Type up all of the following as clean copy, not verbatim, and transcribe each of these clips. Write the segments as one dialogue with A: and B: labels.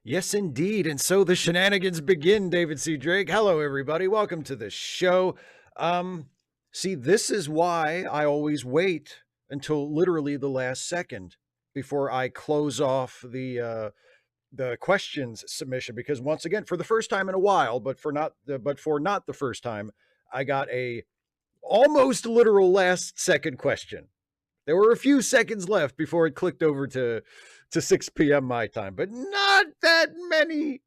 A: Yes, indeed. And so the shenanigans begin, David C. Drake. Hello, everybody. Welcome to the show. See, this is why I always wait until literally the last second before I close off the questions submission, because once again, for the first time in a while, but for not the first time, I got a almost literal last second question. There were a few seconds left before it clicked over to 6 p.m. my time, but not that many.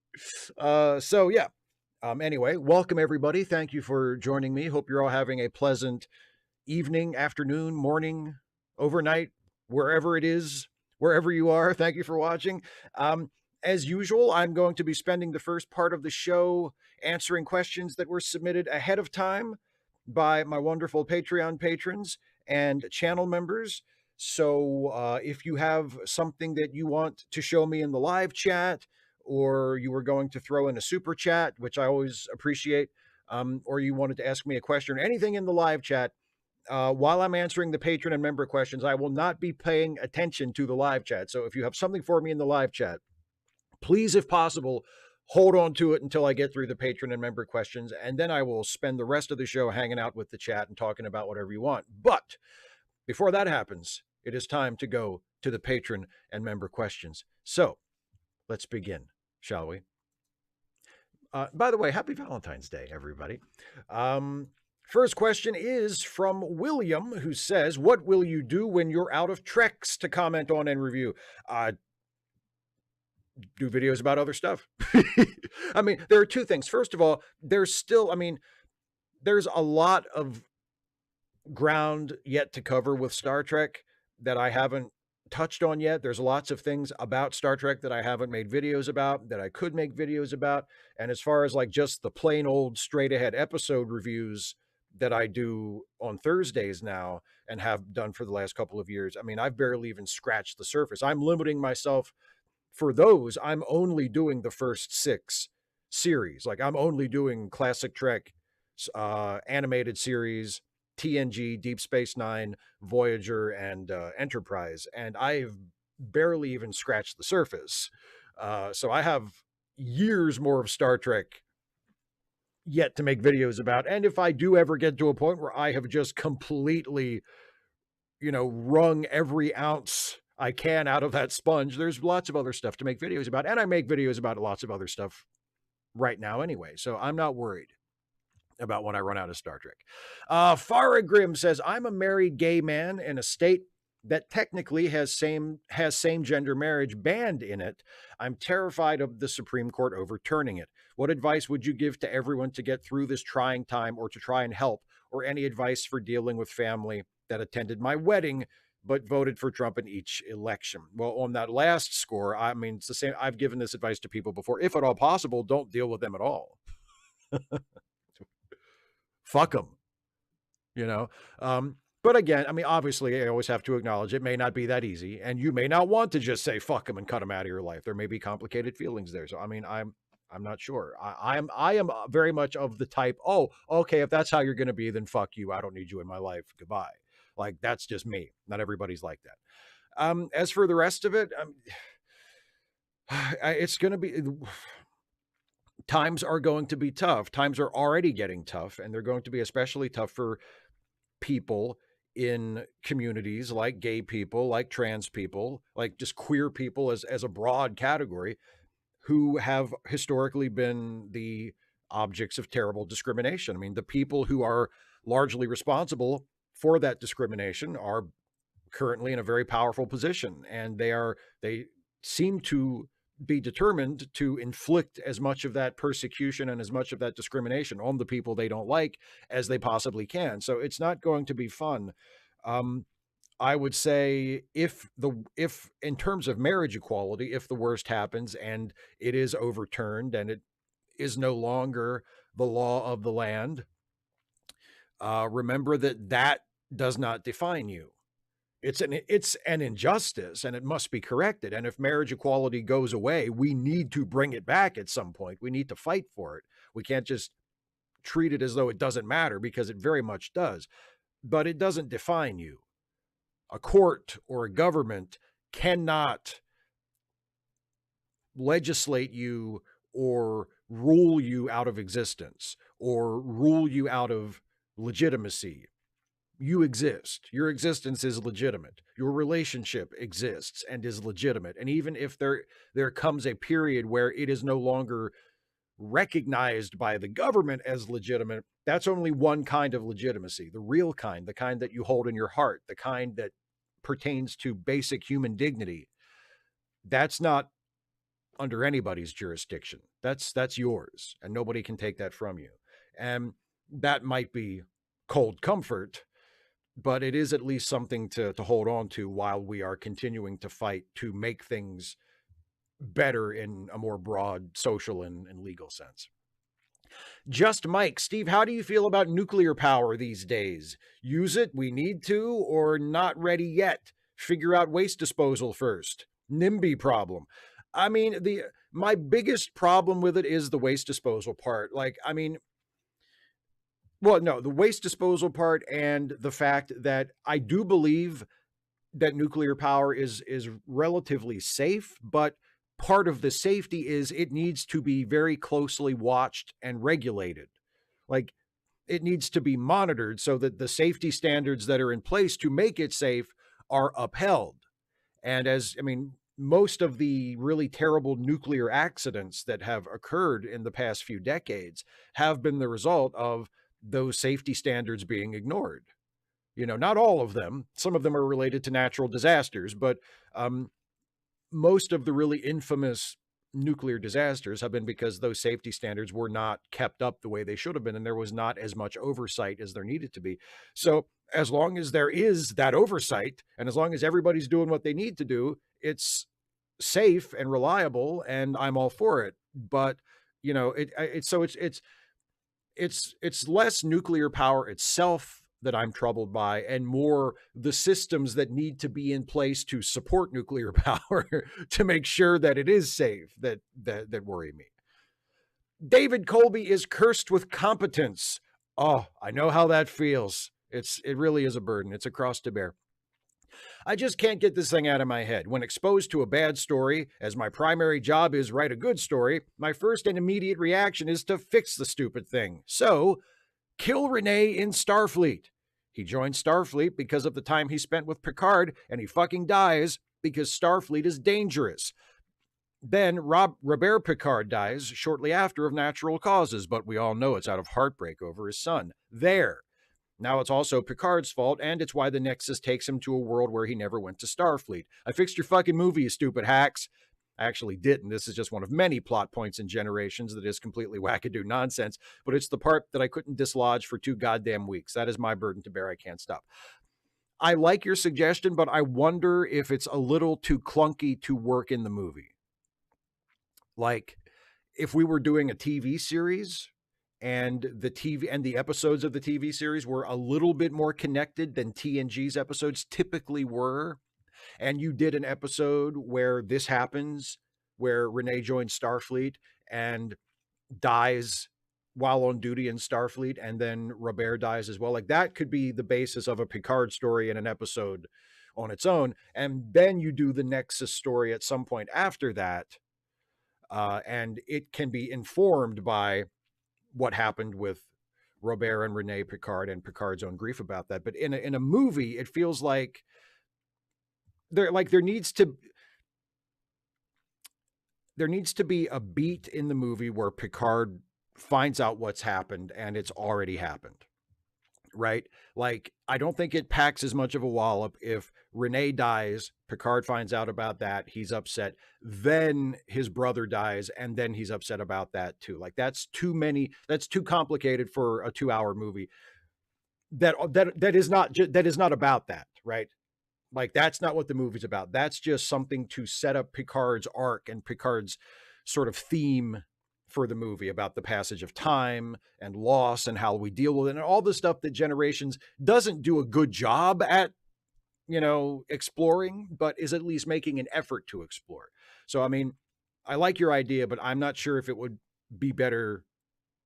A: So yeah. Anyway, welcome everybody. Thank you for joining me. Hope you're all having a pleasant evening, afternoon, morning, overnight, wherever it is, wherever you are. Thank you for watching. As usual, I'm going to be spending the first part of the show answering questions that were submitted ahead of time by my wonderful Patreon patrons and channel members. So if you have something that you want to show me in the live chat, or you were going to throw in a super chat, which I always appreciate, or you wanted to ask me a question, or anything in the live chat, while I'm answering the patron and member questions, I will not be paying attention to the live chat. So if you have something for me in the live chat, please, if possible, hold on to it until I get through the patron and member questions, and then I will spend the rest of the show hanging out with the chat and talking about whatever you want. But before that happens, it is time to go to the patron and member questions. So let's begin, shall we? By the way, happy Valentine's Day, everybody. First question is from William, who says, what will you do when you're out of Treks to comment on and review? Do videos about other stuff. I mean, there are two things. First of all, there's a lot of ground yet to cover with Star Trek that I haven't touched on yet. There's lots of things about Star Trek that I haven't made videos about, that I could make videos about. And as far as like just the plain old straight ahead episode reviews that I do on Thursdays now and have done for the last couple of years, I mean, I've barely even scratched the surface. I'm limiting myself for those. I'm only doing the first 6 series. Like I'm only doing Classic Trek, animated series, TNG, Deep Space Nine, Voyager, and Enterprise. And I've barely even scratched the surface. So I have years more of Star Trek yet to make videos about. And if I do ever get to a point where I have just completely, wrung every ounce I can out of that sponge, there's lots of other stuff to make videos about. And I make videos about lots of other stuff right now anyway. So I'm not worried about when I run out of Star Trek. Farah Grimm says, I'm a married gay man in a state that technically has same gender marriage banned in it. I'm terrified of the Supreme Court overturning it. What advice would you give to everyone to get through this trying time, or to try and help, or any advice for dealing with family that attended my wedding but voted for Trump in each election? Well, on that last score, I mean, it's the same. I've given this advice to people before. If at all possible, don't deal with them at all. Fuck them, but again, I mean, obviously I always have to acknowledge it may not be that easy, and you may not want to just say fuck them and cut them out of your life. There may be complicated feelings there. So I mean, I'm not sure. I am very much of the type, oh, okay, if that's how you're going to be, then fuck you, I don't need you in my life, goodbye. Like, that's just me. Not everybody's like that. As for the rest of it, it's going to be, times are going to be tough. Times are already getting tough, and they're going to be especially tough for people in communities like gay people, like trans people, like just queer people as a broad category, who have historically been the objects of terrible discrimination. I mean, the people who are largely responsible for that discrimination are currently in a very powerful position, and they seem to be determined to inflict as much of that persecution and as much of that discrimination on the people they don't like as they possibly can. So it's not going to be fun. I would say if in terms of marriage equality, if the worst happens and it is overturned and it is no longer the law of the land, remember that does not define you. It's an injustice, and it must be corrected. And if marriage equality goes away, we need to bring it back at some point. We need to fight for it. We can't just treat it as though it doesn't matter, because it very much does. But it doesn't define you. A court or a government cannot legislate you or rule you out of existence or rule you out of legitimacy. You exist. Your existence is legitimate. Your relationship exists and is legitimate. And even if there comes a period where it is no longer recognized by the government as legitimate, that's only one kind of legitimacy, the real kind, the kind that you hold in your heart, the kind that pertains to basic human dignity. That's not under anybody's jurisdiction. That's yours, and nobody can take that from you. And that might be cold comfort, but it is at least something to hold on to while we are continuing to fight to make things better in a more broad social and legal sense. Just Mike, Steve, how do you feel about nuclear power these days? Use it, we need to, or not ready yet? Figure out waste disposal first. NIMBY problem. I mean, my biggest problem with it is the waste disposal part. Like, I mean, well, no, the waste disposal part and the fact that I do believe that nuclear power is relatively safe, but part of the safety is it needs to be very closely watched and regulated. Like, it needs to be monitored so that the safety standards that are in place to make it safe are upheld. And as, I mean, most of the really terrible nuclear accidents that have occurred in the past few decades have been the result of those safety standards being ignored. You know, not all of them. Some of them are related to natural disasters, but most of the really infamous nuclear disasters have been because those safety standards were not kept up the way they should have been, and there was not as much oversight as there needed to be. So as long as there is that oversight, and as long as everybody's doing what they need to do, it's safe and reliable, and I'm all for it. But you know, it's less nuclear power itself that I'm troubled by, and more the systems that need to be in place to support nuclear power to make sure that it is safe that worry me. David Colby is cursed with competence. Oh, I know how that feels. It really is a burden. It's a cross to bear. I just can't get this thing out of my head. When exposed to a bad story, as my primary job is write a good story, my first and immediate reaction is to fix the stupid thing. So, kill Renee in Starfleet. He joined Starfleet because of the time he spent with Picard, and he fucking dies because Starfleet is dangerous. Then Robert Picard dies shortly after of natural causes, but we all know it's out of heartbreak over his son. There. Now it's also Picard's fault, and it's why the Nexus takes him to a world where he never went to Starfleet. I fixed your fucking movie, you stupid hacks. I actually didn't. This is just one of many plot points in Generations that is completely wackadoo nonsense, but it's the part that I couldn't dislodge for 2 goddamn weeks. That is my burden to bear. I can't stop. I like your suggestion, but I wonder if it's a little too clunky to work in the movie. Like, if we were doing a TV series and the episodes of the TV series were a little bit more connected than TNG's episodes typically were, and you did an episode where this happens, where Renee joins Starfleet and dies while on duty in Starfleet, and then Robert dies as well. Like, that could be the basis of a Picard story in an episode on its own. And then you do the Nexus story at some point after that, and it can be informed by what happened with Robert and Renee Picard and Picard's own grief about that. But in a movie, it feels like there needs to be a beat in the movie where Picard finds out what's happened and it's already happened. Right? Like, I don't think it packs as much of a wallop if Renee dies, Picard finds out about that, he's upset, then his brother dies, and then he's upset about that too. Like, that's too complicated for a 2-hour movie. That is not about that, right? Like, that's not what the movie's about. That's just something to set up Picard's arc and Picard's sort of theme for the movie about the passage of time and loss and how we deal with it and all the stuff that Generations doesn't do a good job at, exploring, but is at least making an effort to explore. So, I mean, I like your idea, but I'm not sure if it would be better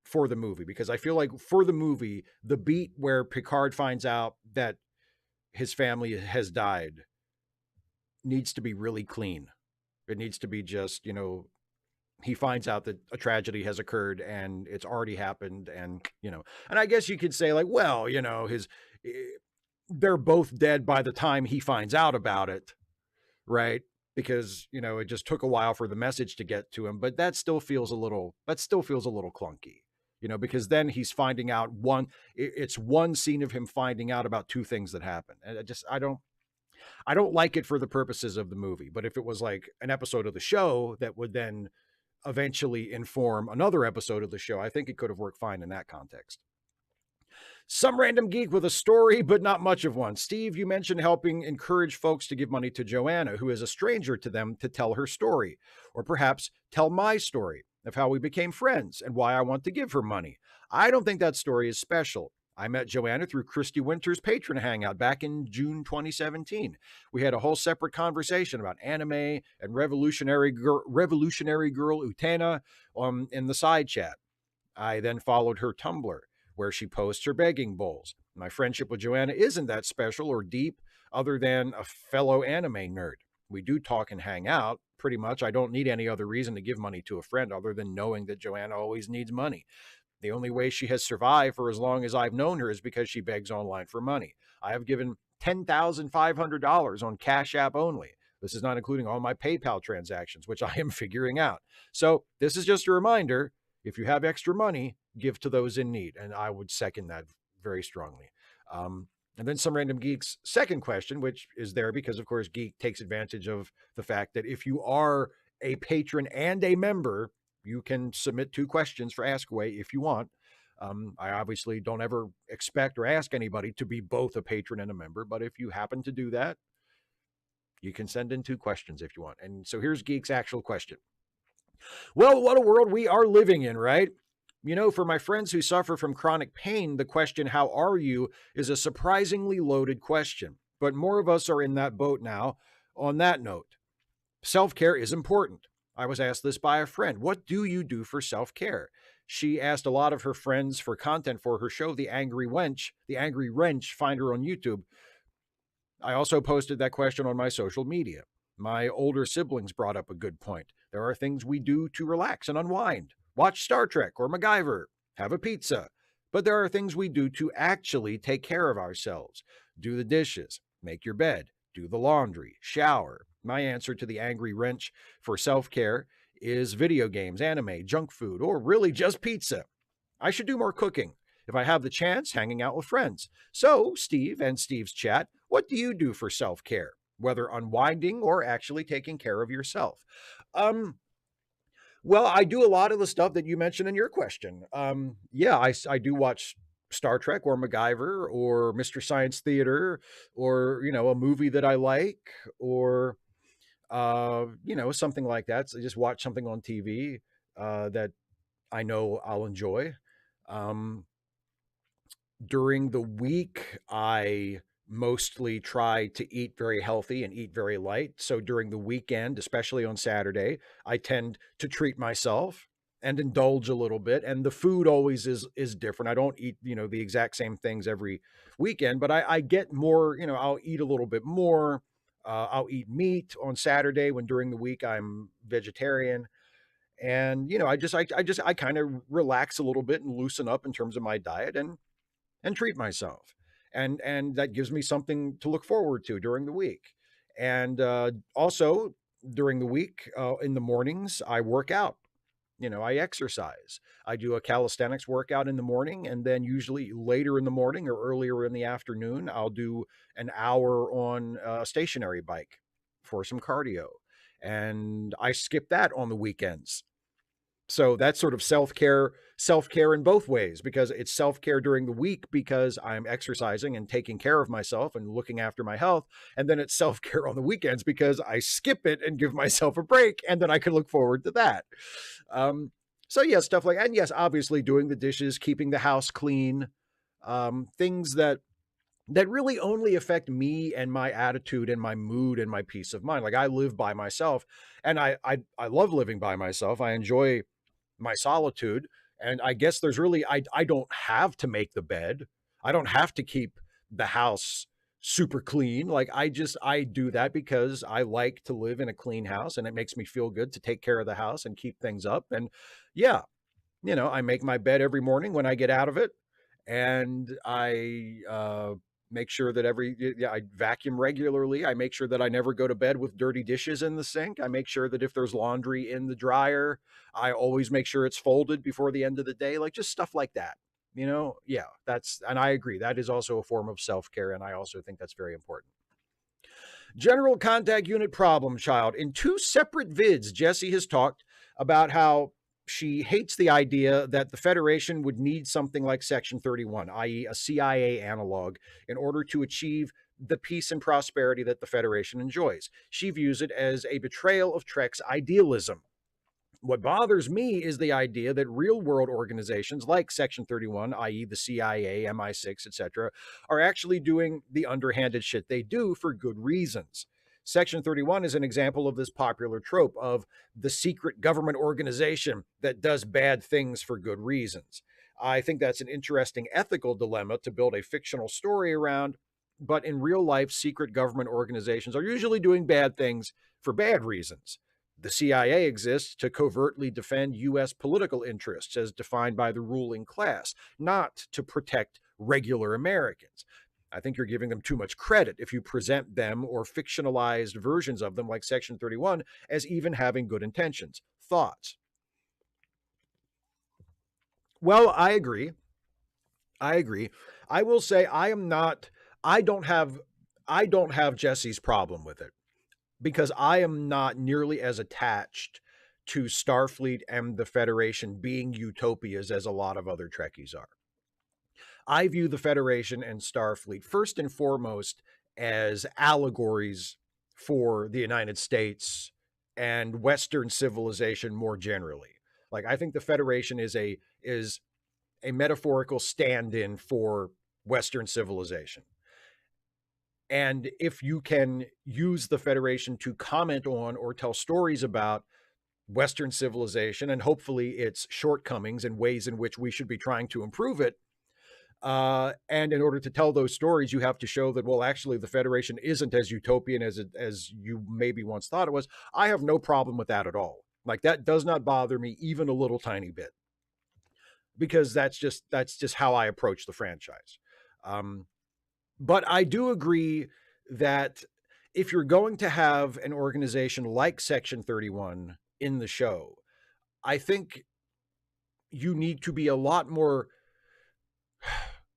A: for the movie, because I feel like for the movie, the beat where Picard finds out that his family has died needs to be really clean. It needs to be just, he finds out that a tragedy has occurred and it's already happened. And, and I guess you could say like, well, eh, they're both dead by the time he finds out about it. Right. Because, it just took a while for the message to get to him, but that still feels a little clunky, because then he's finding out it's one scene of him finding out about two things that happen. And I don't like it for the purposes of the movie, but if it was like an episode of the show that would then eventually inform another episode of the show, I think it could have worked fine in that context. Some random geek with a story, but not much of one. Steve, you mentioned helping encourage folks to give money to Joanna, who is a stranger to them, to tell her story, or perhaps tell my story of how we became friends and why I want to give her money. I don't think that story is special. I met Joanna through Christy Winter's patron hangout back in June 2017. We had a whole separate conversation about anime and Revolutionary Girl Utena in the side chat. I then followed her Tumblr, where she posts her begging bowls. My friendship with Joanna isn't that special or deep, other than a fellow anime nerd. We do talk and hang out. Pretty much, I don't need any other reason to give money to a friend other than knowing that Joanna always needs money. The only way she has survived for as long as I've known her is because she begs online for money. I have given $10,500 on Cash App only. This is not including all my PayPal transactions, which I am figuring out. So this is just a reminder. If you have extra money, give to those in need. And I would second that very strongly. And then some random geek's second question, which is there because, of course, Geek takes advantage of the fact that if you are a patron and a member, you can submit 2 questions for Ask Away if you want. I obviously don't ever expect or ask anybody to be both a patron and a member, but if you happen to do that, you can send in 2 questions if you want. And so here's Geek's actual question. Well, what a world we are living in, right? For my friends who suffer from chronic pain, the question, how are you, is a surprisingly loaded question. But more of us are in that boat now. On that note, self-care is important. I was asked this by a friend. What do you do for self-care? She asked a lot of her friends for content for her show, The Angry Wrench, find her on YouTube. I also posted that question on my social media. My older siblings brought up a good point. There are things we do to relax and unwind. Watch Star Trek or MacGyver. Have a pizza. But there are things we do to actually take care of ourselves. Do the dishes. Make your bed. Do the laundry. Shower. My answer to the Angry Wrench for self-care is video games, anime, junk food, or really just pizza. I should do more cooking. If I have the chance, hanging out with friends. So, Steve and Steve's chat, what do you do for self-care? Whether unwinding or actually taking care of yourself. Well, I do a lot of the stuff that you mentioned in your question. I do watch Star Trek or MacGyver or Mr. Science Theater or, a movie that I like or, something like that. So I just watch something on TV that I know I'll enjoy. During the week, I mostly try to eat very healthy and eat very light. So during the weekend, especially on Saturday, I tend to treat myself and indulge a little bit. And the food always is different. I don't eat, the exact same things every weekend, but I get more, I'll eat a little bit more. I'll eat meat on Saturday when during the week I'm vegetarian. And, I kind of relax a little bit and loosen up in terms of my diet and treat myself. And that gives me something to look forward to during the week. And also during the week, in the mornings, I work out. I exercise. I do a calisthenics workout in the morning, and then usually later in the morning or earlier in the afternoon, I'll do an hour on a stationary bike for some cardio. And I skip that on the weekends. So that's sort of self-care in both ways, because it's self-care during the week because I'm exercising and taking care of myself and looking after my health. And then it's self-care on the weekends because I skip it and give myself a break. And then I can look forward to that. So yeah, stuff like, and yes, obviously doing the dishes, keeping the house clean, things that really only affect me and my attitude and my mood and my peace of mind. Like I live by myself and I love living by myself. I enjoy my solitude. And I guess there's really, I don't have to make the bed. I don't have to keep the house super clean. Like I do that because I like to live in a clean house and it makes me feel good to take care of the house and keep things up. And yeah, I make my bed every morning when I get out of it, and I make sure that I vacuum regularly. I make sure that I never go to bed with dirty dishes in the sink. I make sure that if there's laundry in the dryer, I always make sure it's folded before the end of the day, like just stuff like that. Yeah, and I agree. That is also a form of self care. And I also think that's very important. General Contact Unit Problem Child. In two separate vids, Jessie has talked about how she hates the idea that the Federation would need something like Section 31, i.e., a CIA analog, in order to achieve the peace and prosperity that the Federation enjoys. She views it as a betrayal of Trek's idealism. What bothers me is the idea that real world organizations like Section 31, i.e., the CIA, MI6, etc., are actually doing the underhanded shit they do for good reasons. Section 31 is an example of this popular trope of the secret government organization that does bad things for good reasons. I think that's an interesting ethical dilemma to build a fictional story around, but in real life, secret government organizations are usually doing bad things for bad reasons. The CIA exists to covertly defend U.S. political interests as defined by the ruling class, not to protect regular Americans. I think you're giving them too much credit if you present them or fictionalized versions of them like Section 31 as even having good intentions. Thoughts? Well, I agree. I will say I don't have Jesse's problem with it, because I am not nearly as attached to Starfleet and the Federation being utopias as a lot of other Trekkies are. I view the Federation and Starfleet first and foremost as allegories for the United States and Western civilization more generally. Like, I think the Federation is a metaphorical stand-in for Western civilization. And if you can use the Federation to comment on or tell stories about Western civilization and hopefully its shortcomings and ways in which we should be trying to improve it, and in order to tell those stories, you have to show that, well, actually, the Federation isn't as utopian as you maybe once thought it was. I have no problem with that at all. Like, that does not bother me even a little tiny bit, because that's just how I approach the franchise. But I do agree that if you're going to have an organization like Section 31 in the show, I think you need to be a lot more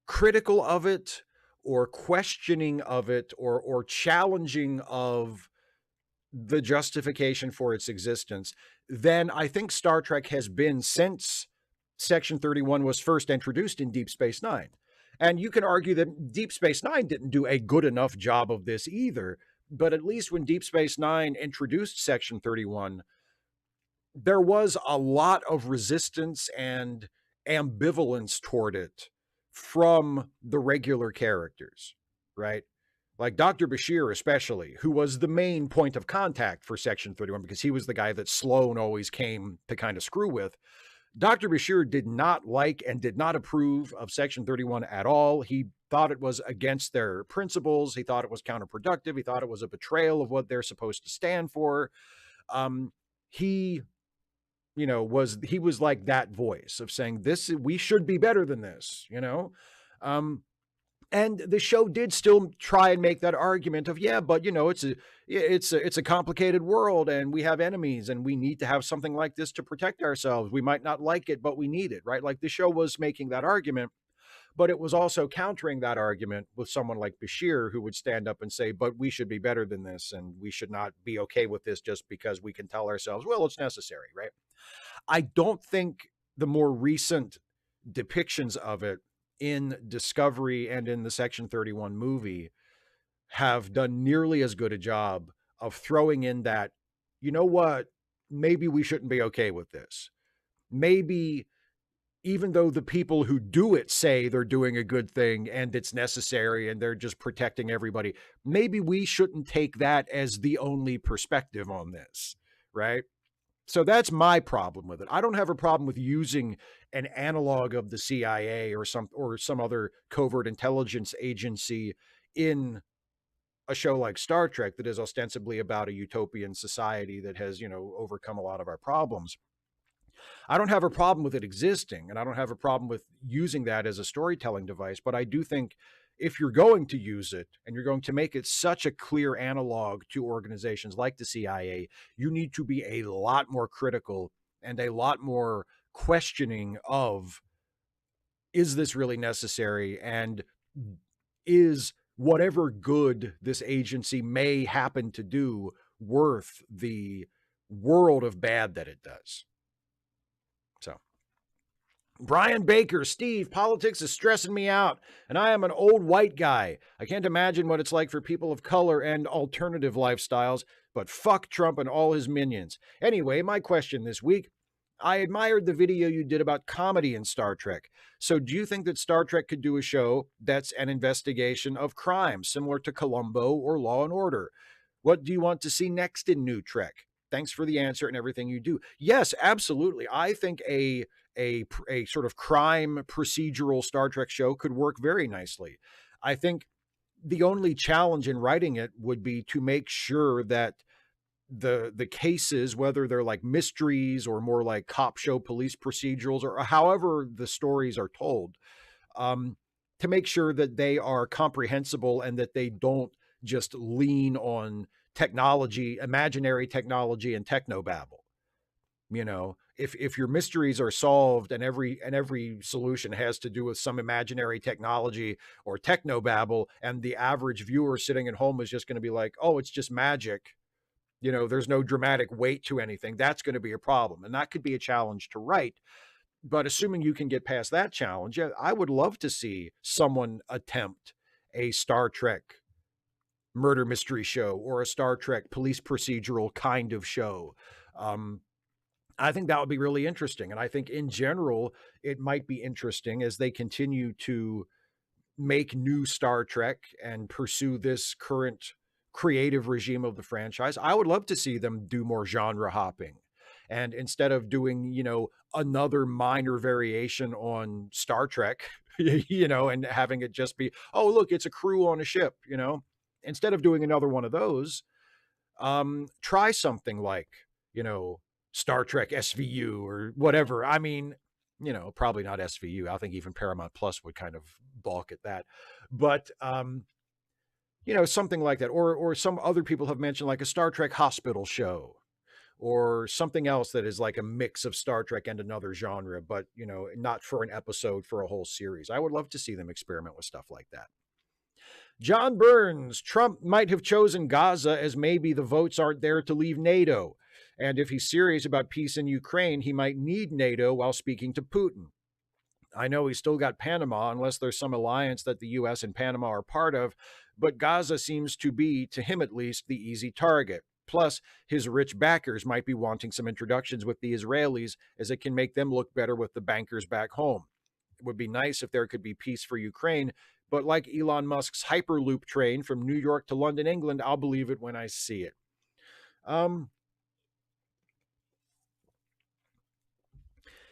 A: critical of it, or questioning of it, or challenging of the justification for its existence than I think Star Trek has been since Section 31 was first introduced in Deep Space Nine. And you can argue that Deep Space Nine didn't do a good enough job of this either. But at least when Deep Space Nine introduced Section 31, there was a lot of resistance and ambivalence toward it from the regular characters, right? Like Dr. Bashir, especially, who was the main point of contact for Section 31, because he was the guy that Sloan always came to kind of screw with. Dr. Bashir did not like and did not approve of Section 31 at all. He thought it was against their principles. He thought it was counterproductive. He thought it was a betrayal of what they're supposed to stand for. He was like that voice of saying, we should be better than this, and the show did still try and make that argument of, yeah, but it's a complicated world and we have enemies and we need to have something like this to protect ourselves. We might not like it, but we need it, right? Like, the show was making that argument, but it was also countering that argument with someone like Bashir, who would stand up and say, but we should be better than this and we should not be okay with this just because we can tell ourselves, well, it's necessary, right? I don't think the more recent depictions of it in Discovery and in the Section 31 movie have done nearly as good a job of throwing in that, you know what, maybe we shouldn't be okay with this. Maybe, even though the people who do it say they're doing a good thing and it's necessary and they're just protecting everybody, maybe we shouldn't take that as the only perspective on this, right? So that's my problem with it. I don't have a problem with using an analog of the CIA or some other covert intelligence agency in a show like Star Trek that is ostensibly about a utopian society that has, overcome a lot of our problems. I don't have a problem with it existing, and I don't have a problem with using that as a storytelling device, but I do think if you're going to use it and you're going to make it such a clear analog to organizations like the CIA, you need to be a lot more critical and a lot more questioning of, is this really necessary? And is whatever good this agency may happen to do worth the world of bad that it does? So, Brian Baker, Steve, politics is stressing me out, and I am an old white guy. I can't imagine what it's like for people of color and alternative lifestyles, but fuck Trump and all his minions. Anyway, my question this week: I admired the video you did about comedy in Star Trek. So do you think that Star Trek could do a show that's an investigation of crime, similar to Columbo or Law and Order? What do you want to see next in New Trek? Thanks for the answer and everything you do. Yes, absolutely. I think a sort of crime procedural Star Trek show could work very nicely. I think the only challenge in writing it would be to make sure that the cases, whether they're like mysteries or more like cop show police procedurals, or however the stories are told, to make sure that they are comprehensible and that they don't just lean on technology, imaginary technology, and technobabble. If your mysteries are solved and every solution has to do with some imaginary technology or technobabble, and the average viewer sitting at home is just going to be like, oh, it's just magic, there's no dramatic weight to anything, that's going to be a problem. And that could be a challenge to write. But assuming you can get past that challenge, yeah, I would love to see someone attempt a Star Trek murder mystery show or a Star Trek police procedural kind of show. I think that would be really interesting. And I think in general, it might be interesting as they continue to make new Star Trek and pursue this current creative regime of the franchise. I would love to see them do more genre hopping. And instead of doing, another minor variation on Star Trek, and having it just be, oh, look, it's a crew on a ship, instead of doing another one of those, try something like, Star Trek SVU or whatever. I mean, probably not SVU. I think even Paramount Plus would kind of balk at that. But, something like that. Or some other people have mentioned like a Star Trek hospital show or something else that is like a mix of Star Trek and another genre, but, not for an episode, for a whole series. I would love to see them experiment with stuff like that. John Burns, Trump might have chosen Gaza as maybe the votes aren't there to leave NATO. And if he's serious about peace in Ukraine, he might need NATO while speaking to Putin. I know he's still got Panama, unless there's some alliance that the U.S. and Panama are part of, but Gaza seems to be, to him at least, the easy target. Plus, his rich backers might be wanting some introductions with the Israelis, as it can make them look better with the bankers back home. It would be nice if there could be peace for Ukraine, but like Elon Musk's Hyperloop train from New York to London, England, I'll believe it when I see it.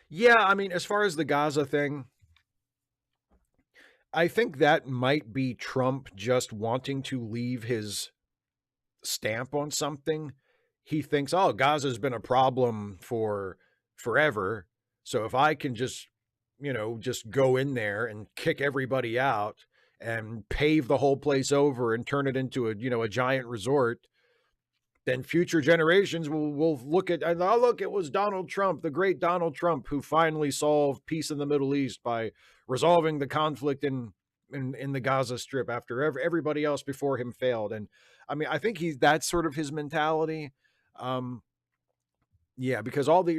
A: Yeah, I mean, as far as the Gaza thing, I think that might be Trump just wanting to leave his stamp on something. He thinks, oh, Gaza's been a problem for forever. So if I can just, just go in there and kick everybody out and pave the whole place over and turn it into a giant resort, then future generations will look at, and oh, look, it was Donald Trump, the great Donald Trump, who finally solved peace in the Middle East by resolving the conflict in the Gaza Strip after everybody else before him failed. And I mean, I think that's sort of his mentality. Yeah, because all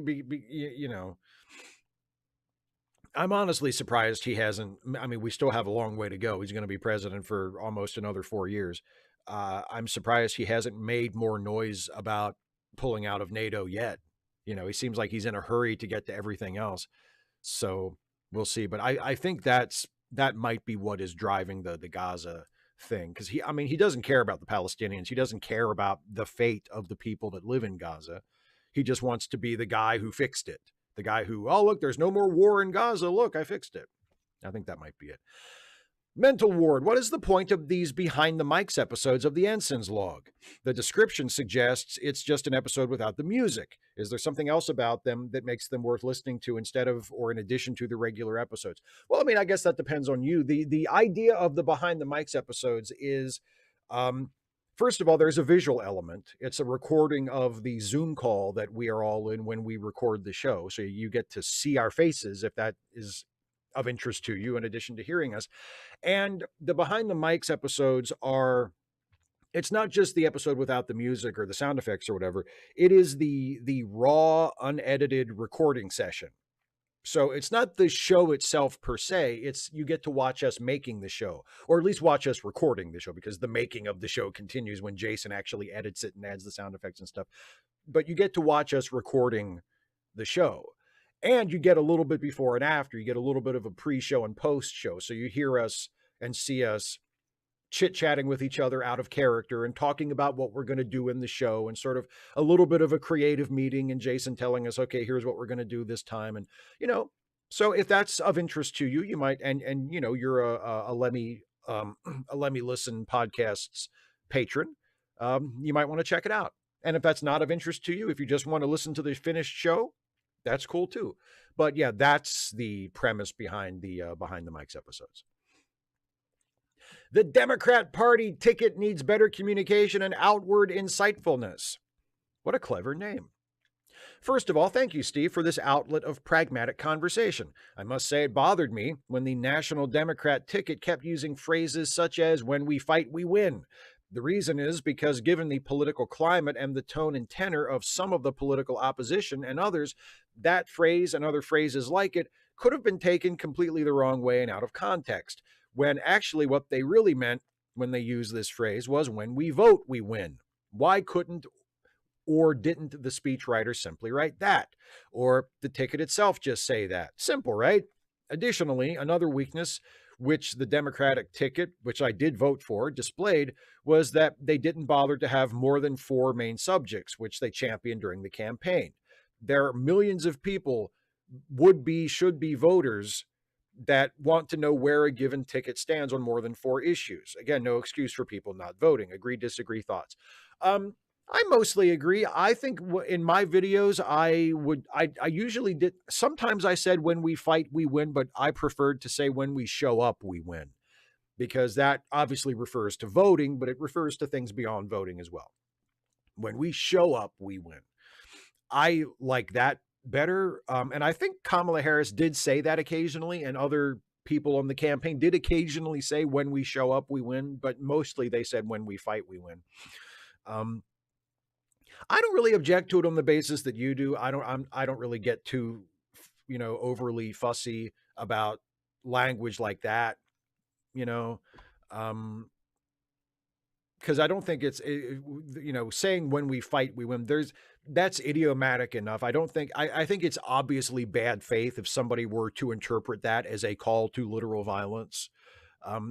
A: I'm honestly surprised he hasn't. I mean, we still have a long way to go. He's going to be president for almost another 4 years. I'm surprised he hasn't made more noise about pulling out of NATO yet. He seems like he's in a hurry to get to everything else. So we'll see. But I think that might be what is driving the Gaza thing. Because he doesn't care about the Palestinians. He doesn't care about the fate of the people that live in Gaza. He just wants to be the guy who fixed it. The guy who, oh, look, there's no more war in Gaza. Look, I fixed it. I think that might be it. Mental ward. What is the point of these behind the mics episodes of the Ensign's log? The description suggests it's just an episode without the music. Is there something else about them that makes them worth listening to instead of or in addition to the regular episodes? Well, I mean, I guess that depends on you. The idea of the behind the mics episodes is first of all, there's a visual element. It's a recording of the Zoom call that we are all in when we record the show. So you get to see our faces if that is of interest to you in addition to hearing us. And the behind the mics episodes are, it's not just the episode without the music or the sound effects or whatever. It is the raw, unedited recording session. So it's not the show itself per se. It's you get to watch us making the show, or at least watch us recording the show, because the making of the show continues when Jason actually edits it and adds the sound effects and stuff. But you get to watch us recording the show. And you get a little bit before and after. You get a little bit of a pre-show and post-show. So you hear us and see us chit-chatting with each other out of character and talking about what we're going to do in the show, and sort of a little bit of a creative meeting, and Jason telling us, okay, here's what we're going to do this time. And, so if that's of interest to you, you might, and you're a Let Me Listen podcasts patron, you might want to check it out. And if that's not of interest to you, if you just want to listen to the finished show, that's cool too. But yeah, that's the premise behind the mics episodes. The Democrat Party ticket needs better communication and outward insightfulness. What a clever name. First of all, thank you, Steve, for this outlet of pragmatic conversation. I must say it bothered me when the National Democrat ticket kept using phrases such as, "when we fight, we win." The reason is because given the political climate and the tone and tenor of some of the political opposition and others, that phrase and other phrases like it could have been taken completely the wrong way and out of context, when actually what they really meant when they used this phrase was, "when we vote, we win." Why couldn't or didn't the speechwriter simply write that? Or the ticket itself just say that? Simple, right? Additionally, another weakness which the Democratic ticket, which I did vote for, displayed was that they didn't bother to have more than 4 main subjects, which they championed during the campaign. There are millions of people, would-be, should-be voters, that want to know where a given ticket stands on more than 4 issues. Again, no excuse for people not voting. Agree, disagree, thoughts. I mostly agree. I think in my videos, I usually did. Sometimes I said, "when we fight, we win," but I preferred to say, "when we show up, we win," because that obviously refers to voting, but it refers to things beyond voting as well. When we show up, we win. I like that better. And I think Kamala Harris did say that occasionally, and other people on the campaign did occasionally say, "when we show up, we win," but mostly they said, "when we fight, we win." I don't really object to it on the basis that you do. I don't really get too, overly fussy about language like that, because I don't think it's, saying "when we fight, we win." That's idiomatic enough. I think it's obviously bad faith if somebody were to interpret that as a call to literal violence.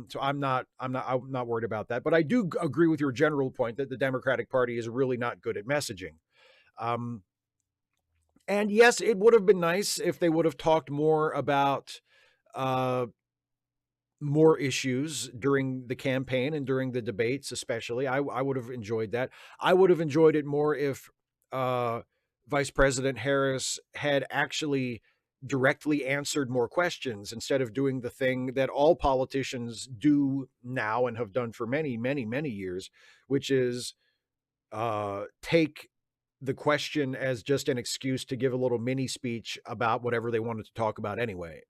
A: So I'm not worried about that, but I do agree with your general point that the Democratic Party is really not good at messaging. And yes, it would have been nice if they would have talked more about more issues during the campaign and during the debates, especially. I would have enjoyed that. I would have enjoyed it more if Vice President Harris had actually directly answered more questions instead of doing the thing that all politicians do now and have done for many, many, many years, which is take the question as just an excuse to give a little mini speech about whatever they wanted to talk about anyway.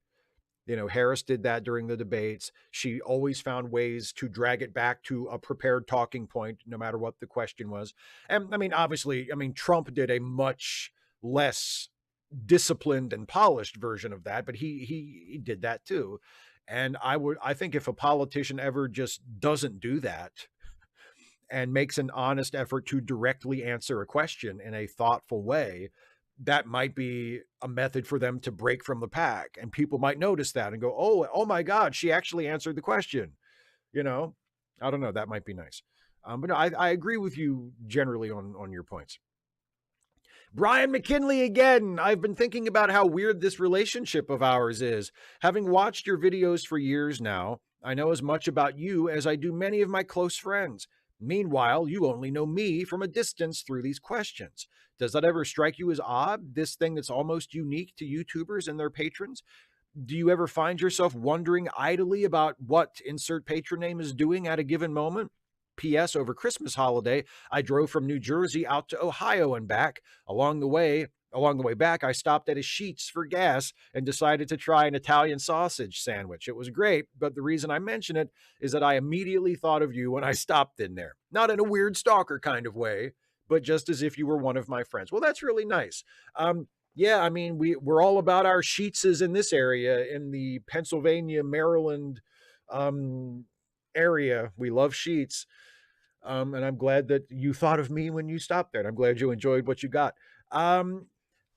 A: Harris did that during the debates. She always found ways to drag it back to a prepared talking point, no matter what the question was. And obviously, Trump did a much less disciplined and polished version of that, but he did that too. And I think if a politician ever just doesn't do that and makes an honest effort to directly answer a question in a thoughtful way, that might be a method for them to break from the pack, and people might notice that and go, oh my God, she actually answered the question. I don't know. That might be nice. But no, I agree with you generally on your points. Brian McKinley again. I've been thinking about how weird this relationship of ours is. Having watched your videos for years now, I know as much about you as I do many of my close friends. Meanwhile, you only know me from a distance through these questions. Does that ever strike you as odd, this thing that's almost unique to YouTubers and their patrons? Do you ever find yourself wondering idly about what insert patron name is doing at a given moment? P.S. Over Christmas holiday, I drove from New Jersey out to Ohio and back. Along the way back, I stopped at a Sheets for gas and decided to try an Italian sausage sandwich. It was great, but the reason I mention it is that I immediately thought of you when I stopped in there. Not in a weird stalker kind of way, but just as if you were one of my friends. Well, that's really nice. Yeah, I mean, we're all about our Sheetses in this area, in the Pennsylvania, Maryland area. We love Sheets. And I'm glad that you thought of me when you stopped there. And I'm glad you enjoyed what you got.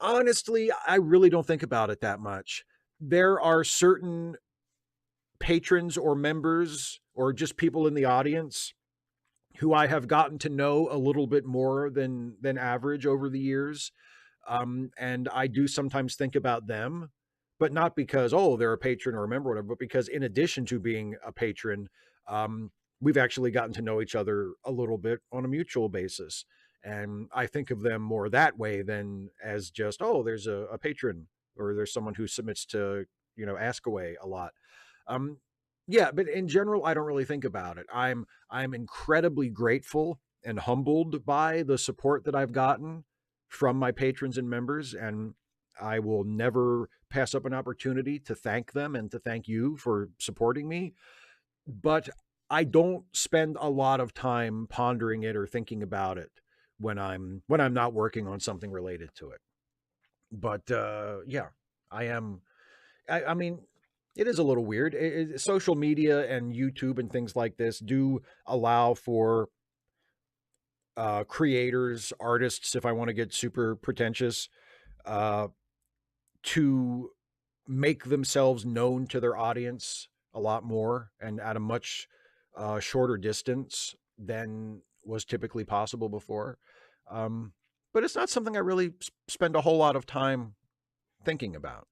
A: Honestly, I really don't think about it that much. There are certain patrons or members or just people in the audience who I have gotten to know a little bit more than average over the years. And I do sometimes think about them, but not because, oh, they're a patron or a member or whatever, but because in addition to being a patron, we've actually gotten to know each other a little bit on a mutual basis. And I think of them more that way than as just, oh, there's a patron or there's someone who submits to, Ask Away a lot. Yeah, but in general, I don't really think about it. I'm incredibly grateful and humbled by the support that I've gotten from my patrons and members, and I will never pass up an opportunity to thank them and to thank you for supporting me. But I don't spend a lot of time pondering it or thinking about it when I'm not working on something related to it. But yeah, I am. I mean, it is a little weird. Social media and YouTube and things like this do allow for creators, artists, if I want to get super pretentious, to make themselves known to their audience a lot more and at a much shorter distance than was typically possible before. But it's not something I really spend a whole lot of time thinking about.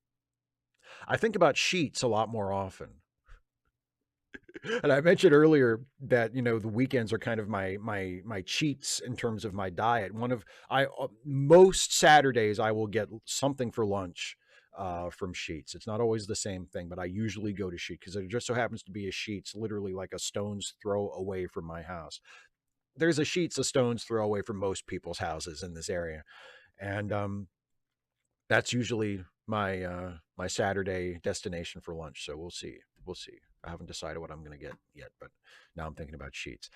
A: I think about Sheets a lot more often. And I mentioned earlier that the weekends are kind of my cheats in terms of my diet. Most Saturdays I will get something for lunch from Sheets. It's not always the same thing, but I usually go to Sheets because it just so happens to be a Sheets literally like a stone's throw away from my house. There's a Sheets a stone's throw away from most people's houses in this area, and that's usually my Saturday destination for lunch. So we'll see. I haven't decided what I'm going to get yet, but now I'm thinking about Sheets.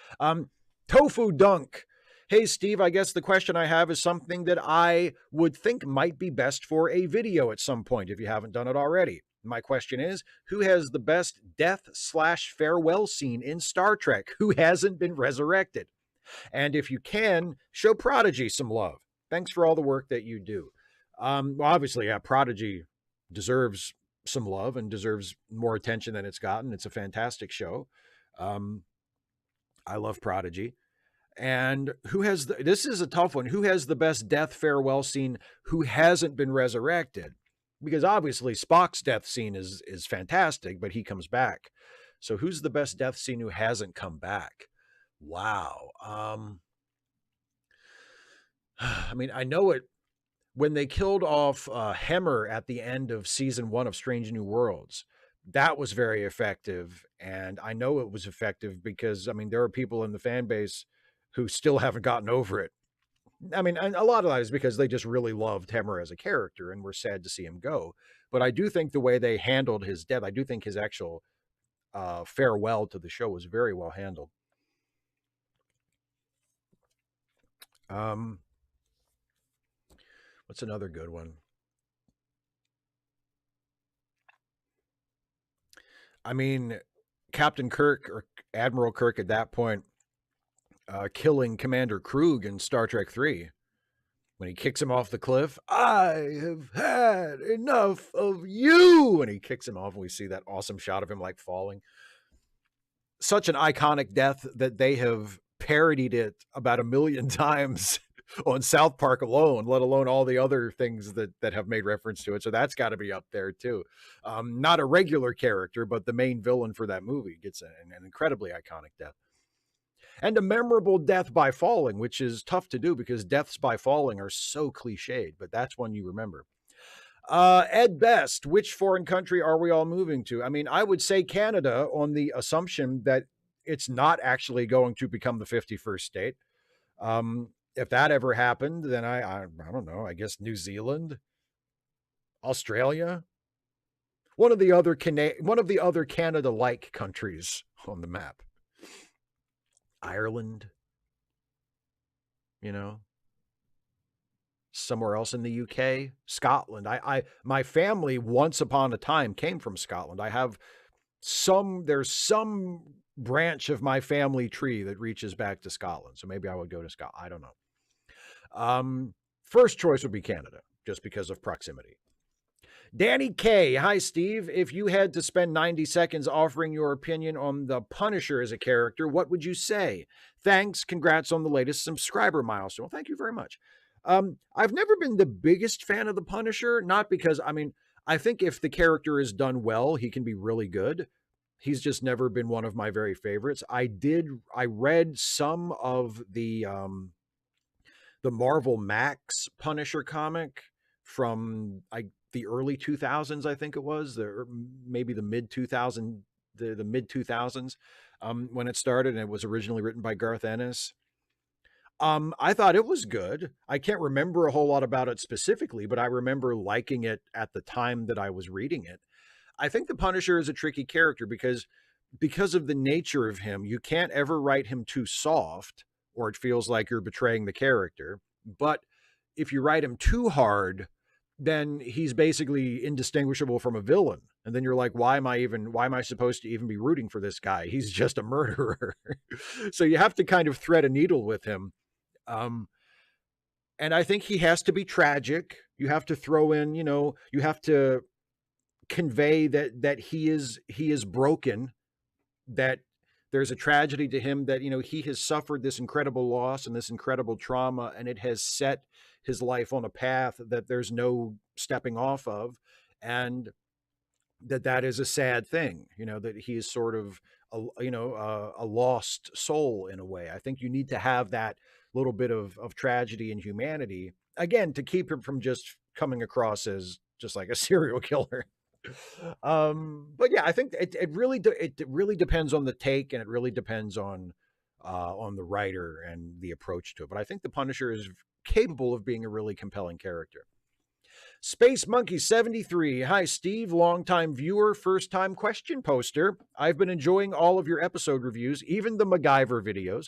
A: Tofu Dunk. Hey, Steve, I guess the question I have is something that I would think might be best for a video at some point if you haven't done it already. My question is, who has the best death/farewell scene in Star Trek? Who hasn't been resurrected? And if you can, show Prodigy some love. Thanks for all the work that you do. Well, obviously, yeah, Prodigy deserves some love and deserves more attention than it's gotten. It's a fantastic show. I love Prodigy. And this is a tough one. Who has the best death farewell scene who hasn't been resurrected? Because obviously Spock's death scene is fantastic, but he comes back. So who's the best death scene who hasn't come back? Wow. I mean, I know it. When they killed off Hemmer at the end of season 1 of Strange New Worlds, that was very effective. And I know it was effective because, I mean, there are people in the fan base who still haven't gotten over it. I mean, a lot of that is because they just really loved Hemmer as a character and were sad to see him go. But I do think the way they handled his death, I do think his actual farewell to the show was very well handled. What's another good one? I mean, Captain Kirk or Admiral Kirk at that point killing Commander Krug in Star Trek 3 when he kicks him off the cliff. I have had enough of you. And he kicks him off and we see that awesome shot of him like falling. Such an iconic death that they have parodied it about 1 million times on South Park alone, let alone all the other things that have made reference to it. So that's got to be up there too. Not a regular character, but the main villain for that movie gets an incredibly iconic death. And a memorable death by falling, which is tough to do because deaths by falling are so cliched, but that's one you remember. Ed Best, which foreign country are we all moving to? I mean, I would say Canada on the assumption that it's not actually going to become the 51st state. If that ever happened, then I don't know, I guess New Zealand, Australia, one of the other Canada-like countries on the map. Ireland, you know, somewhere else in the UK, Scotland. My family once upon a time came from Scotland. There's some branch of my family tree that reaches back to Scotland. So maybe I would go to Scotland. I don't know. First choice would be Canada, just because of proximity. Danny K. Hi, Steve. If you had to spend 90 seconds offering your opinion on the Punisher as a character, what would you say? Thanks. Congrats on the latest subscriber milestone. Well, thank you very much. I've never been the biggest fan of the Punisher, not because, I think if the character is done well, he can be really good. He's just never been one of my very favorites. I read some of the Marvel Max Punisher comic from the early 2000s, I think it was, maybe the mid 2000s, the mid 2000s, when it started, and it was originally written by Garth Ennis. I thought it was good. I can't remember a whole lot about it specifically, but I remember liking it at the time that I was reading it. I think the Punisher is a tricky character because of the nature of him. You can't ever write him too soft, or it feels like you're betraying the character. But if you write him too hard, then he's basically indistinguishable from a villain. And then you're like, why am I supposed to even be rooting for this guy? He's just a murderer. So you have to kind of thread a needle with him. And I think he has to be tragic. You have to throw in, you have to convey that he is broken, that there's a tragedy to him, that, he has suffered this incredible loss and this incredible trauma, and it has set his life on a path that there's no stepping off of. And that is a sad thing, that he is sort of a lost soul in a way. I think you need to have that little bit of tragedy and humanity, again, to keep him from just coming across as just like a serial killer. But yeah, I think it really depends on the take, and it really depends on the writer and the approach to it. But I think the Punisher is capable of being a really compelling character. Space Monkey 73. Hi, Steve, longtime viewer, first time question poster. I've been enjoying all of your episode reviews, even the MacGyver videos.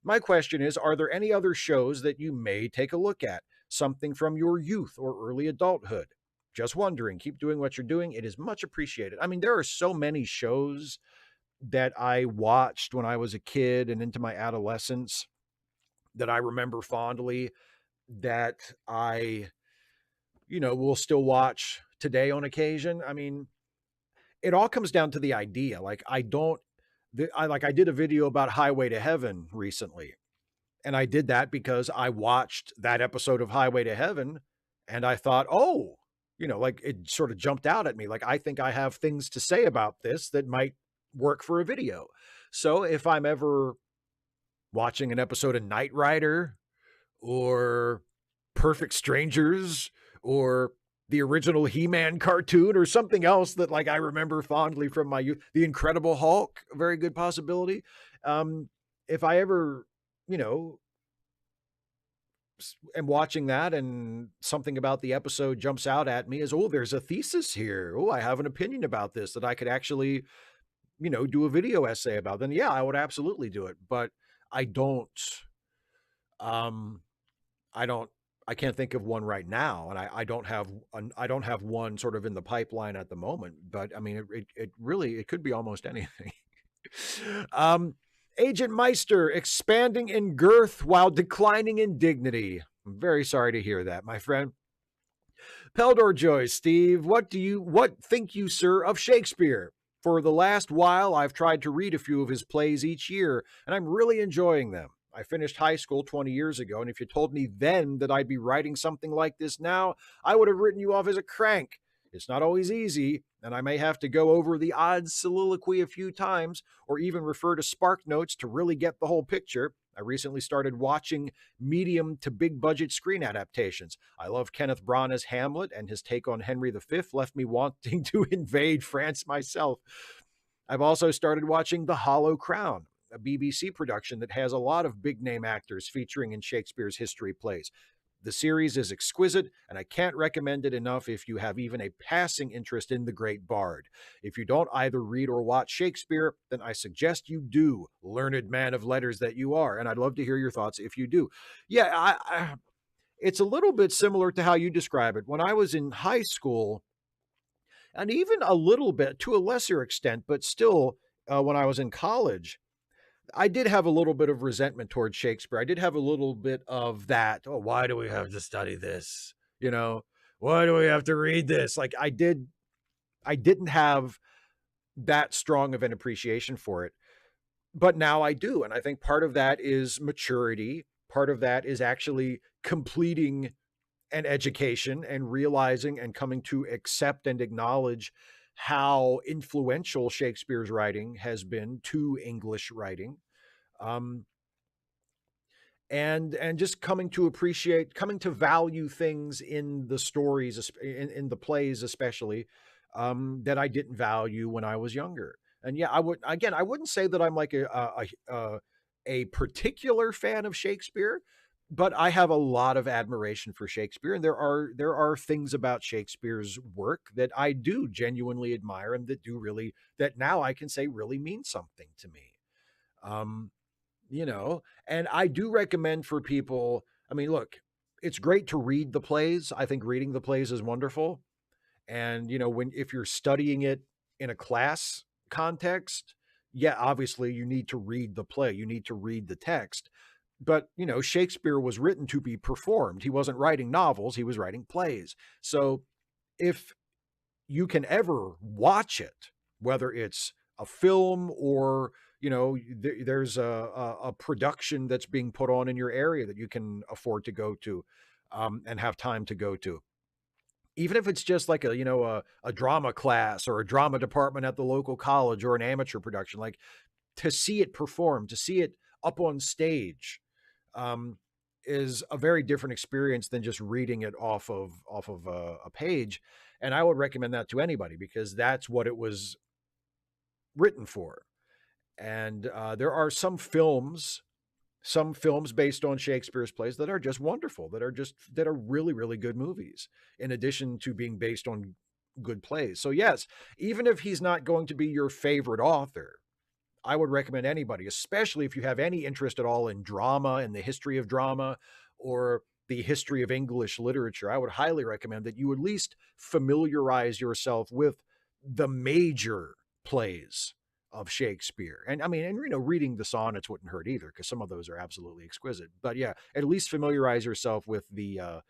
A: My question is, are there any other shows that you may take a look at? Something from your youth or early adulthood? Just wondering. Keep doing what you're doing. It is much appreciated. There are so many shows that I watched when I was a kid and into my adolescence that I remember fondly, that I, will still watch today on occasion. It all comes down to the idea. I did a video about Highway to Heaven recently, and I did that because I watched that episode of Highway to Heaven, and I thought, it sort of jumped out at me. I think I have things to say about this that might work for a video. So if I'm ever watching an episode of Knight Rider or Perfect Strangers or the original He-Man cartoon or something else that I remember fondly from my youth, The Incredible Hulk, a very good possibility. If I ever, am watching that and something about the episode jumps out at me as, there's a thesis here. I have an opinion about this that I could actually, do a video essay about, then yeah, I would absolutely do it. But I can't think of one right now. And I don't have one sort of in the pipeline at the moment, but it could be almost anything. Agent Meister, expanding in girth while declining in dignity. I'm very sorry to hear that, my friend. Peldor Joy, Steve, what think you, sir, of Shakespeare? For the last while, I've tried to read a few of his plays each year, and I'm really enjoying them. I finished high school 20 years ago, and if you told me then that I'd be writing something like this now, I would have written you off as a crank. It's not always easy, and I may have to go over the odd soliloquy a few times or even refer to spark notes to really get the whole picture. I recently started watching medium to big budget screen adaptations. I love Kenneth Branagh's Hamlet, and his take on Henry V left me wanting to invade France myself. I've also started watching The Hollow Crown, a BBC production that has a lot of big name actors featuring in Shakespeare's history plays. The series is exquisite, and I can't recommend it enough if you have even a passing interest in the great bard. If you don't either read or watch Shakespeare, then I suggest you do, learned man of letters that you are. And I'd love to hear your thoughts if you do. Yeah, it's a little bit similar to how you describe it. When I was in high school, and even a little bit to a lesser extent, but still, when I was in college, I did have a little bit of resentment towards Shakespeare. I did have a little bit of that. Oh, why do we have to study this? You know, why do we have to read this? Like I didn't have that strong of an appreciation for it, but now I do. And I think part of that is maturity. Part of that is actually completing an education and realizing and coming to accept and acknowledge how influential Shakespeare's writing has been to English writing. Um, and just coming to appreciate, coming to value things in the stories, in the plays especially, that I didn't value when I was younger. And yeah, I wouldn't say that I'm like a particular fan of Shakespeare, but I have a lot of admiration for Shakespeare, and there are things about Shakespeare's work that I do genuinely admire and that now I can say really mean something to me. Um, and I do recommend for people, I mean, look, it's great to read the plays. I think reading the plays is wonderful. And, if you're studying it in a class context, yeah, obviously you need to read the play, you need to read the text. But, Shakespeare was written to be performed. He wasn't writing novels, he was writing plays. So if you can ever watch it, whether it's a film or there's a production that's being put on in your area that you can afford to go to, and have time to go to, even if it's just like a drama class or a drama department at the local college or an amateur production, like to see it performed, to see it up on stage, um, is a very different experience than just reading it off of a page. And I would recommend that to anybody because that's what it was written for. And there are some films based on Shakespeare's plays that are just wonderful, that are really, really good movies, in addition to being based on good plays. So yes, even if he's not going to be your favorite author, I would recommend anybody, especially if you have any interest at all in drama and the history of drama or the history of English literature, I would highly recommend that you at least familiarize yourself with the major plays of Shakespeare. And I mean, and reading the sonnets wouldn't hurt either, because some of those are absolutely exquisite. But yeah, at least familiarize yourself with the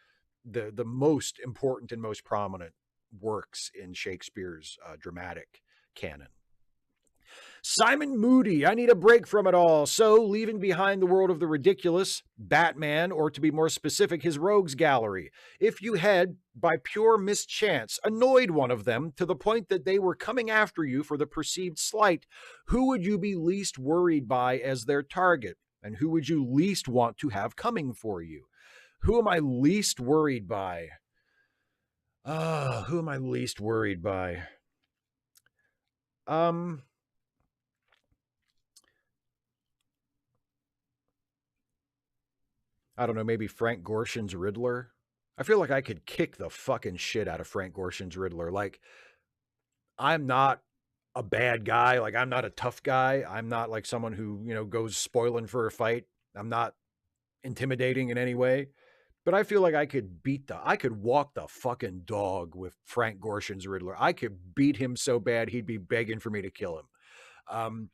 A: most important and most prominent works in Shakespeare's dramatic canon. Simon Moody, I need a break from it all. So, leaving behind the world of the ridiculous, Batman, or to be more specific, his rogues gallery. If you had, by pure mischance, annoyed one of them to the point that they were coming after you for the perceived slight, who would you be least worried by as their target? And who would you least want to have coming for you? Who am I least worried by? Who am I least worried by? I don't know, maybe Frank Gorshin's Riddler. I feel like I could kick the fucking shit out of Frank Gorshin's Riddler. Like, I'm not a bad guy. Like, I'm not a tough guy. I'm not like someone who, goes spoiling for a fight. I'm not intimidating in any way. But I feel like I could walk the fucking dog with Frank Gorshin's Riddler. I could beat him so bad he'd be begging for me to kill him. Um,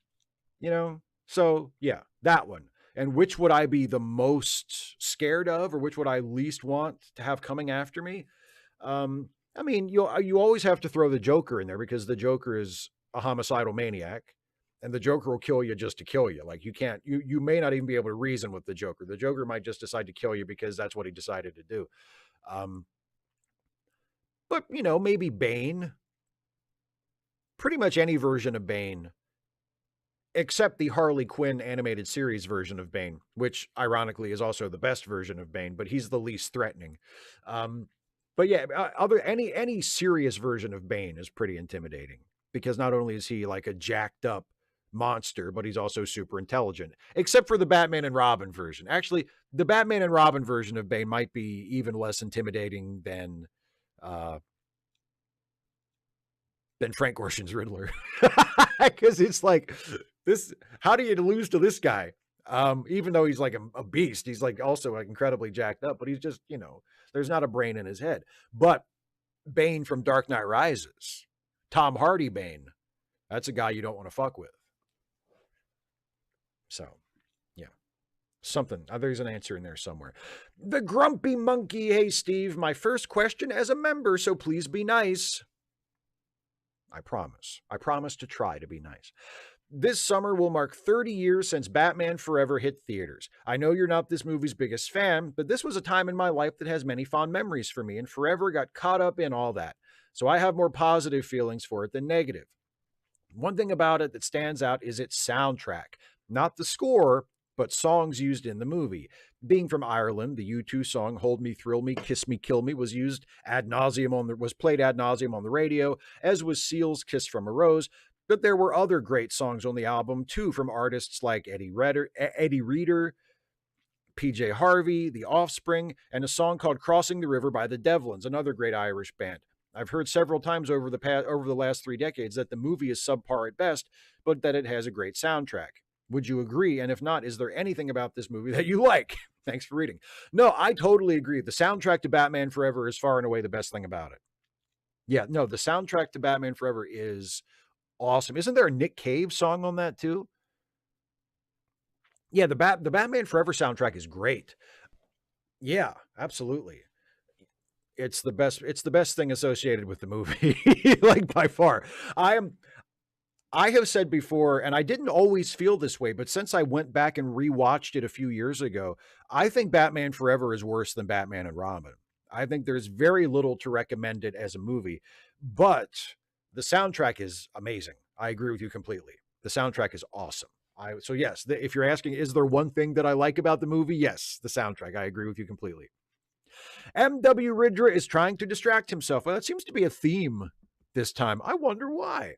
A: so yeah, that one. And which would I be the most scared of, or which would I least want to have coming after me? I mean, you always have to throw the Joker in there because the Joker is a homicidal maniac. And the Joker will kill you just to kill you. Like, you may not even be able to reason with the Joker. The Joker might just decide to kill you because that's what he decided to do. But, maybe Bane. Pretty much any version of Bane, except the Harley Quinn animated series version of Bane, which ironically is also the best version of Bane, but he's the least threatening. But yeah, any serious version of Bane is pretty intimidating, because not only is he like a jacked up monster, but he's also super intelligent, except for the Batman and Robin version. Actually, the Batman and Robin version of Bane might be even less intimidating than Frank Gorshin's Riddler. Because it's like, this, how do you lose to this guy? Even though he's like a beast, he's like also like incredibly jacked up, but he's just, there's not a brain in his head. But Bane from Dark Knight Rises, Tom Hardy Bane, that's a guy you don't want to fuck with. So, yeah, something. There's an answer in there somewhere. The Grumpy Monkey. Hey, Steve, my first question as a member, so please be nice. I promise. I promise to try to be nice. This summer will mark 30 years since Batman Forever hit theaters. I know you're not this movie's biggest fan, but this was a time in my life that has many fond memories for me, and Forever got caught up in all that. So I have more positive feelings for it than negative. One thing about it that stands out is its soundtrack. Not the score, but songs used in the movie. Being from Ireland, the U2 song "Hold Me, Thrill Me, Kiss Me, Kill Me" was used was played ad nauseum on the radio, as was Seal's "Kiss from a Rose." But there were other great songs on the album too, from artists like Eddie Reader, PJ Harvey, The Offspring, and a song called "Crossing the River" by the Devlins, another great Irish band. I've heard several times over the last 3 decades that the movie is subpar at best, but that it has a great soundtrack. Would you agree? And if not, is there anything about this movie that you like? Thanks for reading. No, I totally agree. The soundtrack to Batman Forever is far and away the best thing about it. Yeah, no, the soundtrack to Batman Forever is awesome. Isn't there a Nick Cave song on that too? Yeah, the Batman Forever soundtrack is great. Yeah, absolutely. It's the best thing associated with the movie, like by far. I have said before, and I didn't always feel this way, but since I went back and rewatched it a few years ago, I think Batman Forever is worse than Batman and Robin. I think there's very little to recommend it as a movie, but the soundtrack is amazing. I agree with you completely. The soundtrack is awesome. So yes, if you're asking, is there one thing that I like about the movie? Yes, the soundtrack. I agree with you completely. M.W. Ridra is trying to distract himself. Well, that seems to be a theme this time. I wonder why.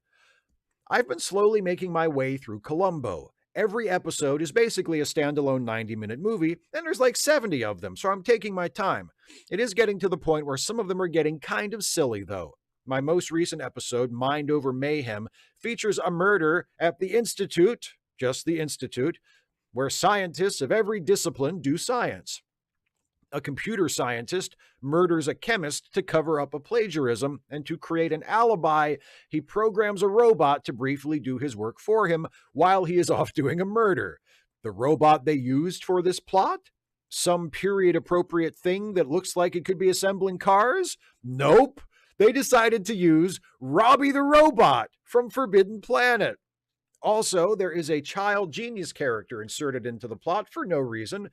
A: I've been slowly making my way through Columbo. Every episode is basically a standalone 90-minute movie, and there's like 70 of them, so I'm taking my time. It is getting to the point where some of them are getting kind of silly, though. My most recent episode, Mind Over Mayhem, features a murder at the Institute, just the Institute, where scientists of every discipline do science. A computer scientist murders a chemist to cover up a plagiarism, and to create an alibi, he programs a robot to briefly do his work for him while he is off doing a murder. The robot they used for this plot? Some period-appropriate thing that looks like it could be assembling cars? Nope. They decided to use Robbie the Robot from Forbidden Planet. Also, there is a child genius character inserted into the plot for no reason.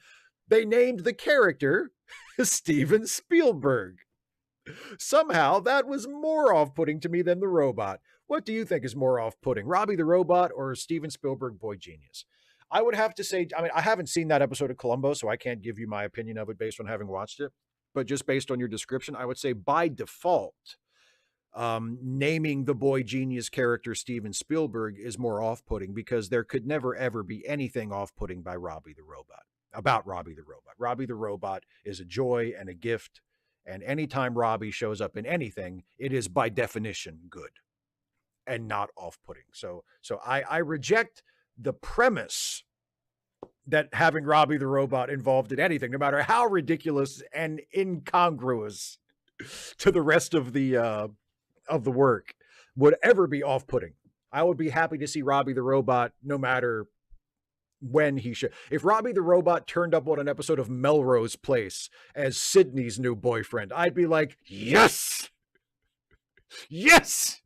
A: They named the character Steven Spielberg. Somehow, that was more off-putting to me than the robot. What do you think is more off-putting, Robbie the Robot or Steven Spielberg Boy Genius? I would have to say, I haven't seen that episode of Columbo, so I can't give you my opinion of it based on having watched it. But just based on your description, I would say by default, naming the boy genius character Steven Spielberg is more off-putting, because there could never, ever be anything off-putting by Robbie the Robot. About Robbie the Robot. Robbie the Robot is a joy and a gift, and anytime Robbie shows up in anything, it is by definition good and not off-putting. So I reject the premise that having Robbie the Robot involved in anything, no matter how ridiculous and incongruous to the rest of the work, would ever be off-putting. I would be happy to see Robbie the Robot no matter when he should. If Robbie the Robot turned up on an episode of Melrose Place as Sydney's new boyfriend, I'd be like, yes! Yes!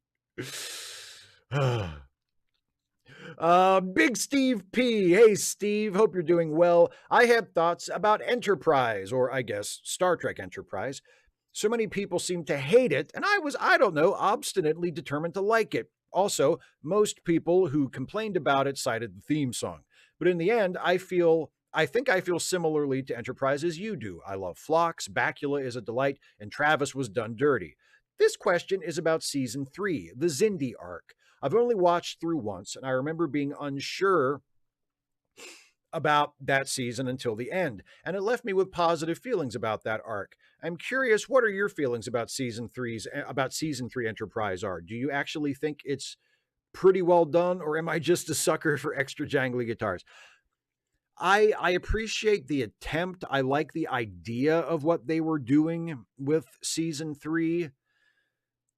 A: Big Steve P. Hey, Steve. Hope you're doing well. I have thoughts about Enterprise, or I guess Star Trek Enterprise. So many people seem to hate it, and I don't know, obstinately determined to like it. Also, most people who complained about it cited the theme song. But in the end, I think I feel similarly to Enterprise as you do. I love Phlox, Bacula is a delight, and Travis was done dirty. This question is about season 3, the Xindi arc. I've only watched through once, and I remember being unsure about that season until the end, and it left me with positive feelings about that arc. I'm curious, what are your feelings about season 3 Enterprise are? Do you actually think it's pretty well done, or am I just a sucker for extra jangly guitars? I appreciate the attempt. I like the idea of what they were doing with season 3.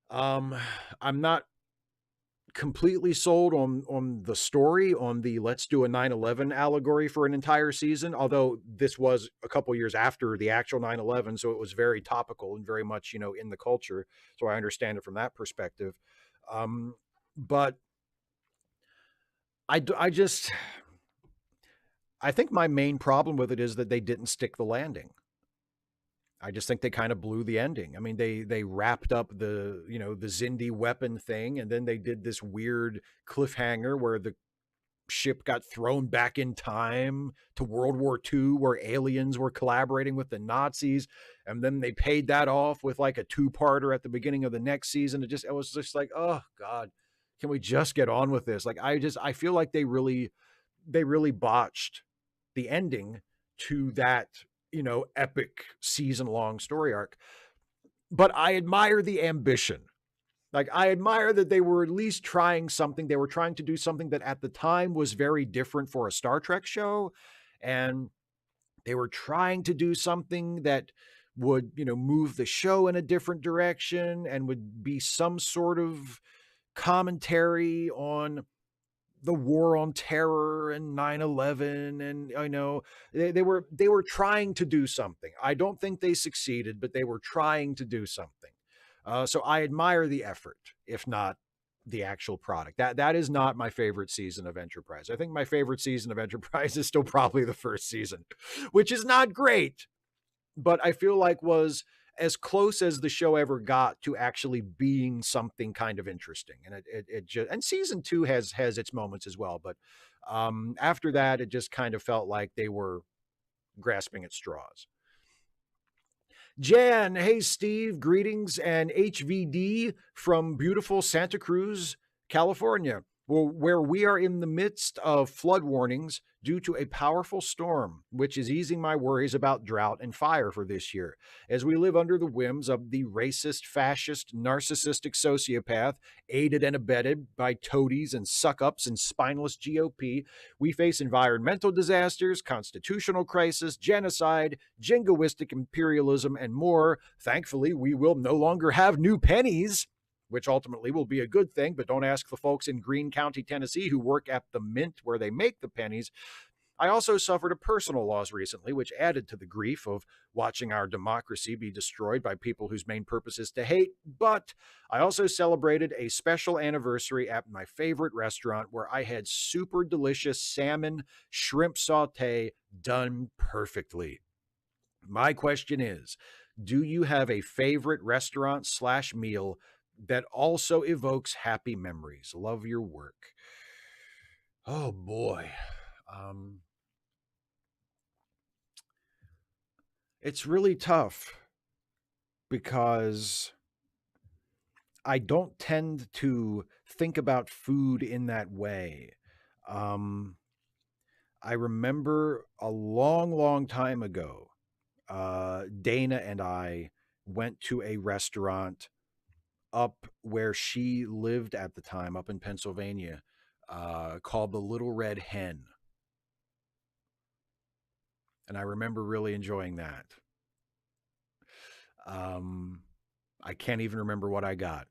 A: Um I'm not completely sold on the story, on the let's do a 9/11 allegory for an entire season, although this was a couple years after the actual 9/11, so it was very topical and very much, in the culture, so I understand it from that perspective. But I just I think my main problem with it is that they didn't stick the landing. I just think they kind of blew the ending. I mean, they wrapped up the Xindi weapon thing, and then they did this weird cliffhanger where the ship got thrown back in time to World War II, where aliens were collaborating with the Nazis, and then they paid that off with like a two-parter at the beginning of the next season. It was just like, oh God, can we just get on with this? Like I feel like they really botched the ending to that, epic season-long story arc. But I admire the ambition. Like, I admire that they were at least trying something. They were trying to do something that at the time was very different for a Star Trek show. And they were trying to do something that would, move the show in a different direction and would be some sort of commentary on the war on terror and 9/11. And I know they were trying to do something. I don't think they succeeded, but they were trying to do something. So I admire the effort, if not the actual product. That is not my favorite season of Enterprise. I think my favorite season of Enterprise is still probably the first season, which is not great, but I feel like was as close as the show ever got to actually being something kind of interesting. And it just, and season 2 has its moments as well, but after that, it just kind of felt like they were grasping at straws. Jan, hey Steve, greetings and HVD from beautiful Santa Cruz, California, where we are in the midst of flood warnings due to a powerful storm, which is easing my worries about drought and fire for this year. As we live under the whims of the racist, fascist, narcissistic sociopath, aided and abetted by toadies and suck-ups and spineless GOP, we face environmental disasters, constitutional crisis, genocide, jingoistic imperialism, and more. Thankfully, we will no longer have new pennies, which ultimately will be a good thing, but don't ask the folks in Greene County, Tennessee, who work at the mint where they make the pennies. I also suffered a personal loss recently, which added to the grief of watching our democracy be destroyed by people whose main purpose is to hate. But I also celebrated a special anniversary at my favorite restaurant where I had super delicious salmon shrimp saute done perfectly. My question is, do you have a favorite restaurant / meal that also evokes happy memories? Love your work. Oh boy. It's really tough because I don't tend to think about food in that way. Um, I remember a long, long time ago, Dana and I went to a restaurant up where she lived at the time, up in Pennsylvania, called the Little Red Hen. And I remember really enjoying that. I can't even remember what I got.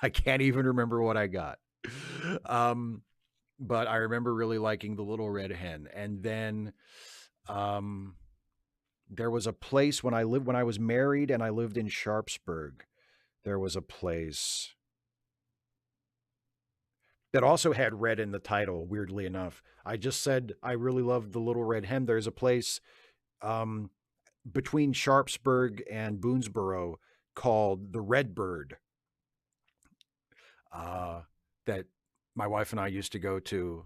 A: I can't even remember what I got. But I remember really liking the Little Red Hen. And then there was a place when I was married and I lived in Sharpsburg. There was a place. that also had red in the title, weirdly enough. I just said I really loved the Little Red Hen. There's a place um, between Sharpsburg and Boonesboro called the Redbird uh, that my wife and I used to go to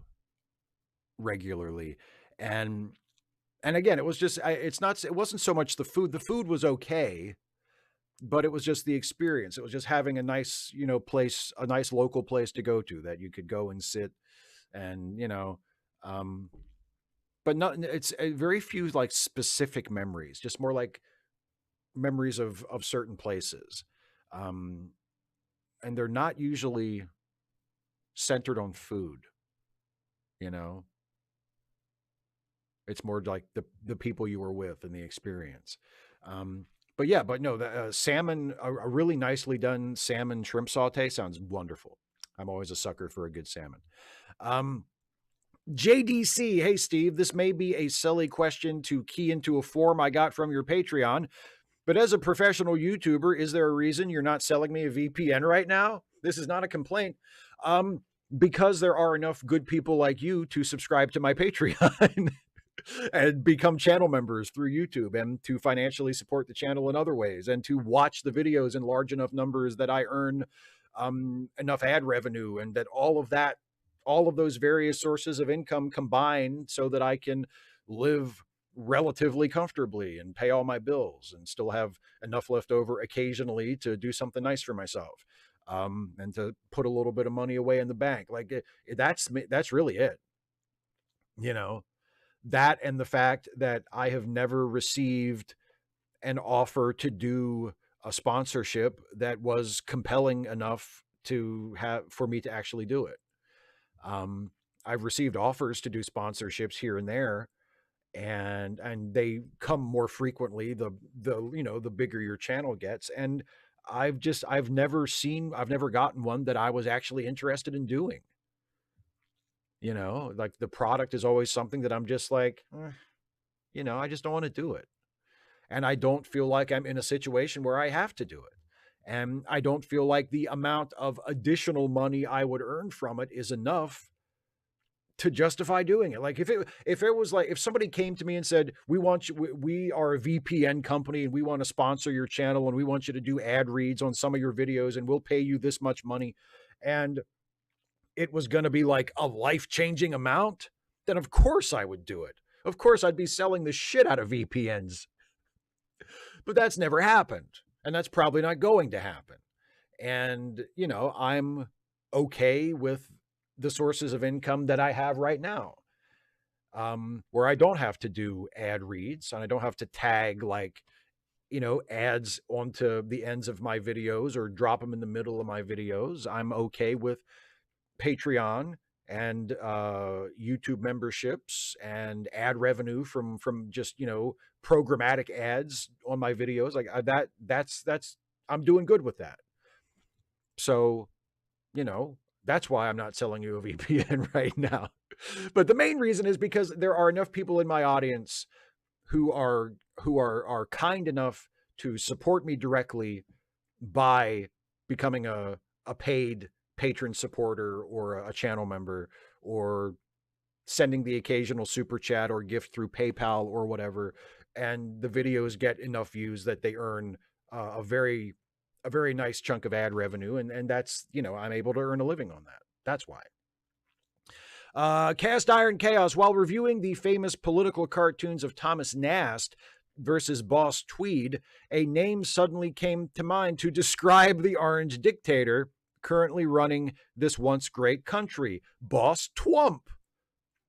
A: regularly. And again, it was just it wasn't so much the food. The food was okay, but it was just the experience. It was just having a nice, place, a nice local place to go to that you could go and sit and, um, but not, it's very few like specific memories, just more like memories of certain places. Um, and they're not usually centered on food, you know, it's more like the people you were with and the experience. But yeah, but no, the salmon, a really nicely done salmon shrimp saute sounds wonderful. I'm always a sucker for a good salmon. Um, JDC, hey Steve, this may be a silly question to key into a form I got from your Patreon, but as a professional YouTuber, is there a reason you're not selling me a VPN right now? This is not a complaint. Because there are enough good people like you to subscribe to my Patreon. And become channel members through YouTube and to financially support the channel in other ways and to watch the videos in large enough numbers that I earn enough ad revenue and that all of those various sources of income combine so that I can live relatively comfortably and pay all my bills and still have enough left over occasionally to do something nice for myself and to put a little bit of money away in the bank. Like that's really it, you know. That and the fact that I have never received an offer to do a sponsorship that was compelling enough to have for me to actually do it. Um, I've received offers to do sponsorships here and there, and they come more frequently the bigger your channel gets. And I've never gotten one that I was actually interested in doing. Like the product is always something that I'm just like, I just don't want to do it. And I don't feel like I'm in a situation where I have to do it. And I don't feel like the amount of additional money I would earn from it is enough to justify doing it. Like if it was like, if somebody came to me and said, we are a VPN company and we want to sponsor your channel and we want you to do ad reads on some of your videos and we'll pay you this much money. And it was going to be like a life-changing amount, then of course I would do it. Of course I'd be selling the shit out of VPNs. But that's never happened. And that's probably not going to happen. And, I'm okay with the sources of income that I have right now, where I don't have to do ad reads and I don't have to tag like, ads onto the ends of my videos or drop them in the middle of my videos. I'm okay with Patreon and YouTube memberships and ad revenue from just programmatic ads on my videos like that's I'm doing good with that. So that's why I'm not selling you a VPN right now. But the main reason is because there are enough people in my audience who are kind enough to support me directly by becoming a paid patron supporter or a channel member or sending the occasional super chat or gift through PayPal or whatever. And the videos get enough views that they earn a very nice chunk of ad revenue. And that's, I'm able to earn a living on that. That's why. Cast Iron Chaos, while reviewing the famous political cartoons of Thomas Nast versus Boss Tweed, a name suddenly came to mind to describe the orange dictator currently running this once great country, Boss Twump.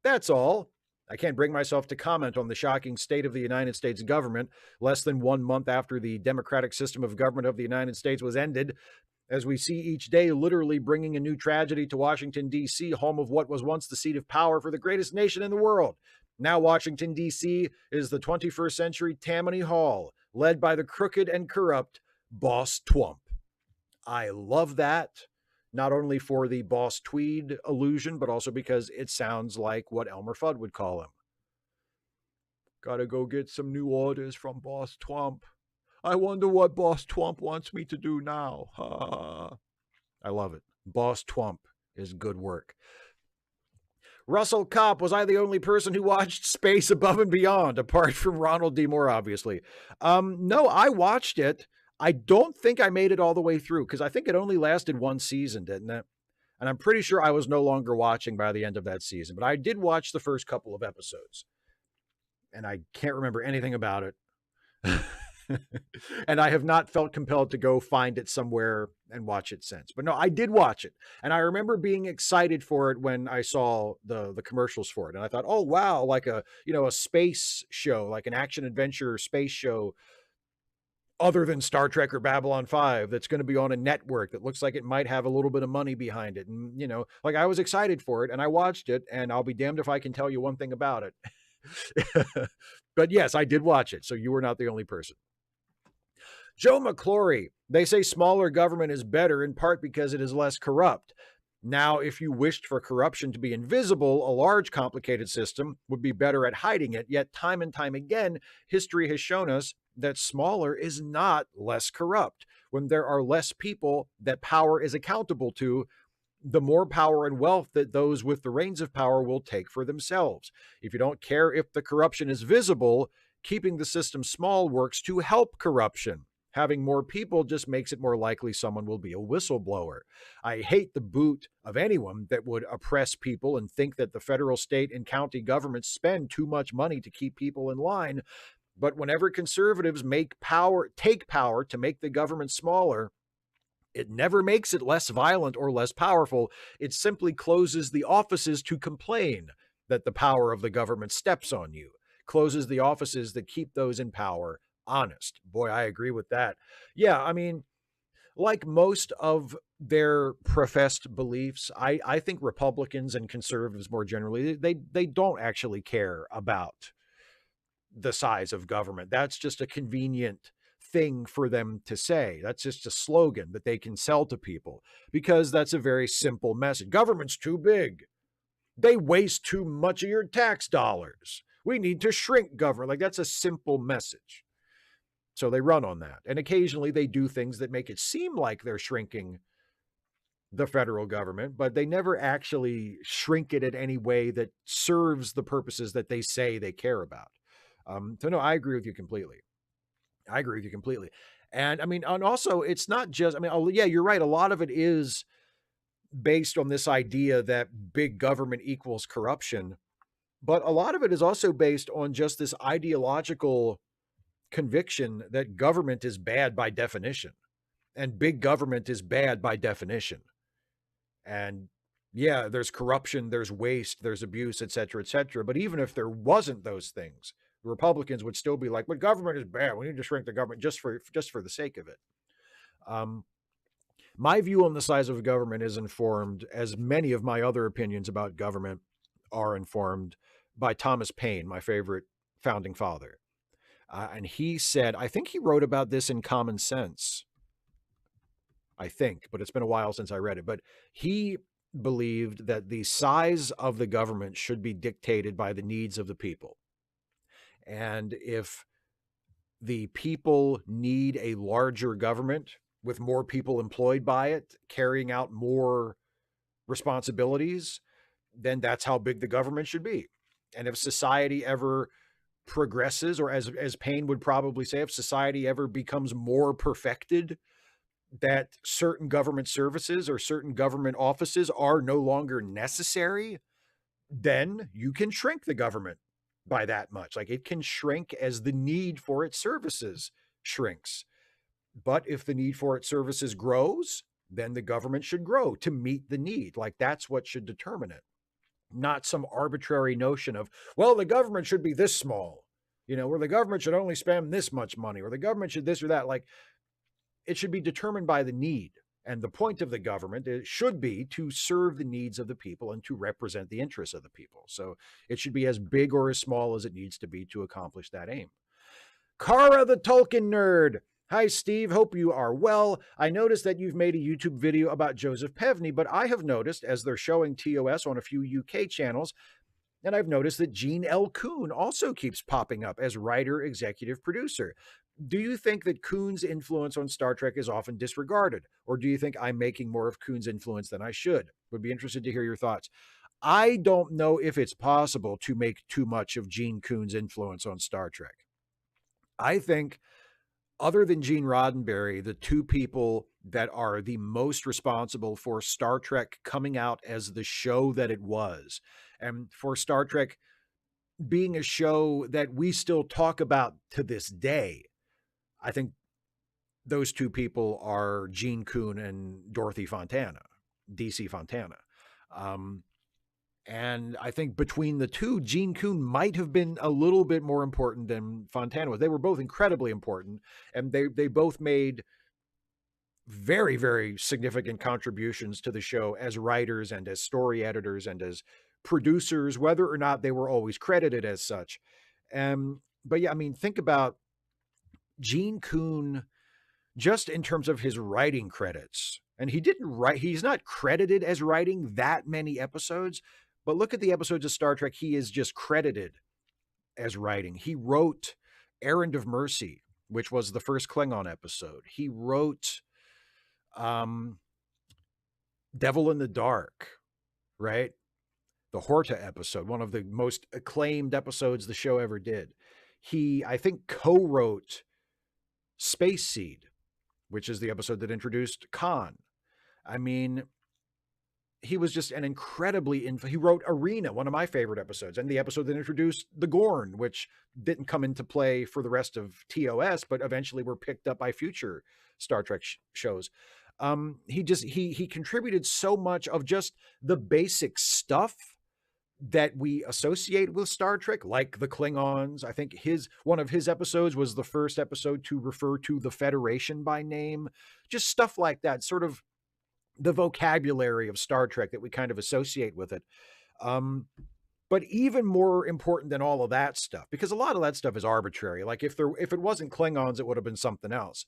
A: That's all. I can't bring myself to comment on the shocking state of the United States government less than 1 month after the democratic system of government of the United States was ended, as we see each day literally bringing a new tragedy to Washington, D.C., home of what was once the seat of power for the greatest nation in the world. Now Washington, D.C. is the 21st century Tammany Hall, led by the crooked and corrupt Boss Twump. I love that, not only for the Boss Tweed illusion, but also because it sounds like what Elmer Fudd would call him. Gotta go get some new orders from Boss Twump. I wonder what Boss Twump wants me to do now. I love it. Boss Twump. is good work. Russell Kopp, was I the only person who watched Space Above and Beyond, apart from Ronald D. Moore, obviously? No, I watched it. I don't think I made it all the way through because I think it only lasted one season, didn't it? And I'm pretty sure I was no longer watching by the end of that season, but I did watch the first couple of episodes. And I can't remember anything about it. And I have not felt compelled to go find it somewhere and watch it since. But no, I did watch it. And I remember being excited for it when I saw the commercials for it. And I thought, oh wow, like a space show, like an action adventure space show other than Star Trek or Babylon 5 that's going to be on a network that looks like it might have a little bit of money behind it. And, like I was excited for it and I watched it, and I'll be damned if I can tell you one thing about it. But yes, I did watch it. So you were not the only person. Joe McClory, they say smaller government is better in part because it is less corrupt. Now, if you wished for corruption to be invisible, a large, complicated system would be better at hiding it. Yet, time and time again, history has shown us that smaller is not less corrupt. When there are less people that power is accountable to, the more power and wealth that those with the reins of power will take for themselves. If you don't care if the corruption is visible, keeping the system small works to help corruption. Having more people just makes it more likely someone will be a whistleblower. I hate the boot of anyone that would oppress people and think that the federal, state, and county governments spend too much money to keep people in line. But whenever conservatives take power to make the government smaller, it never makes it less violent or less powerful. It simply closes the offices to complain that the power of the government steps on you, closes the offices that keep those in power honest. Boy, I agree with that. Yeah, I mean, like most of their professed beliefs, I think Republicans and conservatives more generally, they don't actually care about the size of government. That's just a convenient thing for them to say. That's just a slogan that they can sell to people because that's a very simple message. Government's too big. They waste too much of your tax dollars. We need to shrink government. Like, that's a simple message. So they run on that. And occasionally they do things that make it seem like they're shrinking the federal government, but they never actually shrink it in any way that serves the purposes that they say they care about. So no, I agree with you completely. And I mean, and also it's not just, I mean, yeah, you're right. A lot of it is based on this idea that big government equals corruption, but a lot of it is also based on just this ideological conviction that government is bad by definition and big government is bad by definition. And yeah, there's corruption, there's waste, there's abuse, et cetera, et cetera. But even if there wasn't those things, the Republicans would still be like, but government is bad. We need to shrink the government just for the sake of it. My view on the size of government is informed, as many of my other opinions about government are informed, by Thomas Paine, my favorite founding father. And he said, I think he wrote about this in Common Sense, I think, but it's been a while since I read it. But he believed that the size of the government should be dictated by the needs of the people. And if the people need a larger government with more people employed by it, carrying out more responsibilities, then that's how big the government should be. And if society ever progresses, or as Paine would probably say, if society ever becomes more perfected, that certain government services or certain government offices are no longer necessary, then you can shrink the government by that much. Like, it can shrink as the need for its services shrinks. But if the need for its services grows, then the government should grow to meet the need. Like, that's what should determine it. Not some arbitrary notion of, well, the government should be this small, or the government should only spend this much money, or the government should this or that. Like, it should be determined by the need. And the point of the government should be to serve the needs of the people and to represent the interests of the people. So it should be as big or as small as it needs to be to accomplish that aim. Kara the Tolkien Nerd. Hi, Steve. Hope you are well. I noticed that you've made a YouTube video about Joseph Pevney, but I have noticed, as they're showing TOS on a few UK channels, and I've noticed that Gene L. Kuhn also keeps popping up as writer, executive producer. Do you think that Kuhn's influence on Star Trek is often disregarded? Or do you think I'm making more of Kuhn's influence than I should? Would be interested to hear your thoughts. I don't know if it's possible to make too much of Gene Kuhn's influence on Star Trek. I think, other than Gene Roddenberry, the two people that are the most responsible for Star Trek coming out as the show that it was, and for Star Trek being a show that we still talk about to this day, I think those two people are Gene Kuhn and Dorothy Fontana, DC Fontana. And I think between the two, Gene Kuhn might have been a little bit more important than Fontana was. They were both incredibly important, and they both made very, very significant contributions to the show as writers and as story editors and as producers, whether or not they were always credited as such. But yeah, I mean, think about Gene Kuhn just in terms of his writing credits. And he didn't write, he's not credited as writing that many episodes, but look at the episodes of Star Trek he is just credited as writing. He wrote Errand of Mercy, which was the first Klingon episode. He wrote Devil in the Dark, right? The Horta episode, one of the most acclaimed episodes the show ever did. He, I think, co-wrote Space Seed, which is the episode that introduced Khan. I mean, he was just an incredibly, he wrote Arena, one of my favorite episodes, and the episode that introduced the Gorn, which didn't come into play for the rest of TOS, but eventually were picked up by future Star Trek shows. He contributed so much of just the basic stuff that we associate with Star Trek, like the Klingons. I think one of his episodes was the first episode to refer to the Federation by name. Just stuff like that, sort of the vocabulary of Star Trek that we kind of associate with it. But even more important than all of that stuff, because a lot of that stuff is arbitrary. Like if it wasn't Klingons, it would have been something else.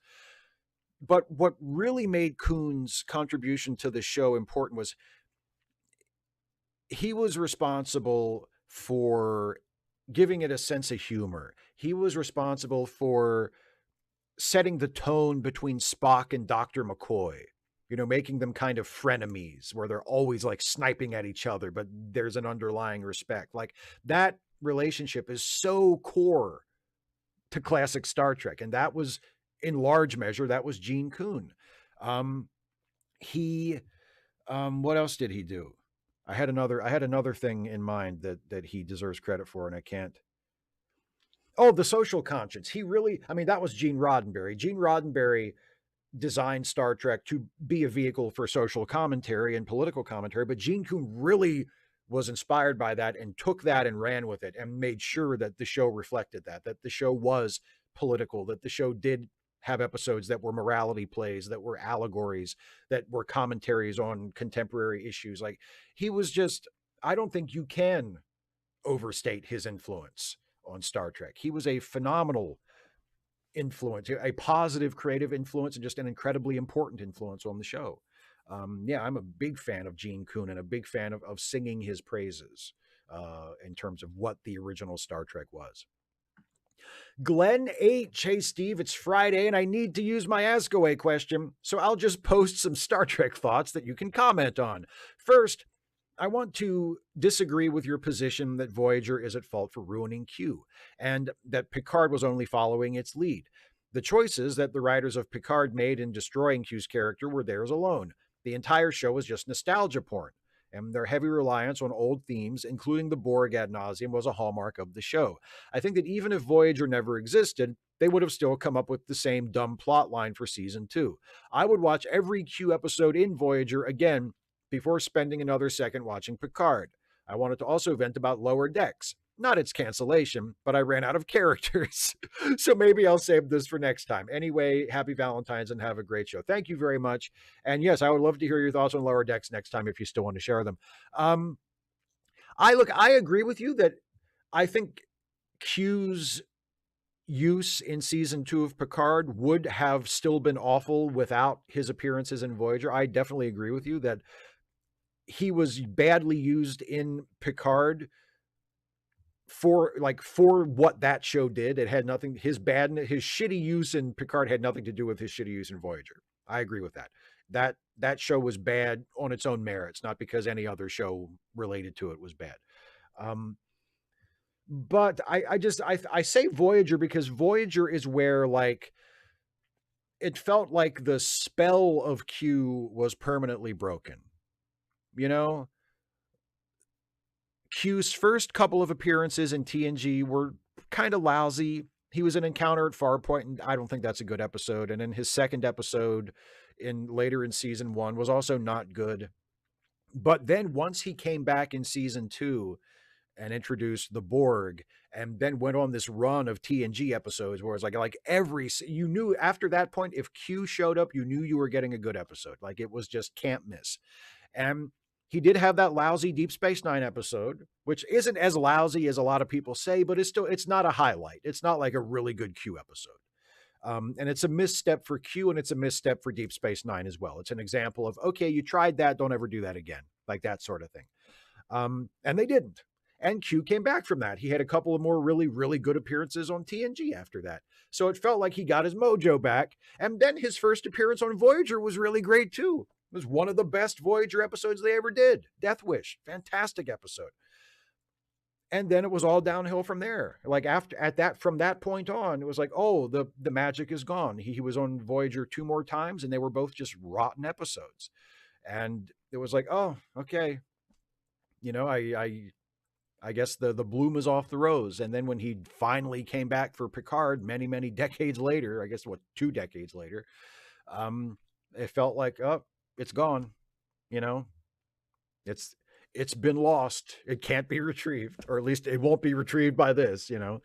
A: But what really made Kuhn's contribution to the show important was he was responsible for giving it a sense of humor. He was responsible for setting the tone between Spock and Dr. McCoy, you know, making them kind of frenemies where they're always like sniping at each other, but there's an underlying respect. Like that relationship is so core to classic Star Trek. And that was, in large measure, that was Gene Kuhn. What else did he do? I had another thing in mind that he deserves credit for, and I can't. Oh, the social conscience. He really, I mean, that was Gene Roddenberry. Gene Roddenberry designed Star Trek to be a vehicle for social commentary and political commentary, but Gene Kuhn really was inspired by that and took that and ran with it and made sure that the show reflected that the show was political, that the show did have episodes that were morality plays, that were allegories, that were commentaries on contemporary issues. Like he was just, I don't think you can overstate his influence on Star Trek. He was a phenomenal influence, a positive creative influence, and just an incredibly important influence on the show. Yeah, I'm a big fan of Gene Kuhn and a big fan of singing his praises in terms of what the original Star Trek was. Glenn H. Hey, Steve, it's Friday and I need to use my Ask Away question, so I'll just post some Star Trek thoughts that you can comment on. First, I want to disagree with your position that Voyager is at fault for ruining Q, and that Picard was only following its lead. The choices that the writers of Picard made in destroying Q's character were theirs alone. The entire show was just nostalgia porn, and their heavy reliance on old themes, including the Borg ad nauseum, was a hallmark of the show. I think that even if Voyager never existed, they would have still come up with the same dumb plot line for season 2. I would watch every Q episode in Voyager again before spending another second watching Picard. I wanted to also vent about Lower Decks. Not its cancellation, but I ran out of characters. So maybe I'll save this for next time. Anyway, happy Valentine's and have a great show. Thank you very much. And yes, I would love to hear your thoughts on Lower Decks next time if you still want to share them. I agree with you that I think Q's use in season 2 of Picard would have still been awful without his appearances in Voyager. I definitely agree with you that he was badly used in Picard for what that show did, it had nothing. His shitty use in Picard had nothing to do with his shitty use in Voyager. I agree with that. That show was bad on its own merits, not because any other show related to it was bad. But I say Voyager because Voyager is where, like, it felt like the spell of Q was permanently broken. You know, Q's first couple of appearances in TNG were kind of lousy. He was an encounter at Farpoint, and I don't think that's a good episode. And then his second episode later in season 1 was also not good. But then once he came back in season 2 and introduced the Borg, and then went on this run of TNG episodes where it's like you knew after that point, if Q showed up, you knew you were getting a good episode. Like, it was just can't miss. And he did have that lousy Deep Space Nine episode, which isn't as lousy as a lot of people say, but it's not a highlight. It's not like a really good Q episode. And it's a misstep for Q, and it's a misstep for Deep Space Nine as well. It's an example of, okay, you tried that, don't ever do that again, like that sort of thing. And they didn't. And Q came back from that. He had a couple of more really, really good appearances on TNG after that. So it felt like he got his mojo back. And then his first appearance on Voyager was really great too. It was one of the best Voyager episodes they ever did. Death Wish. Fantastic episode. And then it was all downhill from there. Like from that point on, it was like, oh, the magic is gone. He was on Voyager 2 more times, and they were both just rotten episodes. And it was like, oh, okay. You know, I guess the bloom is off the rose. And then when he finally came back for Picard many, many decades later, I guess 2 decades later, it felt like, oh, it's gone. You know, it's been lost. It can't be retrieved, or at least it won't be retrieved by this, you know?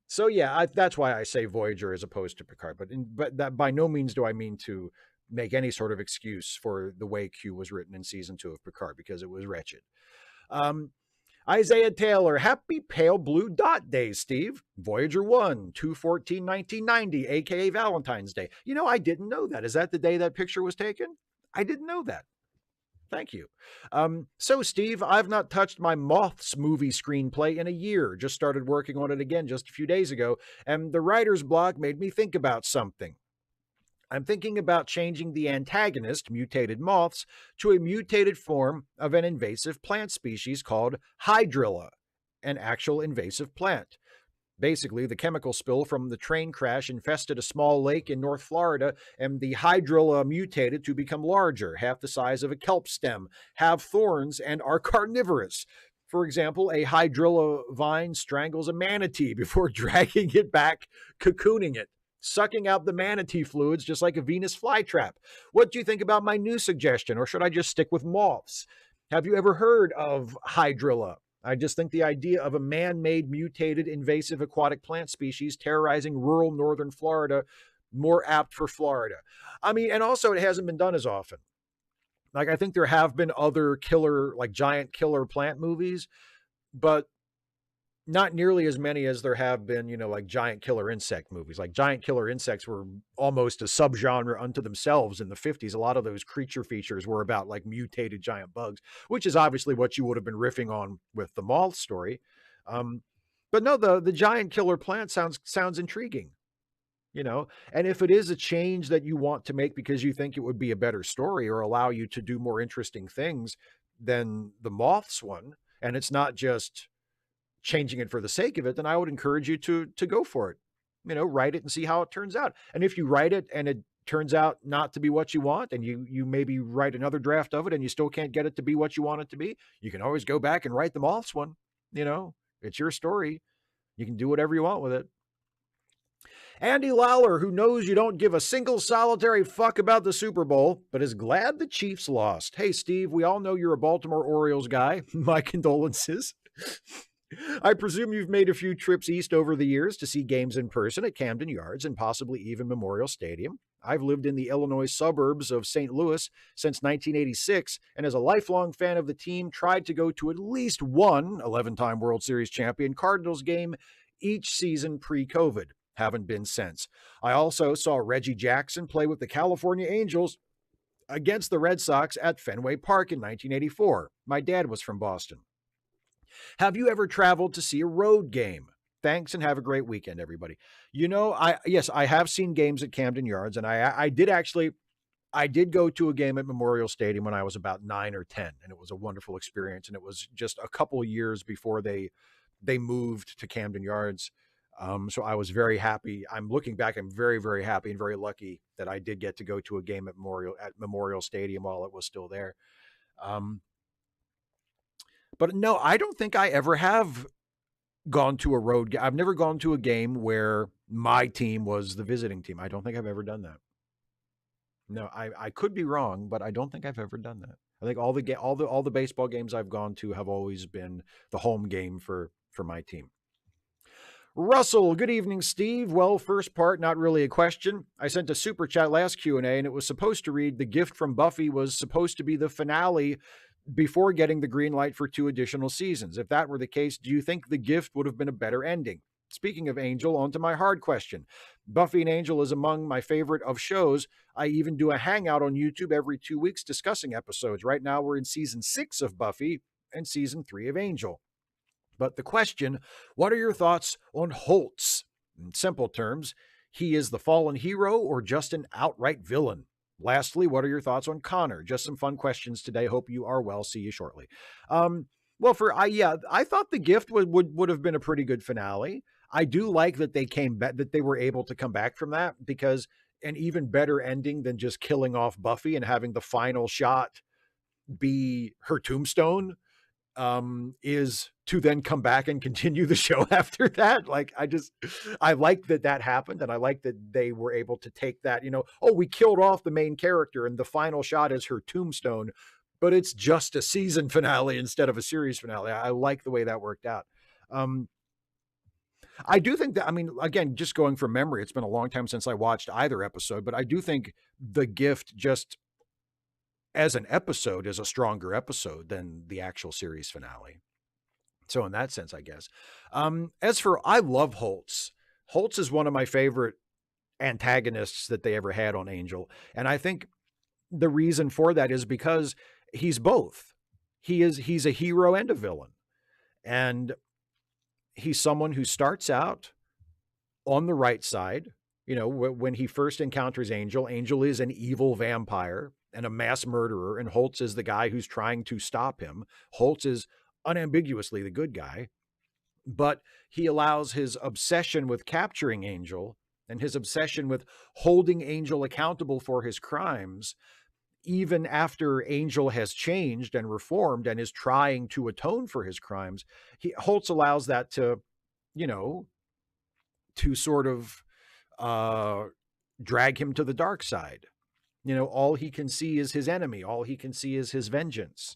A: So yeah, that's why I say Voyager as opposed to Picard, but that by no means do I mean to make any sort of excuse for the way Q was written in season 2 of Picard, because it was wretched. Isaiah Taylor, happy pale blue dot day, Steve. Voyager 1, 2/14/1990, aka Valentine's Day. You know, I didn't know that. Is that the day that picture was taken? I didn't know that. Thank you. So, Steve, I've not touched my Moths movie screenplay in a year. Just started working on it again just a few days ago, and the writer's block made me think about something. I'm thinking about changing the antagonist, mutated moths, to a mutated form of an invasive plant species called Hydrilla, an actual invasive plant. Basically, the chemical spill from the train crash infested a small lake in North Florida, and the Hydrilla mutated to become larger, half the size of a kelp stem, have thorns, and are carnivorous. For example, a Hydrilla vine strangles a manatee before dragging it back, cocooning it, sucking out the manatee fluids just like a Venus flytrap. What do you think about my new suggestion, or should I just stick with moths? Have you ever heard of Hydrilla? I just think the idea of a man-made mutated invasive aquatic plant species terrorizing rural northern Florida more apt for Florida. I mean, and also it hasn't been done as often. Like, I think there have been other giant killer plant movies, but not nearly as many as there have been, like giant killer insect movies. Like, giant killer insects were almost a subgenre unto themselves in the 50s. A lot of those creature features were about like mutated giant bugs, which is obviously what you would have been riffing on with the moth story. But no, the giant killer plant sounds intriguing, and if it is a change that you want to make because you think it would be a better story or allow you to do more interesting things than the moths one, and it's not just changing it for the sake of it, then I would encourage you to go for it. Write it and see how it turns out. And if you write it and it turns out not to be what you want, and you maybe write another draft of it and you still can't get it to be what you want it to be, you can always go back and write the moths one. It's your story. You can do whatever you want with it. Andy Lawler, who knows you don't give a single solitary fuck about the Super Bowl, but is glad the Chiefs lost. Hey, Steve, we all know you're a Baltimore Orioles guy. My condolences. I presume you've made a few trips east over the years to see games in person at Camden Yards and possibly even Memorial Stadium. I've lived in the Illinois suburbs of St. Louis since 1986, and as a lifelong fan of the team, tried to go to at least one 11-time World Series champion Cardinals game each season pre-COVID. Haven't been since. I also saw Reggie Jackson play with the California Angels against the Red Sox at Fenway Park in 1984. My dad was from Boston. Have you ever traveled to see a road game? Thanks and have a great weekend, everybody. Yes, I have seen games at Camden Yards, and I did go to a game at Memorial Stadium when I was about 9 or 10, and it was a wonderful experience. And it was just a couple of years before they moved to Camden Yards. So I was very happy. I'm looking back, I'm very, very happy and very lucky that I did get to go to a game at Memorial Stadium while it was still there. Um, but no, I don't think I ever have gone to a road game. I've never gone to a game where my team was the visiting team. I don't think I've ever done that. No, I could be wrong, but I don't think I've ever done that. I think all the baseball games I've gone to have always been the home game for my team. Russell, good evening, Steve. Well, first part, not really a question. I sent a super chat last Q&A, and it was supposed to read, the gift from Buffy was supposed to be the finale before getting the green light for 2 additional seasons. If that were the case, do you think the gift would have been a better ending? Speaking of Angel, on to my hard question. Buffy and Angel is among my favorite of shows. I even do a hangout on YouTube every 2 weeks discussing episodes. Right now, we're in season 6 of Buffy and season 3 of Angel. But the question, what are your thoughts on Holtz? In simple terms, he is the fallen hero or just an outright villain? Lastly, what are your thoughts on Connor? Just some fun questions today. Hope you are well. See you shortly. I thought the gift would have been a pretty good finale. I do like that they came back, that they were able to come back from that, because an even better ending than just killing off Buffy and having the final shot be her tombstone is to then come back and continue the show after that. I like that happened. And I like that they were able to take that, we killed off the main character and the final shot is her tombstone, but it's just a season finale instead of a series finale. I like the way that worked out. I do think that, again, just going from memory, it's been a long time since I watched either episode, but I do think The Gift just as an episode is a stronger episode than the actual series finale. So in that sense, I guess. I love Holtz. Holtz is one of my favorite antagonists that they ever had on Angel. And I think the reason for that is because he's both. He's a hero and a villain. And he's someone who starts out on the right side. When he first encounters Angel, Angel is an evil vampire and a mass murderer, and Holtz is the guy who's trying to stop him. Holtz is unambiguously the good guy, but he allows his obsession with capturing Angel and his obsession with holding Angel accountable for his crimes, even after Angel has changed and reformed and is trying to atone for his crimes, Holtz allows that to sort of drag him to the dark side. All he can see is his enemy. All he can see is his vengeance.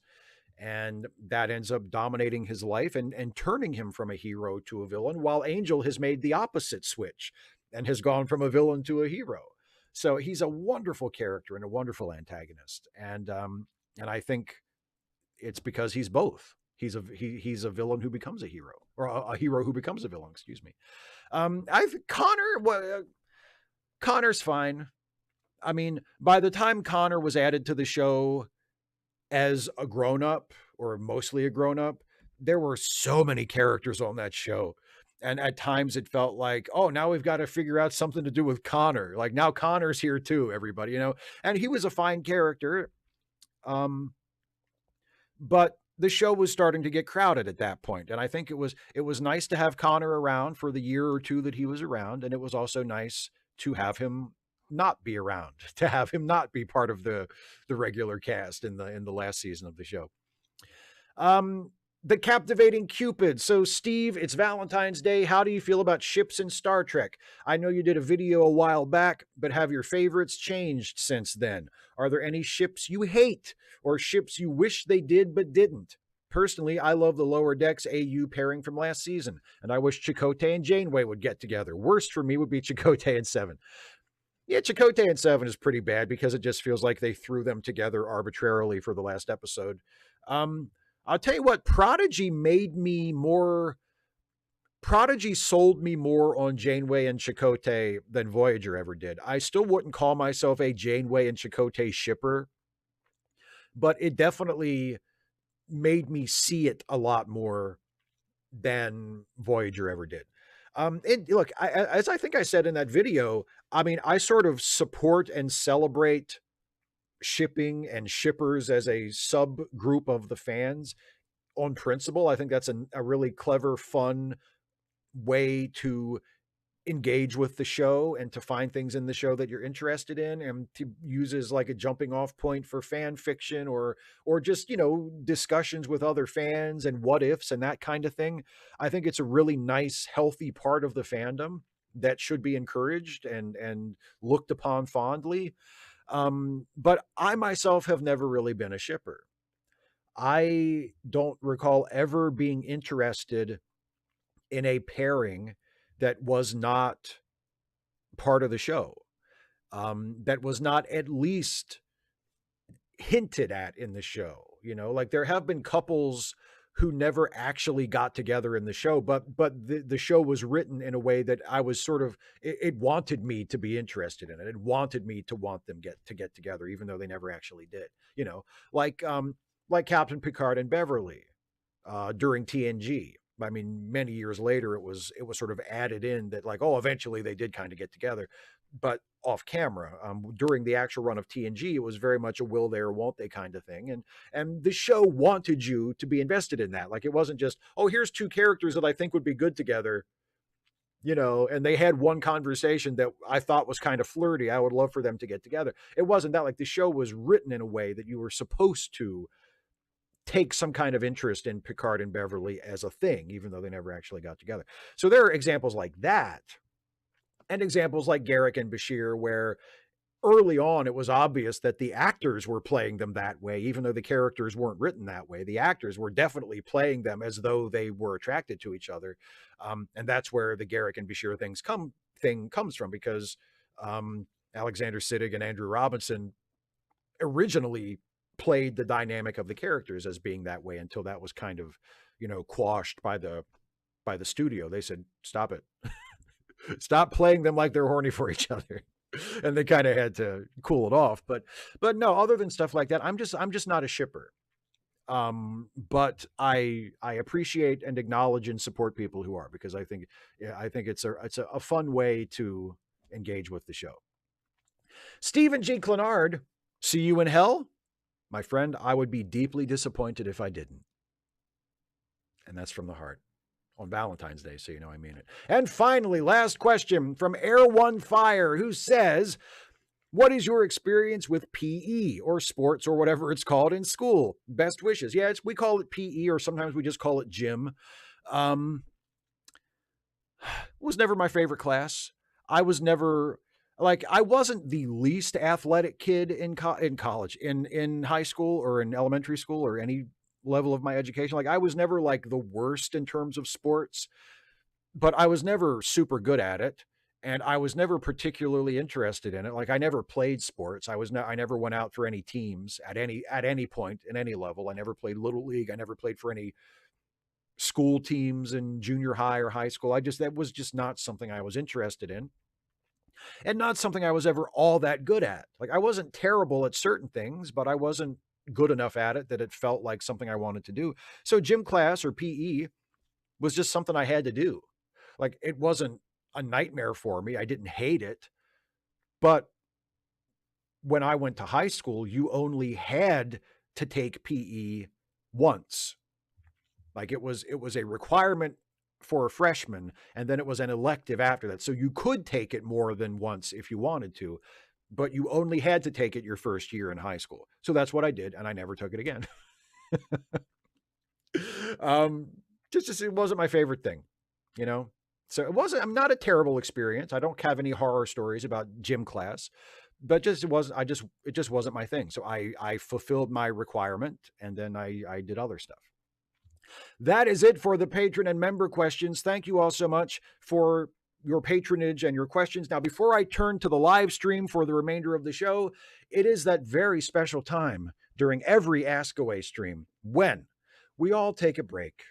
A: And that ends up dominating his life and turning him from a hero to a villain, while Angel has made the opposite switch and has gone from a villain to a hero. So he's a wonderful character and a wonderful antagonist. And I think it's because he's both. He's a villain who becomes a hero, or a hero who becomes a villain, excuse me. Connor's fine. By the time Connor was added to the show as a grown-up, or mostly a grown-up, there were so many characters on that show. And at times it felt like, oh, now we've got to figure out something to do with Connor. Like, now Connor's here too, everybody, and he was a fine character. But the show was starting to get crowded at that point. And I think it was nice to have Connor around for the year or two that he was around. And it was also nice to have him not be around, to have him not be part of the regular cast in the last season of the show. The captivating Cupid. So Steve, it's Valentine's Day. How do you feel about ships in Star Trek? I know you did a video a while back, but have your favorites changed since then? Are there any ships you hate or ships you wish they did but didn't? Personally, I love the Lower Decks AU pairing from last season, and I wish Chakotay and Janeway would get together. Worst for me would be Chakotay and Seven. Yeah, Chakotay and Seven is pretty bad because it just feels like they threw them together arbitrarily for the last episode. I'll tell you what, Prodigy sold me more on Janeway and Chakotay than Voyager ever did. I still wouldn't call myself a Janeway and Chakotay shipper, but it definitely made me see it a lot more than Voyager ever did. Look, as I think I said in that video, I mean, I sort of support and celebrate shipping and shippers as a subgroup of the fans on principle. I think that's a really clever, fun way to engage with the show and to find things in the show that you're interested in, and to use as like a jumping off point for fan fiction, or just, you know, discussions with other fans and what ifs and that kind of thing. I think it's a really nice, healthy part of the fandom that should be encouraged and looked upon fondly. But I myself have never really been a shipper. I don't recall ever being interested in a pairing that was not part of the show, that was not at least hinted at in the show. You know, like there have been couples who never actually got together in the show, but the show was written in a way that I was sort of, it wanted me to be interested in it. It wanted me to want them get together, even though they never actually did. You know, like Captain Picard and Beverly during TNG. I mean, many years later, it was sort of added in that, like, oh, eventually they did kind of get together, but off camera. During the actual run of TNG, it was very much a will they or won't they kind of thing, and the show wanted you to be invested in that. Like, it wasn't just, oh, here's two characters that I think would be good together, you know, and they had one conversation that I thought was kind of flirty. I would love for them to get together. It wasn't that. Like, the show was written in a way that you were supposed to take some kind of interest in Picard and Beverly as a thing, even though they never actually got together. So there are examples like that, and examples like Garrick and Bashir, where early on it was obvious that the actors were playing them that way, even though the characters weren't written that way. The actors were definitely playing them as though they were attracted to each other, and that's where the Garrick and Bashir thing comes from, because Alexander Siddig and Andrew Robinson originally played the dynamic of the characters as being that way, until that was kind of, you know, quashed by the studio. They said, stop it. Stop playing them like they're horny for each other. And they kind of had to cool it off. But no, other than stuff like that, I'm just not a shipper. But I appreciate and acknowledge and support people who are, because I think it's a fun way to engage with the show. Stephen G. Clenard, see you in hell? My friend, I would be deeply disappointed if I didn't. And that's from the heart on Valentine's Day, so you know I mean it. And finally, last question from Air One Fire, who says, what is your experience with PE or sports or whatever it's called in school? Best wishes. Yeah, we call it PE, or sometimes we just call it gym. It was never my favorite class. I was never, like, I wasn't the least athletic kid in college, in high school or in elementary school or any level of my education. Like, I was never like the worst in terms of sports, but I was never super good at it. And I was never particularly interested in it. Like, I never played sports. I never went out for any teams at any point in any level. I never played Little League. I never played for any school teams in junior high or high school. That was just not something I was interested in, and not something I was ever all that good at. Like, I wasn't terrible at certain things, but I wasn't good enough at it that it felt like something I wanted to do. So gym class or PE was just something I had to do. Like, it wasn't a nightmare for me. I didn't hate it. But when I went to high school, you only had to take PE once. Like, it was a requirement for a freshman, and then it was an elective after that. So you could take it more than once if you wanted to, but you only had to take it your first year in high school. So that's what I did, and I never took it again. Just it wasn't my favorite thing, you know? So I'm not a terrible experience. I don't have any horror stories about gym class, but it just wasn't my thing. So I fulfilled my requirement, and then I did other stuff. That is it for the patron and member questions. Thank you all so much for your patronage and your questions. Now, before I turn to the live stream for the remainder of the show, it is that very special time during every Ask Away stream when we all take a break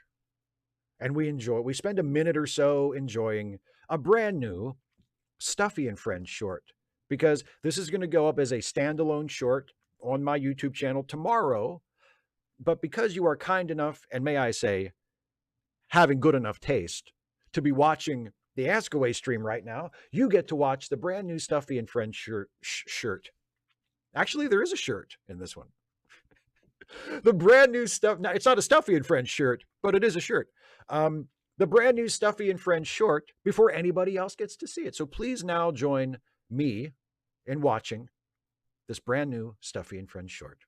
A: and we spend a minute or so enjoying a brand new Stuffy and Friends short, because this is going to go up as a standalone short on my YouTube channel tomorrow. But because you are kind enough, and may I say, having good enough taste to be watching the Ask Away stream right now, you get to watch the brand new Stuffy and Friends shirt. Actually, there is a shirt in this one. The brand new stuff. Now, it's not a Stuffy and Friends shirt, but it is a shirt. The brand new Stuffy and Friends short before anybody else gets to see it. So please now join me in watching this brand new Stuffy and Friends short.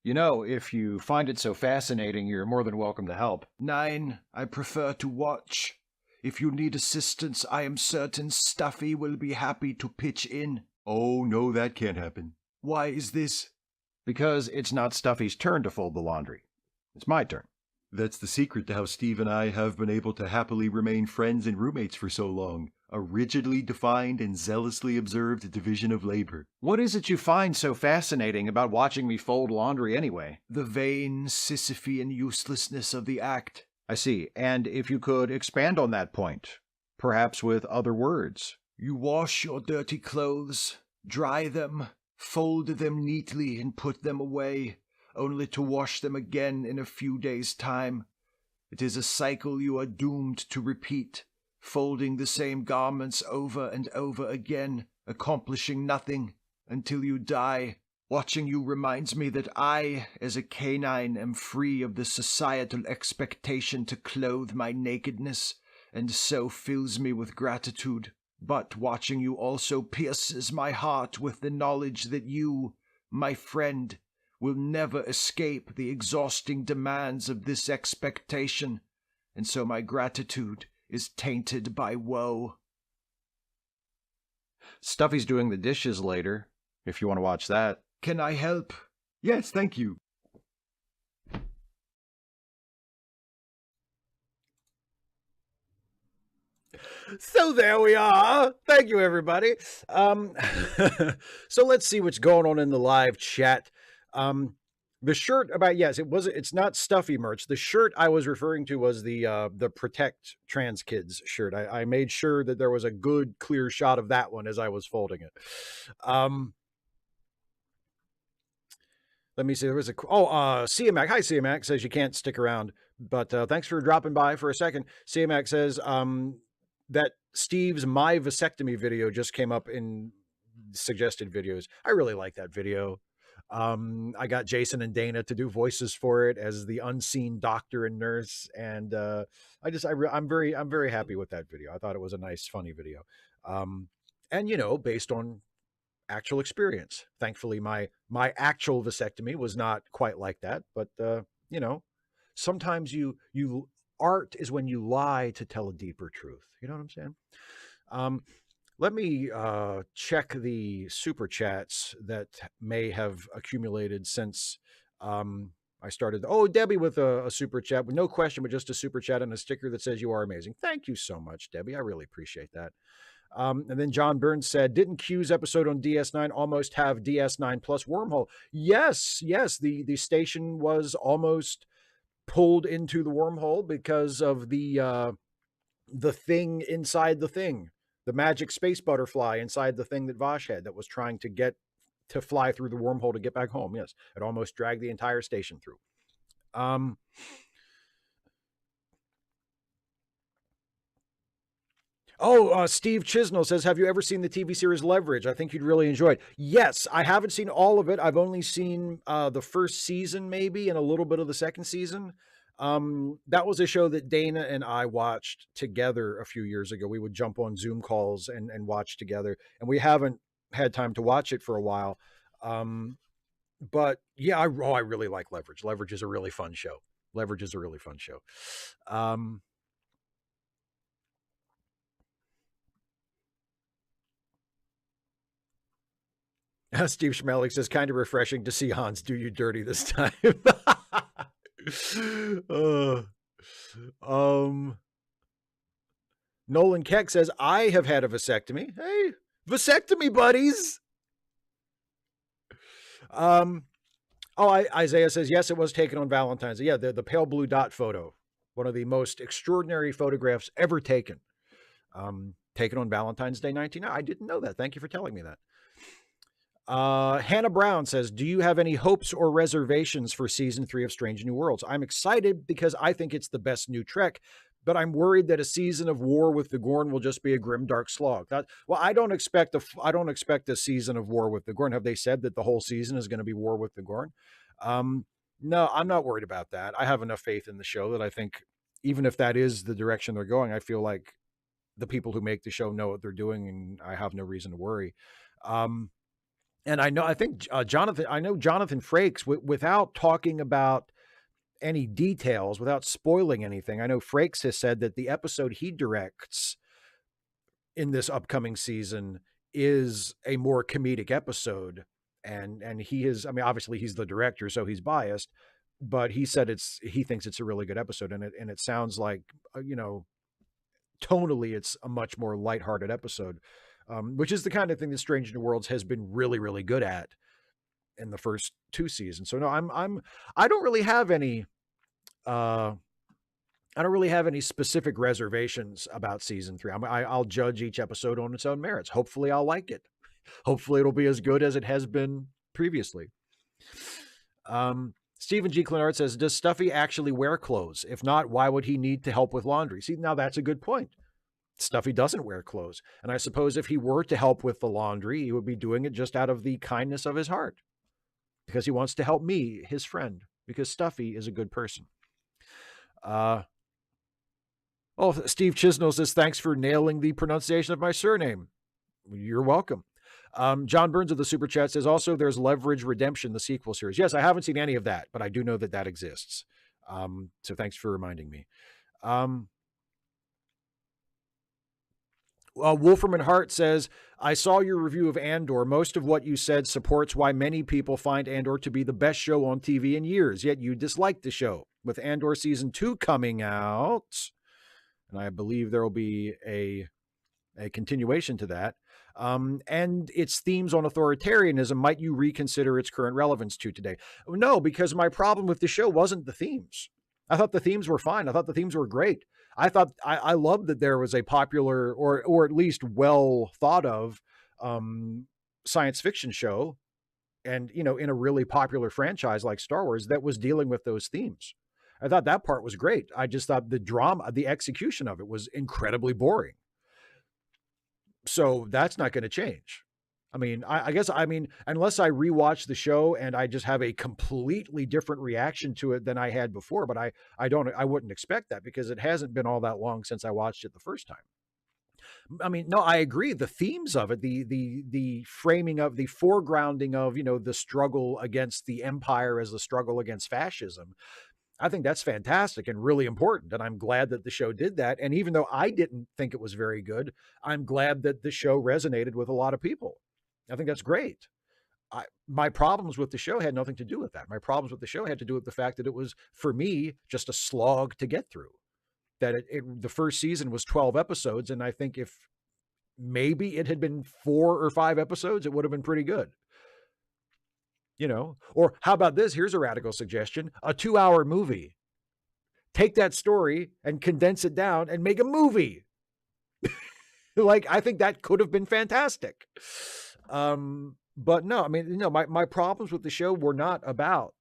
A: You know, if you find it so fascinating, you're more than welcome to help.
B: 9. I prefer to watch. If you need assistance, I am certain Stuffy will be happy to pitch in.
C: Oh, no, that can't happen.
B: Why is this?
A: Because it's not Stuffy's turn to fold the laundry. It's my turn.
C: That's the secret to how Steve and I have been able to happily remain friends and roommates for so long. A rigidly defined and zealously observed division of labor.
A: What is it you find so fascinating about watching me fold laundry anyway?
B: The vain, Sisyphean uselessness of the act.
A: I see. And if you could expand on that point, perhaps with other words.
B: You wash your dirty clothes, dry them, fold them neatly and put them away, only to wash them again in a few days' time. It is a cycle you are doomed to repeat, folding the same garments over and over again, accomplishing nothing until you die. Watching you reminds me that I, as a canine, am free of the societal expectation to clothe my nakedness, and so fills me with gratitude. But watching you also pierces my heart with the knowledge that you, my friend, will never escape the exhausting demands of this expectation, and so my gratitude is tainted by woe.
A: Stuffy's doing the dishes later, if you want to watch that.
B: Can I help?
C: Yes, thank you.
A: So there we are. Thank you, everybody. So let's see what's going on in the live chat. The shirt about, yes, it's not Stuffy merch. The shirt I was referring to was the Protect Trans Kids shirt. I made sure that there was a good, clear shot of that one as I was folding it. Let me see. There was CMAC. Hi, CMAC says you can't stick around, but thanks for dropping by for a second. CMAC says that Steve's My Vasectomy video just came up in suggested videos. I really like that video. I got Jason and Dana to do voices for it as the unseen doctor and nurse, and I'm very happy with that video. I thought it was a nice, funny video, and based on actual experience. Thankfully, my actual vasectomy was not quite like that, but sometimes you art is when you lie to tell a deeper truth. You know what I'm saying? Let me check the super chats that may have accumulated since I started. Oh, Debbie with a super chat with no question, but just a super chat and a sticker that says you are amazing. Thank you so much, Debbie. I really appreciate that. And then John Burns said, didn't Q's episode on DS9 almost have DS9 plus wormhole? Yes. The station was almost pulled into the wormhole because of the thing inside the thing, the magic space butterfly inside the thing that Vosh had that was trying to get to fly through the wormhole to get back home. Yes, it almost dragged the entire station through. Steve Chisnell says, have you ever seen the TV series Leverage? I think you'd really enjoy it. Yes, I haven't seen all of it. I've only seen the first season maybe and a little bit of the second season. That was a show that Dana and I watched together a few years ago. We would jump on Zoom calls and watch together, and we haven't had time to watch it for a while. But yeah, I really like Leverage. Leverage is a really fun show. Steve Schmelik says, kind of refreshing to see Hans do you dirty this time. Nolan Keck says, I have had a vasectomy. Hey, vasectomy buddies. Oh, Isaiah says, yes, it was taken on Valentine's Day. Yeah, the pale blue dot photo, one of the most extraordinary photographs ever taken. Taken on Valentine's Day 1990. I didn't know that. Thank you for telling me that. Hannah Brown says, do you have any hopes or reservations for season 3 of Strange New Worlds? I'm excited because I think it's the best new Trek, but I'm worried that a season of war with the Gorn will just be a grim, dark slog. Well, I don't expect a season of war with the Gorn. Have they said that the whole season is going to be war with the Gorn? No, I'm not worried about that. I have enough faith in the show that I think even if that is the direction they're going, I feel like the people who make the show know what they're doing, and I have no reason to worry. And I know Jonathan Frakes, without talking about any details, without spoiling anything, I know Frakes has said that the episode he directs in this upcoming season is a more comedic episode. And he is, I mean, obviously he's the director, so he's biased, but he said he thinks it's a really good episode. And it sounds like, tonally, it's a much more lighthearted episode. Which is the kind of thing that Strange New Worlds has been really, really good at in the first 2 seasons. So no, I don't really have any specific reservations about season 3. I'll judge each episode on its own merits. Hopefully I'll like it. Hopefully it'll be as good as it has been previously. Stephen G. Clenard says, does Stuffy actually wear clothes? If not, why would he need to help with laundry? See, now that's a good point. Stuffy doesn't wear clothes. And I suppose if he were to help with the laundry, he would be doing it just out of the kindness of his heart, because he wants to help me, his friend, because Stuffy is a good person. Steve Chisnell says, thanks for nailing the pronunciation of my surname. You're welcome. John Burns of the Super Chat says, also, there's Leverage Redemption, the sequel series. Yes, I haven't seen any of that, but I do know that exists. So thanks for reminding me. Wolferman Hart says, I saw your review of Andor. Most of what you said supports why many people find Andor to be the best show on TV in years, yet you dislike the show. With Andor Season 2 coming out, and I believe there will be a continuation to that, and its themes on authoritarianism, might you reconsider its current relevance to today? No, because my problem with the show wasn't the themes. I thought the themes were fine. I thought the themes were great. I loved that there was a popular or at least well thought of science fiction show, and in a really popular franchise like Star Wars that was dealing with those themes. I thought that part was great. I just thought the drama, the execution of it was incredibly boring. So that's not going to change. I mean, I guess, unless I rewatch the show and I just have a completely different reaction to it than I had before, but I wouldn't expect that because it hasn't been all that long since I watched it the first time. I mean, no, I agree. The themes of it, the framing of, the foregrounding of, the struggle against the empire as the struggle against fascism, I think that's fantastic and really important. And I'm glad that the show did that. And even though I didn't think it was very good, I'm glad that the show resonated with a lot of people. I think that's great. My problems with the show had nothing to do with that. My problems with the show had to do with the fact that it was, for me, just a slog to get through. That the first season was 12 episodes. And I think if maybe it had been 4 or 5 episodes, it would have been pretty good. Or how about this? Here's a radical suggestion: a 2-hour movie. Take that story and condense it down and make a movie. I think that could have been fantastic. But no, my problems with the show were not about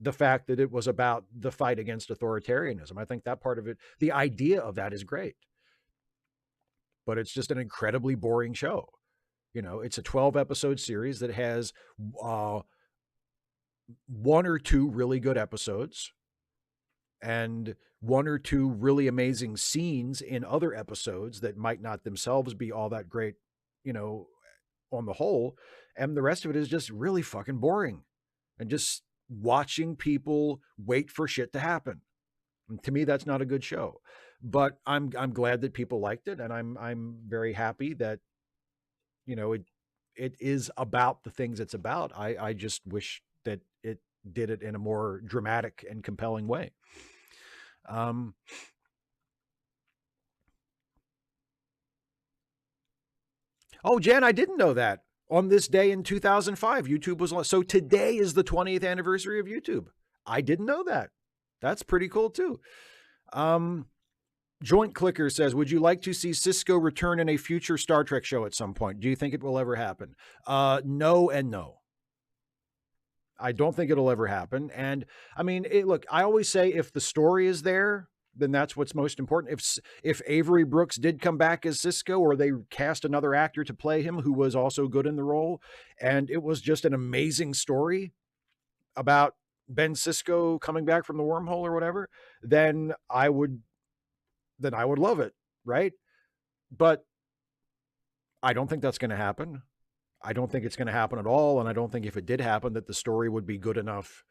A: the fact that it was about the fight against authoritarianism. I think that part of it, the idea of that is great, but it's just an incredibly boring show. It's a 12 episode series that has 1 or 2 really good episodes and 1 or 2 really amazing scenes in other episodes that might not themselves be all that great, on the whole. And the rest of it is just really fucking boring and just watching people wait for shit to happen. And to me, that's not a good show, but I'm glad that people liked it. And I'm very happy that, it is about the things it's about. I just wish that it did it in a more dramatic and compelling way. Oh, Jen, I didn't know that. on this day in 2005, YouTube was launched. So today is the 20th anniversary of YouTube. I didn't know that. That's pretty cool too. Joint Clicker says, would you like to see Cisco return in a future Star Trek show at some point? Do you think it will ever happen? No and no. I don't think it'll ever happen. And I mean, look, I always say if the story is there, then that's what's most important. If Avery Brooks did come back as Cisco, or they cast another actor to play him who was also good in the role, and it was just an amazing story about Ben Sisko coming back from the wormhole or whatever, then I would love it, right? But I don't think that's going to happen. I don't think it's going to happen at all, and I don't think if it did happen that the story would be good enough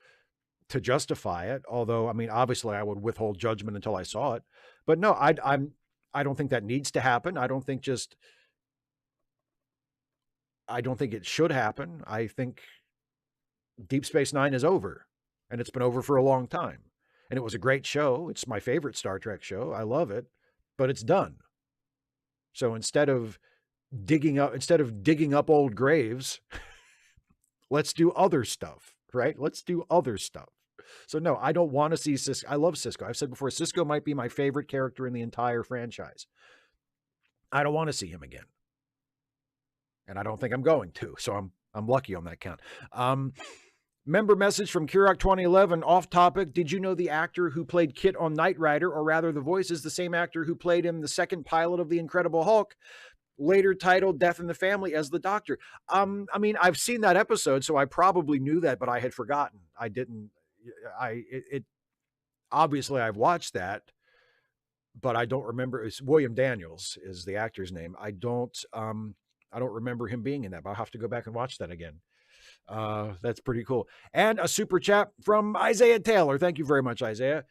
A: to justify it. Although, I mean, obviously I would withhold judgment until I saw it. But no, I don't think that needs to happen. I don't think it should happen. I think Deep Space Nine is over, and it's been over for a long time. And it was a great show. It's my favorite Star Trek show. I love it, but it's done. So instead of digging up old graves, let's do other stuff, right? Let's do other stuff. So no, I don't want to see Cisco. I love Cisco. I've said before, Cisco might be my favorite character in the entire franchise. I don't want to see him again. And I don't think I'm going to. So I'm lucky on that count. Member message from Kirok 2011, off topic. Did you know the actor who played Kit on Knight Rider, or rather the voice, is the same actor who played him the second pilot of The Incredible Hulk, later titled Death in the Family, as the Doctor? I mean, I've seen that episode, so I probably knew that, but I had forgotten. Obviously I've watched that, but I don't remember. It's William Daniels is the actor's name. I don't remember him being in that, but I'll have to go back and watch that again. That's pretty cool. And a super chat from Isaiah Taylor. Thank you very much, Isaiah.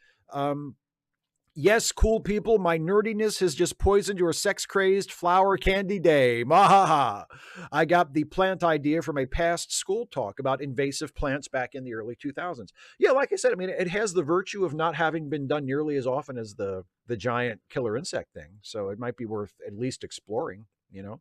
A: Yes, cool people, my nerdiness has just poisoned your sex-crazed flower candy day. Mahaha. I got the plant idea from a past school talk about invasive plants back in the early 2000s. Yeah, like I said, I mean, it has the virtue of not having been done nearly as often as the giant killer insect thing. So it might be worth at least exploring, you know?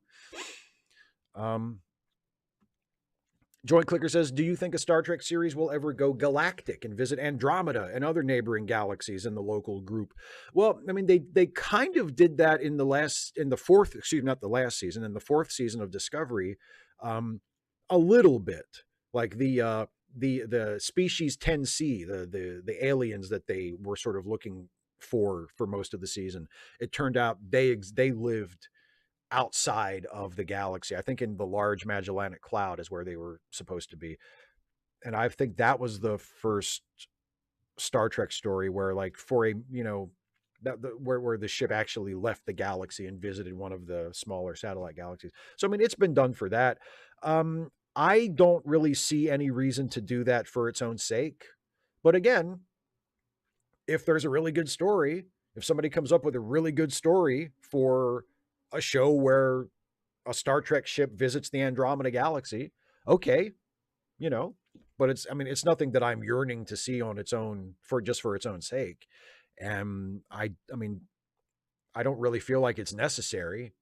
A: Joint Clicker says, do you think a Star Trek series will ever go galactic and visit Andromeda and other neighboring galaxies in the local group? Well, I mean, they kind of did that in the fourth season of Discovery, a little bit. Like the species 10C, the aliens that they were sort of looking for most of the season. It turned out they lived outside of the galaxy. I think in the Large Magellanic Cloud is where they were supposed to be. And I think that was the first Star Trek story where, like, for a, you know, where the ship actually left the galaxy and visited one of the smaller satellite galaxies. So, I mean, it's been done for that. I don't really see any reason to do that for its own sake. But again, if there's a really good story, if somebody comes up with a really good story for a show where a Star Trek ship visits the Andromeda galaxy, okay, you know, but it's nothing that I'm yearning to see on its own for its own sake. And I mean, I don't really feel like it's necessary.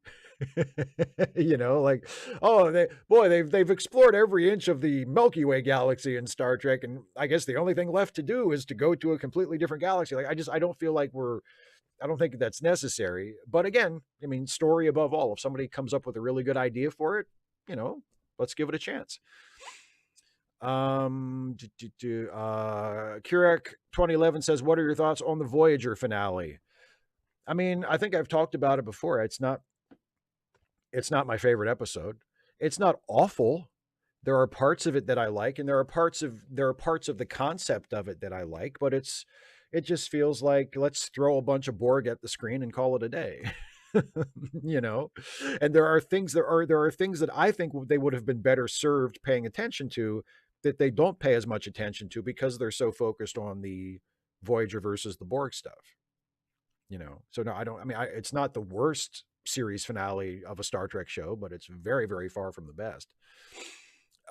A: You know, like, oh, they've explored every inch of the Milky Way galaxy in Star Trek, and I guess the only thing left to do is to go to a completely different galaxy. Like, I don't feel like I don't think that's necessary. But again, I mean, story above all. If somebody comes up with a really good idea for it, you know, let's give it a chance. Kurek 2011 says, what are your thoughts on the Voyager finale? I mean, I think I've talked about it before. It's not my favorite episode. It's not awful. There are parts of it that I like, and there are parts of the concept of it that I like, but it just feels like, let's throw a bunch of Borg at the screen and call it a day. You know, and there are things that I think they would have been better served paying attention to that they don't pay as much attention to because they're so focused on the Voyager versus the Borg stuff. You know, so no, it's not the worst series finale of a Star Trek show, but it's very, very far from the best.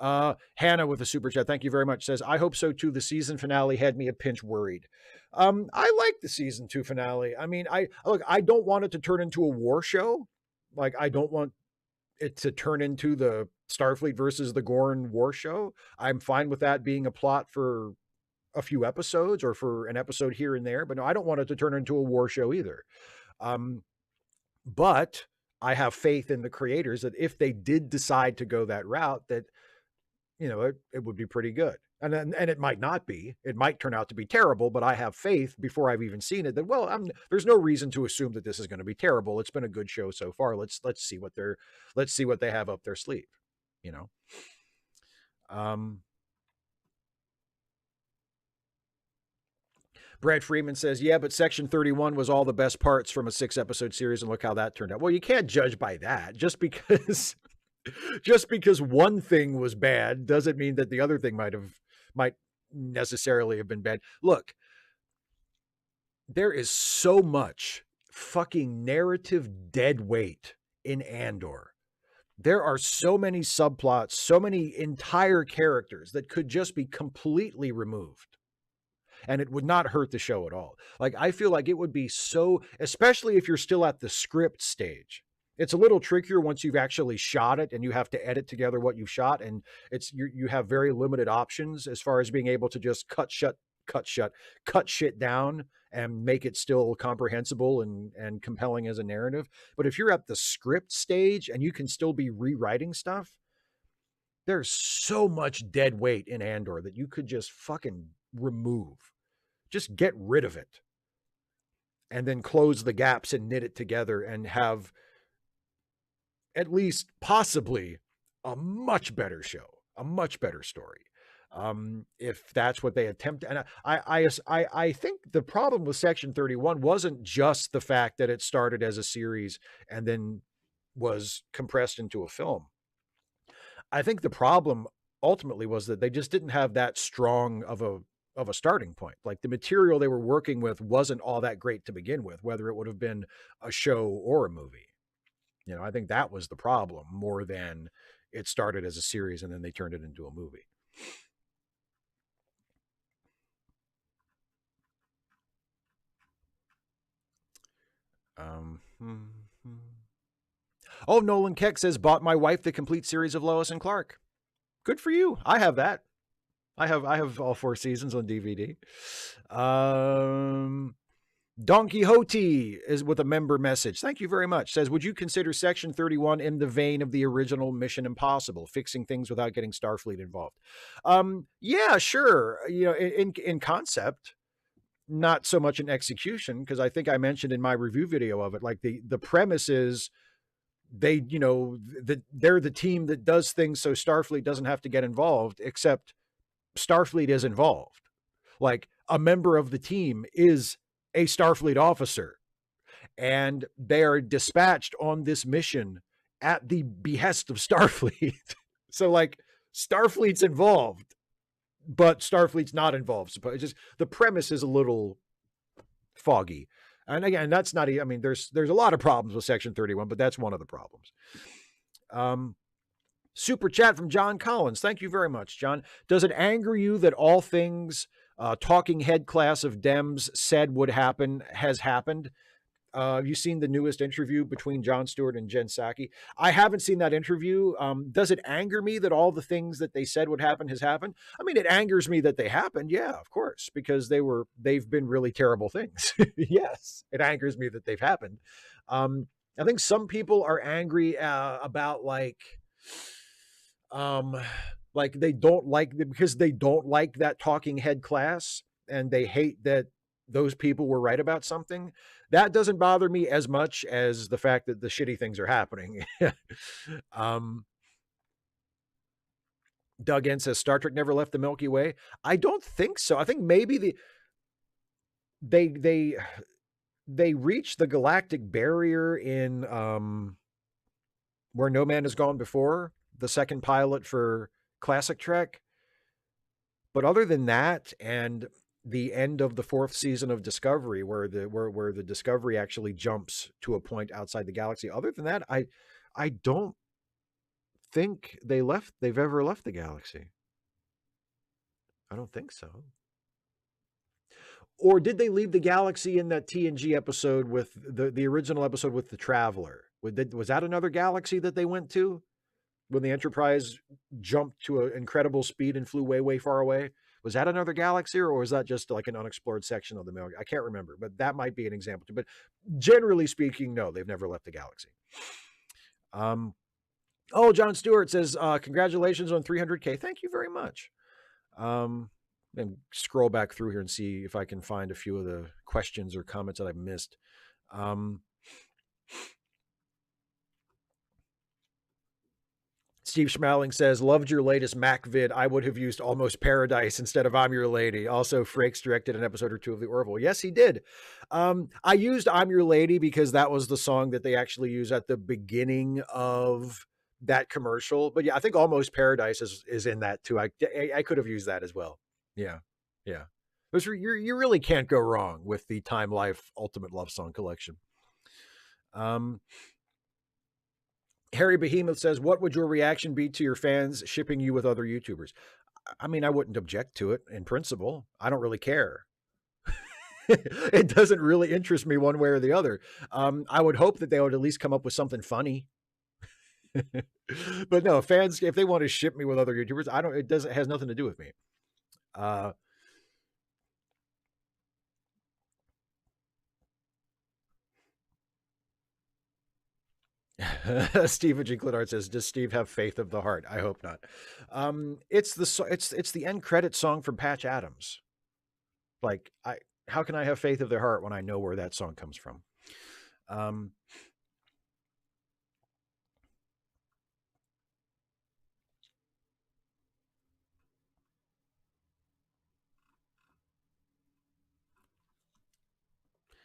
A: Hannah with a super chat, thank you very much, says, I hope so too. The season finale had me a pinch worried. I like the season 2 finale. I mean, I don't want it to turn into a war show. Like, I don't want it to turn into the Starfleet versus the Gorn War Show. I'm fine with that being a plot for a few episodes or for an episode here and there, but no, I don't want it to turn into a war show either. But I have faith in the creators that if they did decide to go that route, that, you know, it would be pretty good. And it might not be. It might turn out to be terrible, but I have faith before I've even seen it that, well, there's no reason to assume that this is going to be terrible. It's been a good show so far. Let's see what they have up their sleeve, you know. Brad Freeman says, yeah, but Section 31 was all the best parts from a 6-episode series, and look how that turned out. Well, you can't judge by that. Just because one thing was bad doesn't mean that the other thing might necessarily have been bad. Look, there is so much fucking narrative dead weight in Andor. There are so many subplots, so many entire characters that could just be completely removed. And it would not hurt the show at all. Like, I feel like it would be so, especially if you're still at the script stage. It's a little trickier once you've actually shot it and you have to edit together what you've shot. And you have very limited options as far as being able to just cut shit down and make it still comprehensible and compelling as a narrative. But if you're at the script stage and you can still be rewriting stuff, there's so much dead weight in Andor that you could just fucking remove. Just get rid of it. And then close the gaps and knit it together and have at least possibly a much better show, a much better story. If that's what they attempt. And I think the problem with Section 31 wasn't just the fact that it started as a series and then was compressed into a film. I think the problem ultimately was that they just didn't have that strong of a starting point. Like, the material they were working with wasn't all that great to begin with, whether it would have been a show or a movie. You know, I think that was the problem more than it started as a series and then they turned it into a movie. Oh, Nolan Keck says, bought my wife the complete series of Lois and Clark. Good for you. I have that. I have all 4 seasons on DVD. Don Quixote is with a member message. Thank you very much. Says, would you consider Section 31 in the vein of the original Mission Impossible, fixing things without getting Starfleet involved? Yeah, sure. You know, in concept, not so much in execution, because I think I mentioned in my review video of it, like the premise is they're the team that does things so Starfleet doesn't have to get involved, except Starfleet is involved. Like, a member of the team is a Starfleet officer, and they are dispatched on this mission at the behest of Starfleet. So, like, Starfleet's involved, but Starfleet's not involved. So it's just, the premise is a little foggy. And again, that's not, I mean, there's a lot of problems with Section 31, but that's one of the problems. Super chat from John Collins. Thank you very much, John. Does it anger you that all things talking head class of Dems said would happen has happened? Have you seen the newest interview between Jon Stewart and Jen Psaki? I haven't seen that interview. Does it anger me that all the things that they said would happen has happened? I mean, it angers me that they happened. Yeah, of course, because they've been really terrible things. Yes, it angers me that they've happened. I think some people are angry about they don't like, because they don't like that talking head class and they hate that those people were right about something. That doesn't bother me as much as the fact that the shitty things are happening. Doug N says, Star Trek never left the Milky Way. I don't think so. I think maybe they reached the galactic barrier in Where No Man Has Gone Before, the second pilot for classic Trek. But other than that, and the end of the 4th season of Discovery, where the Discovery actually jumps to a point outside the galaxy, other than that, I don't think they've ever left the galaxy. I don't think so. Or did they leave the galaxy in that TNG episode with the original episode with the Traveler? Was that another galaxy that they went to? when the Enterprise jumped to an incredible speed and flew way, way far away? Was that another galaxy, or was that just like an unexplored section of the Milky Way? I can't remember, but that might be an example too. But generally speaking, no, they've never left the galaxy. Oh, John Stewart says, congratulations on 300K. Thank you very much. And scroll back through here and see if I can find a few of the questions or comments that I've missed. Steve Schmaling says, loved your latest Mac vid. I would have used Almost Paradise instead of I'm Your Lady. Also, Frakes directed an episode or two of The Orville. Yes, he did. I used I'm Your Lady because that was the song that they actually use at the beginning of that commercial. But yeah, I think Almost Paradise is in that too. I could have used that as well. Yeah. Yeah. You really can't go wrong with the Time Life Ultimate Love Song collection. Harry Behemoth says, what would your reaction be to your fans shipping you with other YouTubers? I mean, I wouldn't object to it in principle. I don't really care. It doesn't really interest me one way or the other. I would hope that they would at least come up with something funny. But no, fans, if they want to ship me with other YouTubers, it has nothing to do with me. Stephen G. Clitard says, does Steve have faith of the heart? I hope not. It's the end credit song from Patch Adams. Like, how can I have faith of the heart when I know where that song comes from?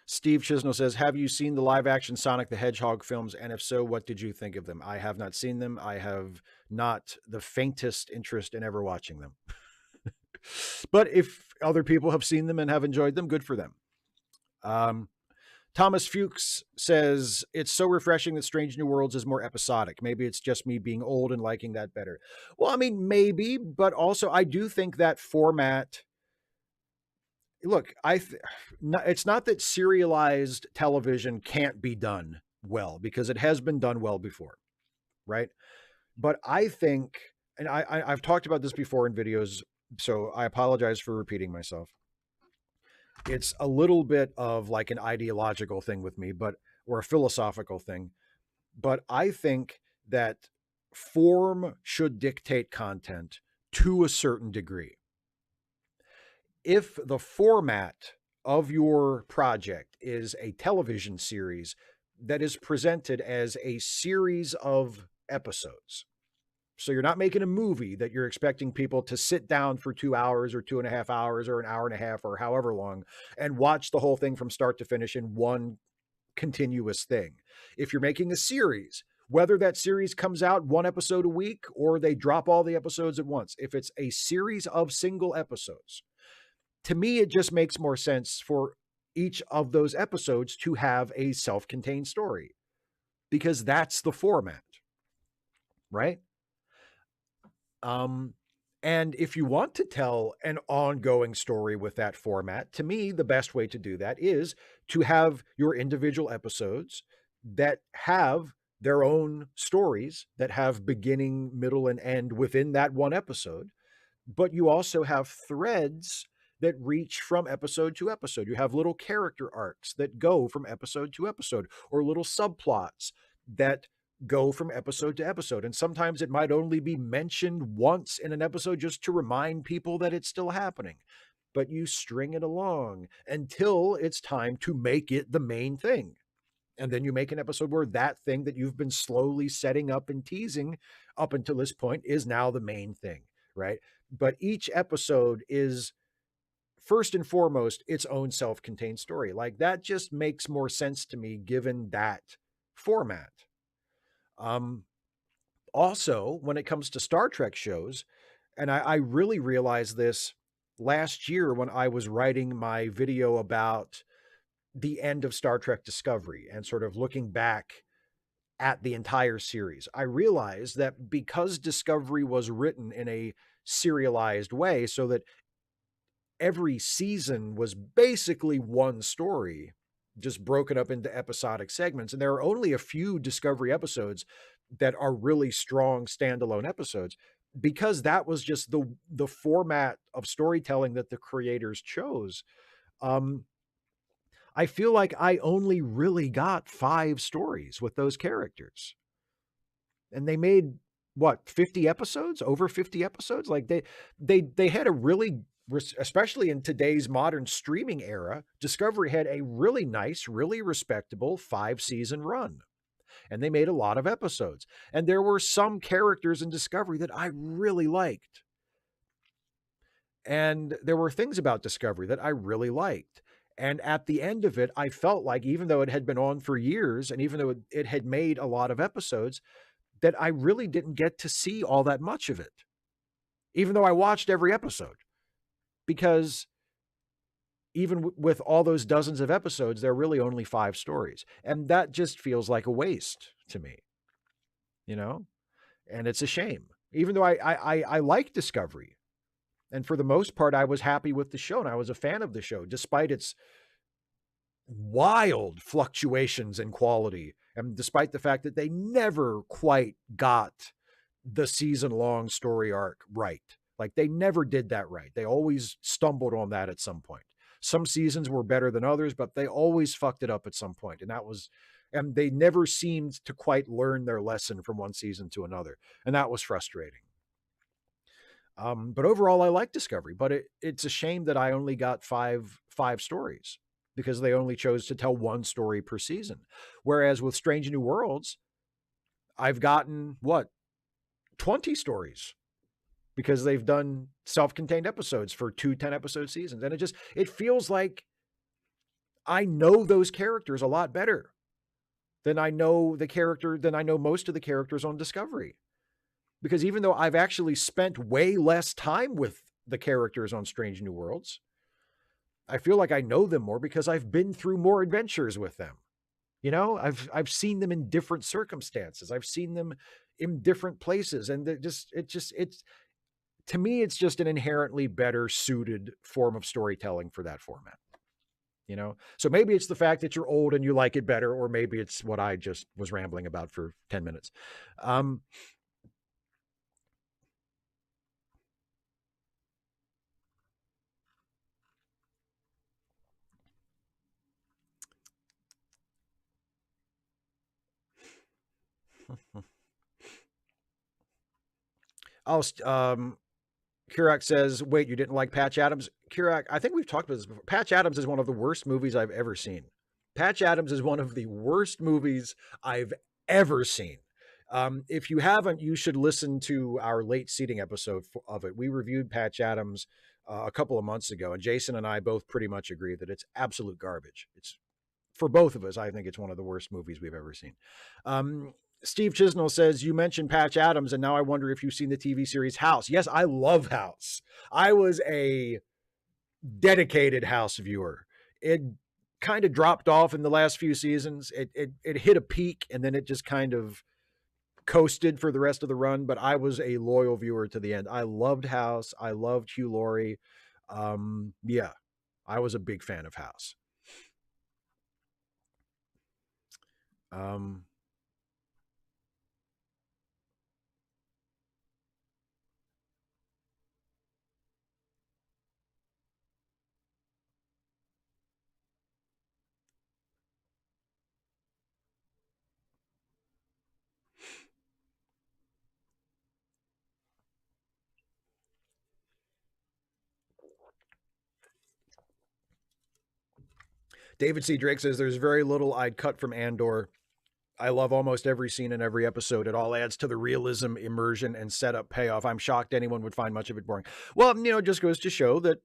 A: Steve Chisnell says, have you seen the live action Sonic the Hedgehog films? And if so, what did you think of them? I have not seen them. I have not the faintest interest in ever watching them. But if other people have seen them and have enjoyed them, good for them. Thomas Fuchs says, it's so refreshing that Strange New Worlds is more episodic. Maybe it's just me being old and liking that better. Well, I mean, maybe, but also I do think that format... Look, it's not that serialized television can't be done well, because it has been done well before, right? But I think, and I've talked about this before in videos, so I apologize for repeating myself. It's a little bit of like an ideological thing with me, or a philosophical thing. But I think that form should dictate content to a certain degree. If the format of your project is a television series that is presented as a series of episodes, so you're not making a movie that you're expecting people to sit down for 2 hours or 2.5 hours or an hour and a half or however long and watch the whole thing from start to finish in one continuous thing. If you're making a series, whether that series comes out one episode a week or they drop all the episodes at once, if it's a series of single episodes, to me, it just makes more sense for each of those episodes to have a self-contained story, because that's the format, right? And if you want to tell an ongoing story with that format, to me, the best way to do that is to have your individual episodes that have their own stories that have beginning, middle, and end within that one episode. But you also have threads that reach from episode to episode. You have little character arcs that go from episode to episode, or little subplots that go from episode to episode. And sometimes it might only be mentioned once in an episode just to remind people that it's still happening. But you string it along until it's time to make it the main thing. And then you make an episode where that thing that you've been slowly setting up and teasing up until this point is now the main thing, right? But each episode is, first and foremost, its own self-contained story. Like, that just makes more sense to me given that format. Also, when it comes to Star Trek shows, and I really realized this last year when I was writing my video about the end of Star Trek Discovery and sort of looking back at the entire series, I realized that because Discovery was written in a serialized way, so that every season was basically one story, just broken up into episodic segments. And there are only a few Discovery episodes that are really strong standalone episodes, because that was just the format of storytelling that the creators chose. Um, I feel like I only really got 5 stories with those characters. And they made what, 50 episodes? Over 50 episodes? Like they had a really, especially in today's modern streaming era, Discovery had a really nice, really respectable 5-season run. And they made a lot of episodes. And there were some characters in Discovery that I really liked. And there were things about Discovery that I really liked. And at the end of it, I felt like, even though it had been on for years, and even though it had made a lot of episodes, that I really didn't get to see all that much of it, even though I watched every episode. Because even with all those dozens of episodes, there are really only 5 stories. And that just feels like a waste to me, you know? And it's a shame. Even though I like Discovery. And for the most part, I was happy with the show, and I was a fan of the show, despite its wild fluctuations in quality, and despite the fact that they never quite got the season-long story arc right. Like, they never did that right. They always stumbled on that at some point. Some seasons were better than others, but they always fucked it up at some point. And they never seemed to quite learn their lesson from one season to another. And that was frustrating. But overall, I like Discovery, but it's a shame that I only got five stories, because they only chose to tell one story per season. Whereas with Strange New Worlds, I've gotten 20 stories, because they've done self-contained episodes for 2 10-episode seasons. And it feels like I know those characters a lot better than I know most of the characters on Discovery. Because even though I've actually spent way less time with the characters on Strange New Worlds, I feel like I know them more because I've been through more adventures with them. You know, I've seen them in different circumstances. I've seen them in different places. And to me, it's just an inherently better suited form of storytelling for that format. You know, so maybe it's the fact that you're old and you like it better, or maybe it's what I just was rambling about for 10 minutes. Kirak says, wait, you didn't like Patch Adams? Kirak, I think we've talked about this before. Patch Adams is one of the worst movies I've ever seen. Patch Adams is one of the worst movies I've ever seen. If you haven't, you should listen to our late seating episode of it. We reviewed Patch Adams a couple of months ago, and Jason and I both pretty much agree that it's absolute garbage. It's, for both of us, I think it's one of the worst movies we've ever seen. Steve Chisnell says, you mentioned Patch Adams, and now I wonder if you've seen the TV series House. Yes, I love House. I was a dedicated House viewer. It kind of dropped off in the last few seasons. It hit a peak, and then it just kind of coasted for the rest of the run, but I was a loyal viewer to the end. I loved House. I loved Hugh Laurie. Yeah, I was a big fan of House. David C. Drake says, there's very little I'd cut from Andor. I love almost every scene in every episode. It all adds to the realism, immersion, and setup payoff. I'm shocked anyone would find much of it boring. Well, you know, it just goes to show that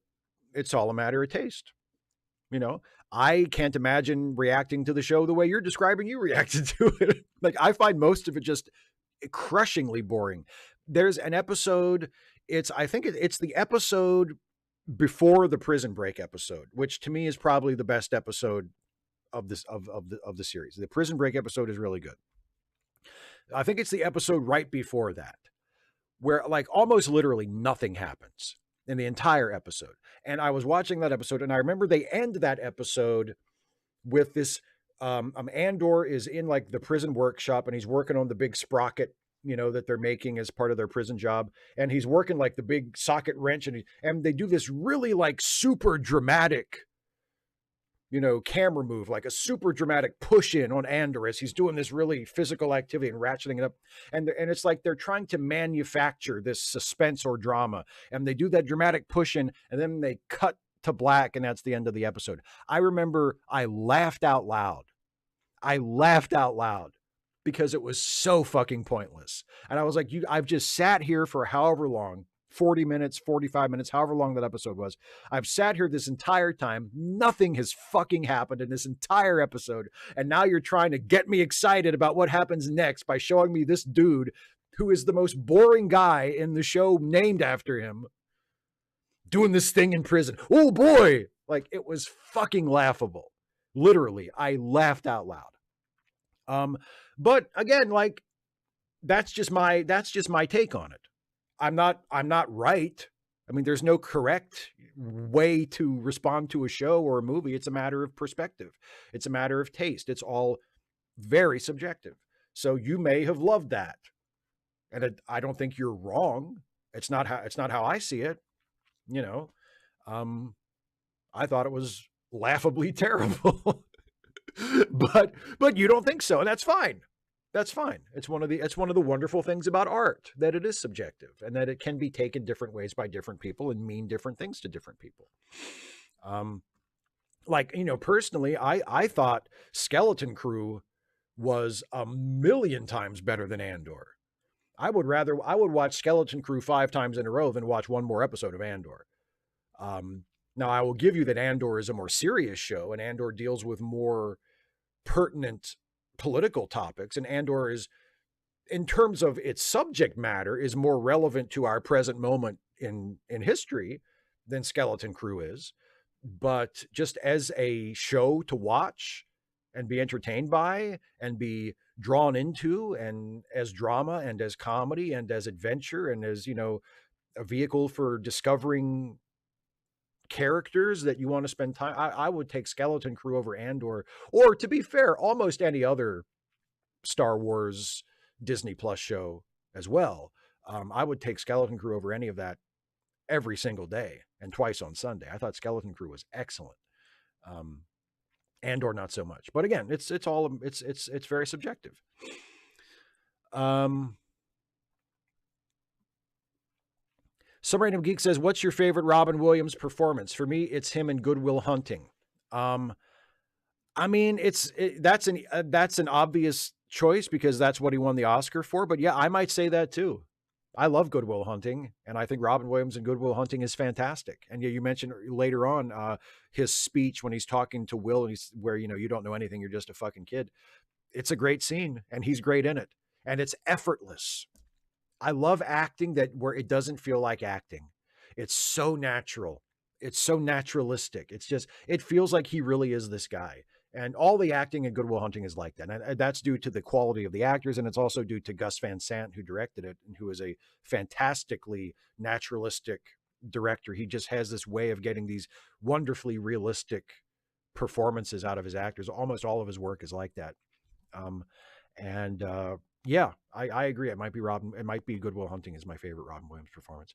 A: it's all a matter of taste. You know, I can't imagine reacting to the show the way you're describing you reacted to it. Like, I find most of it just crushingly boring. There's an episode, I think it's the episode before the prison break episode, which to me is probably the best episode of the series. The prison break episode is really good. I think it's the episode right before that, where like almost literally nothing happens in the entire episode. And I was watching that episode, and I remember they end that episode with this Andor is in like the prison workshop and he's working on the big sprocket, that they're making as part of their prison job. And he's working like the big socket wrench and they do this really like super dramatic, camera move, like a super dramatic push in on Andor as he's doing this really physical activity and ratcheting it up. And it's like they're trying to manufacture this suspense or drama. And they do that dramatic push in and then they cut to black and that's the end of the episode. I remember I laughed out loud. Because it was so fucking pointless. And I was like, I've just sat here for however long, 40 minutes, 45 minutes, however long that episode was. I've sat here this entire time. Nothing has fucking happened in this entire episode. And now you're trying to get me excited about what happens next by showing me this dude who is the most boring guy in the show named after him doing this thing in prison. Oh boy. Like, it was fucking laughable. Literally, I laughed out loud. But again, like, that's just my take on it. I'm not right. I mean, there's no correct way to respond to a show or a movie. It's a matter of perspective. It's a matter of taste. It's all very subjective. So you may have loved that. And I don't think you're wrong. It's not how I see it. I thought it was laughably terrible. but you don't think so, and that's fine. That's fine. It's one of the wonderful things about art, that it is subjective and that it can be taken different ways by different people and mean different things to different people. Personally, I thought Skeleton Crew was a million times better than Andor. I would watch Skeleton Crew 5 times in a row than watch one more episode of Andor. Now, I will give you that Andor is a more serious show, and Andor deals with more pertinent political topics, and Andor is, in terms of its subject matter, is more relevant to our present moment in history than Skeleton Crew is. But just as a show to watch and be entertained by and be drawn into, and as drama and as comedy and as adventure and as, a vehicle for discovering characters that you want to spend time, I would take Skeleton Crew over Andor, or, to be fair, almost any other Star Wars Disney Plus show as well. I would take Skeleton Crew over any of that every single day and twice on Sunday. I thought Skeleton Crew was excellent. Andor not so much, but again, it's very subjective. Some Random Geek says, what's your favorite Robin Williams performance? For me, it's him in Good Will Hunting. I mean, that's an obvious choice because that's what he won the Oscar for. But yeah, I might say that too. I love Good Will Hunting, and I think Robin Williams in Good Will Hunting is fantastic. And yeah, you mentioned later on his speech when he's talking to Will, and where you don't know anything, you're just a fucking kid. It's a great scene, and he's great in it, and it's effortless. I love acting where it doesn't feel like acting. It's so natural. It's so naturalistic. It feels like he really is this guy. And all the acting in Good Will Hunting is like that. And that's due to the quality of the actors. And it's also due to Gus Van Sant, who directed it and who is a fantastically naturalistic director. He just has this way of getting these wonderfully realistic performances out of his actors. Almost all of his work is like that. Yeah, I agree. It might be Good Will Hunting is my favorite Robin Williams performance.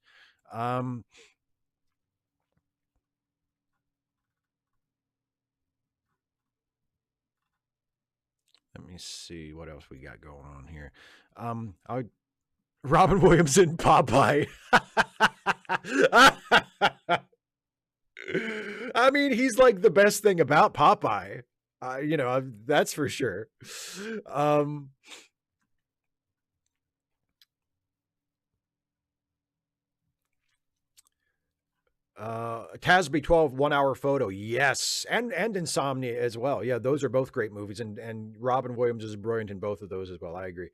A: Let me see what else we got going on here. Robin Williams in Popeye. I mean, he's like the best thing about Popeye. That's for sure. Tasby 12 1 hour photo. Yes. And Insomnia as well. Yeah, those are both great movies. And Robin Williams is brilliant in both of those as well. I agree.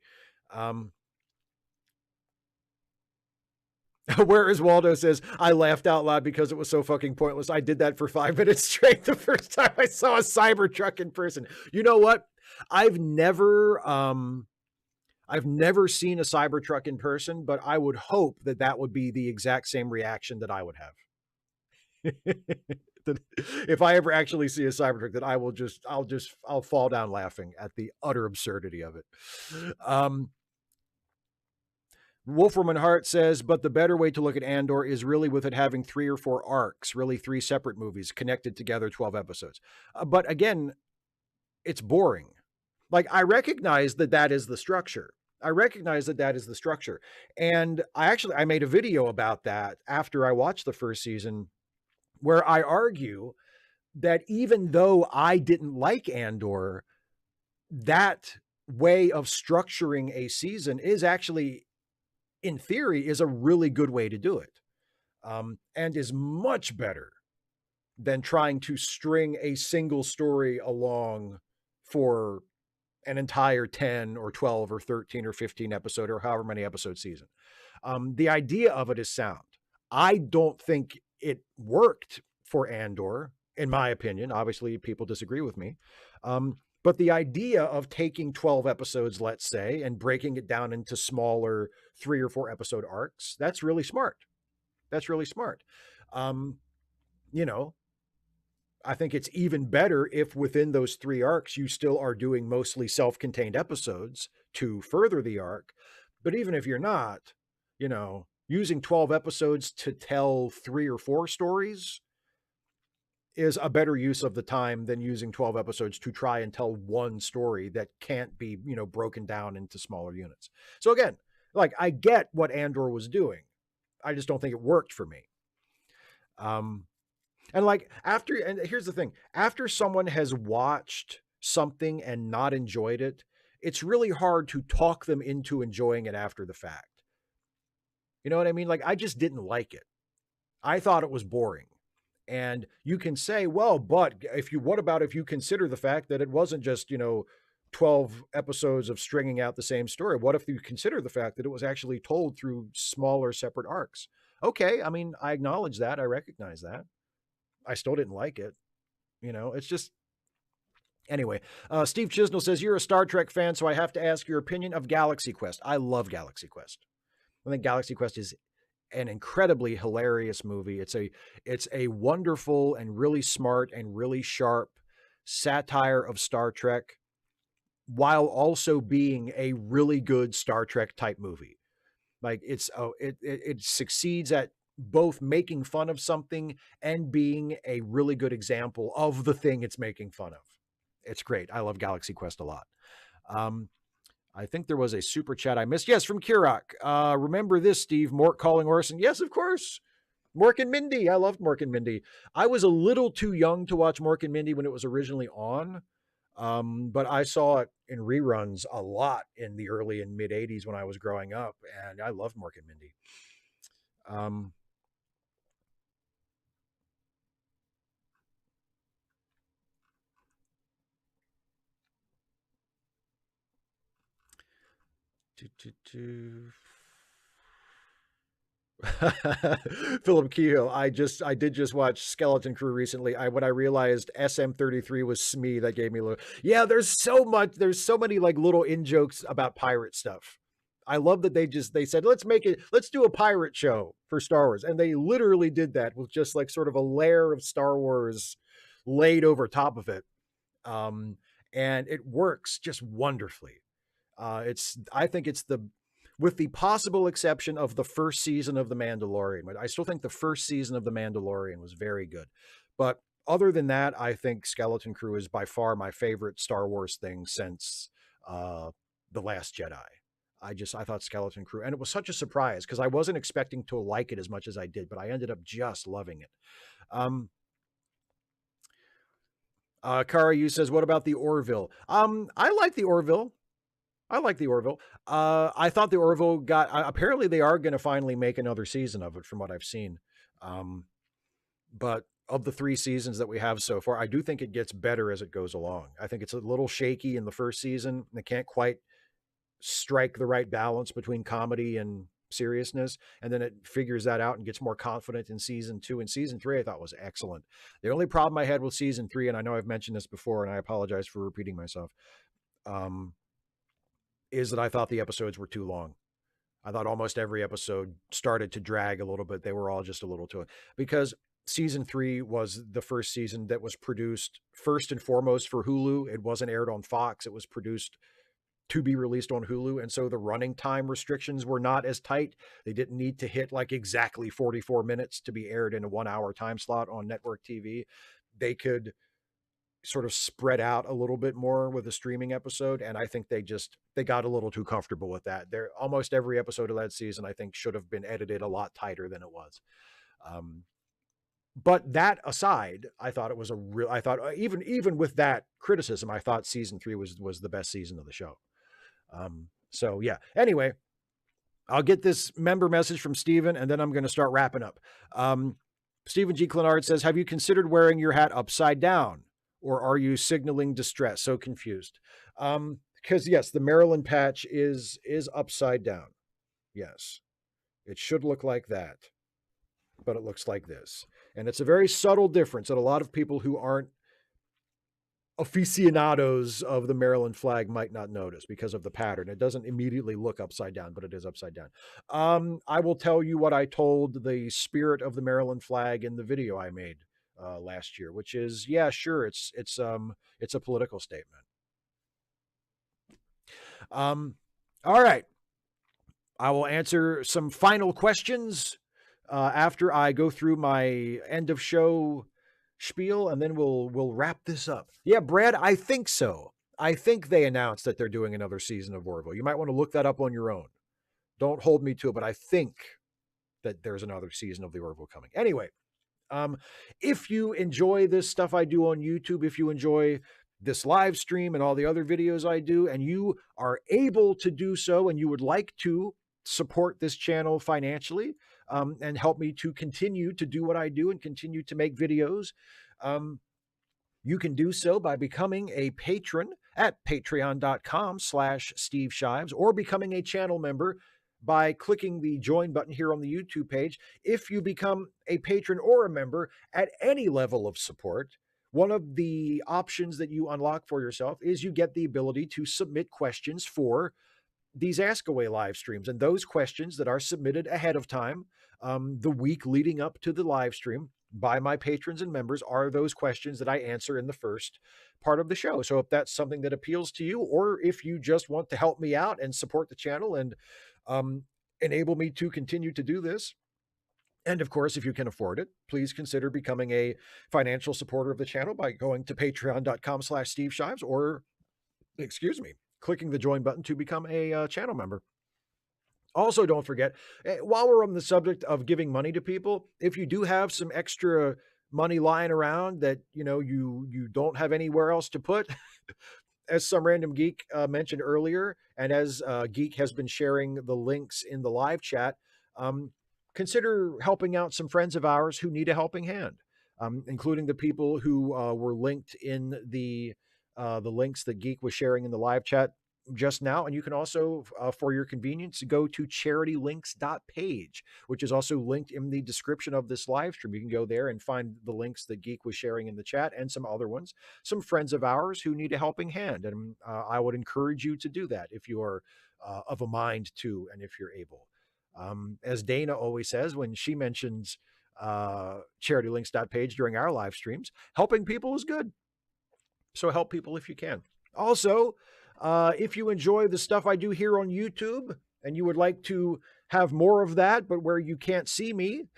A: Whereas Waldo says, I laughed out loud because it was so fucking pointless. I did that for 5 minutes straight the first time I saw a Cybertruck in person. You know what? I've never seen a Cybertruck in person, but I would hope that would be the exact same reaction that I would have. If I ever actually see a Cybertruck, then I'll fall down laughing at the utter absurdity of it. Wolfram Hart says, but the better way to look at Andor is really with it having 3 or 4 arcs, really 3 separate movies connected together, 12 episodes. But again, it's boring. Like, I recognize that is the structure. And I made a video about that after I watched the first season, where I argue that even though I didn't like Andor, that way of structuring a season is actually, in theory, is a really good way to do it, and is much better than trying to string a single story along for an entire 10 or 12 or 13 or 15 episode or however many episode season. The idea of it is sound. I don't think it worked for Andor, in my opinion. Obviously, people disagree with me. But the idea of taking 12 episodes, let's say, and breaking it down into smaller 3 or 4 episode arcs, that's really smart. You know, I think it's even better if within those 3 arcs, you still are doing mostly self-contained episodes to further the arc. But even if you're not, using 12 episodes to tell 3 or 4 stories is a better use of the time than using 12 episodes to try and tell one story that can't be, broken down into smaller units. So again, like, I get what Andor was doing. I just don't think it worked for me. And here's the thing, after someone has watched something and not enjoyed it, it's really hard to talk them into enjoying it after the fact. You know what I mean? Like, I just didn't like it. I thought it was boring. And you can say, well, but what about if you consider the fact that it wasn't just, 12 episodes of stringing out the same story? What if you consider the fact that it was actually told through smaller separate arcs? Okay. I mean, I acknowledge that. I recognize that. I still didn't like it. It's just, anyway. Steve Chisnell says, you're a Star Trek fan, so I have to ask your opinion of Galaxy Quest. I love Galaxy Quest. I think Galaxy Quest is an incredibly hilarious movie. It's a wonderful and really smart and really sharp satire of Star Trek, while also being a really good Star Trek type movie. Like, it succeeds at both making fun of something and being a really good example of the thing it's making fun of. It's great. I love Galaxy Quest a lot. I think there was a super chat I missed. Yes, from Kirok. Remember this, Steve? Mork calling Orson. Yes, of course. Mork and Mindy. I loved Mork and Mindy. I was a little too young to watch Mork and Mindy when it was originally on. But I saw it in reruns a lot in the early and mid 80s when I was growing up, and I loved Mork and Mindy. Philip Keogh, I did just watch Skeleton Crew recently. When I realized SM33 was Smee, that gave me a little. Yeah, there's so many like little in jokes about pirate stuff. I love that they said, let's do a pirate show for Star Wars. And they literally did that with just like sort of a layer of Star Wars laid over top of it. And it works just wonderfully. I think it's with the possible exception of the first season of The Mandalorian, but I still think the first season of The Mandalorian was very good. But other than that, I think Skeleton Crew is by far my favorite Star Wars thing since The Last Jedi. I thought Skeleton Crew, and it was such a surprise because I wasn't expecting to like it as much as I did, but I ended up just loving it. Kara Yu says, what about the Orville? I like the Orville. I thought the Orville apparently they are going to finally make another season of it from what I've seen. But of the 3 seasons that we have so far, I do think it gets better as it goes along. I think it's a little shaky in the first season. They can't quite strike the right balance between comedy and seriousness. And then it figures that out and gets more confident in season 2. And season 3, I thought was excellent. The only problem I had with season 3, and I know I've mentioned this before, and I apologize for repeating myself, is that I thought the episodes were too long. I thought almost every episode started to drag a little bit. They were all just a little too long. Because season 3 was the first season that was produced first and foremost for Hulu. It wasn't aired on Fox. It was produced to be released on Hulu. And so the running time restrictions were not as tight. They didn't need to hit like exactly 44 minutes to be aired in a 1 hour time slot on network TV. They could sort of spread out a little bit more with a streaming episode. And I think they got a little too comfortable with that. There, almost every episode of that season, I think, should have been edited a lot tighter than it was. But that aside, I thought it was I thought even with that criticism, I thought season 3 was the best season of the show. So yeah, anyway, I'll get this member message from Steven and then I'm going to start wrapping up. Stephen G. Clenard says, have you considered wearing your hat upside down or are you signaling distress? So confused. Because yes, the Maryland patch is upside down. Yes, it should look like that, but it looks like this. And it's a very subtle difference that a lot of people who aren't aficionados of the Maryland flag might not notice because of the pattern. It doesn't immediately look upside down, but it is upside down. I will tell you what I told the spirit of the Maryland flag in the video I made last year, which is, yeah, sure, it's a political statement. All right. I will answer some final questions after I go through my end of show spiel, and then we'll wrap this up. Yeah, Brad, I think so. I think they announced that they're doing another season of Orville. You might want to look that up on your own. Don't hold me to it, but I think that there's another season of the Orville coming. Anyway, if you enjoy this stuff I do on YouTube, if you enjoy this live stream and all the other videos I do, and you are able to do so, and you would like to support this channel financially, and help me to continue to do what I do and continue to make videos, you can do so by becoming a patron at patreon.com/Steve Shives or becoming a channel member by clicking the join button here on the YouTube page. If you become a patron or a member at any level of support, one of the options that you unlock for yourself is you get the ability to submit questions for these Ask Away live streams. And those questions that are submitted ahead of time, the week leading up to the live stream by my patrons and members, are those questions that I answer in the first part of the show. So if that's something that appeals to you, or if you just want to help me out and support the channel and enable me to continue to do this, and of course, if you can afford it, please consider becoming a financial supporter of the channel by going to patreon.com/Steve Shives or, clicking the join button to become a channel member. Also, don't forget, while we're on the subject of giving money to people, if you do have some extra money lying around that you don't have anywhere else to put, as some random geek mentioned earlier, and as Geek has been sharing the links in the live chat, consider helping out some friends of ours who need a helping hand, including the people who were linked in the links that Geek was sharing in the live chat just now. And you can also, for your convenience, go to charitylinks.page, which is also linked in the description of this live stream. You can go there and find the links that Geek was sharing in the chat and some other ones, some friends of ours who need a helping hand. And I would encourage you to do that if you are of a mind to, and if you're able. As Dana always says when she mentions charitylinks.page during our live streams, helping people is good. So help people if you can. Also, if you enjoy the stuff I do here on YouTube and you would like to have more of that, but where you can't see me,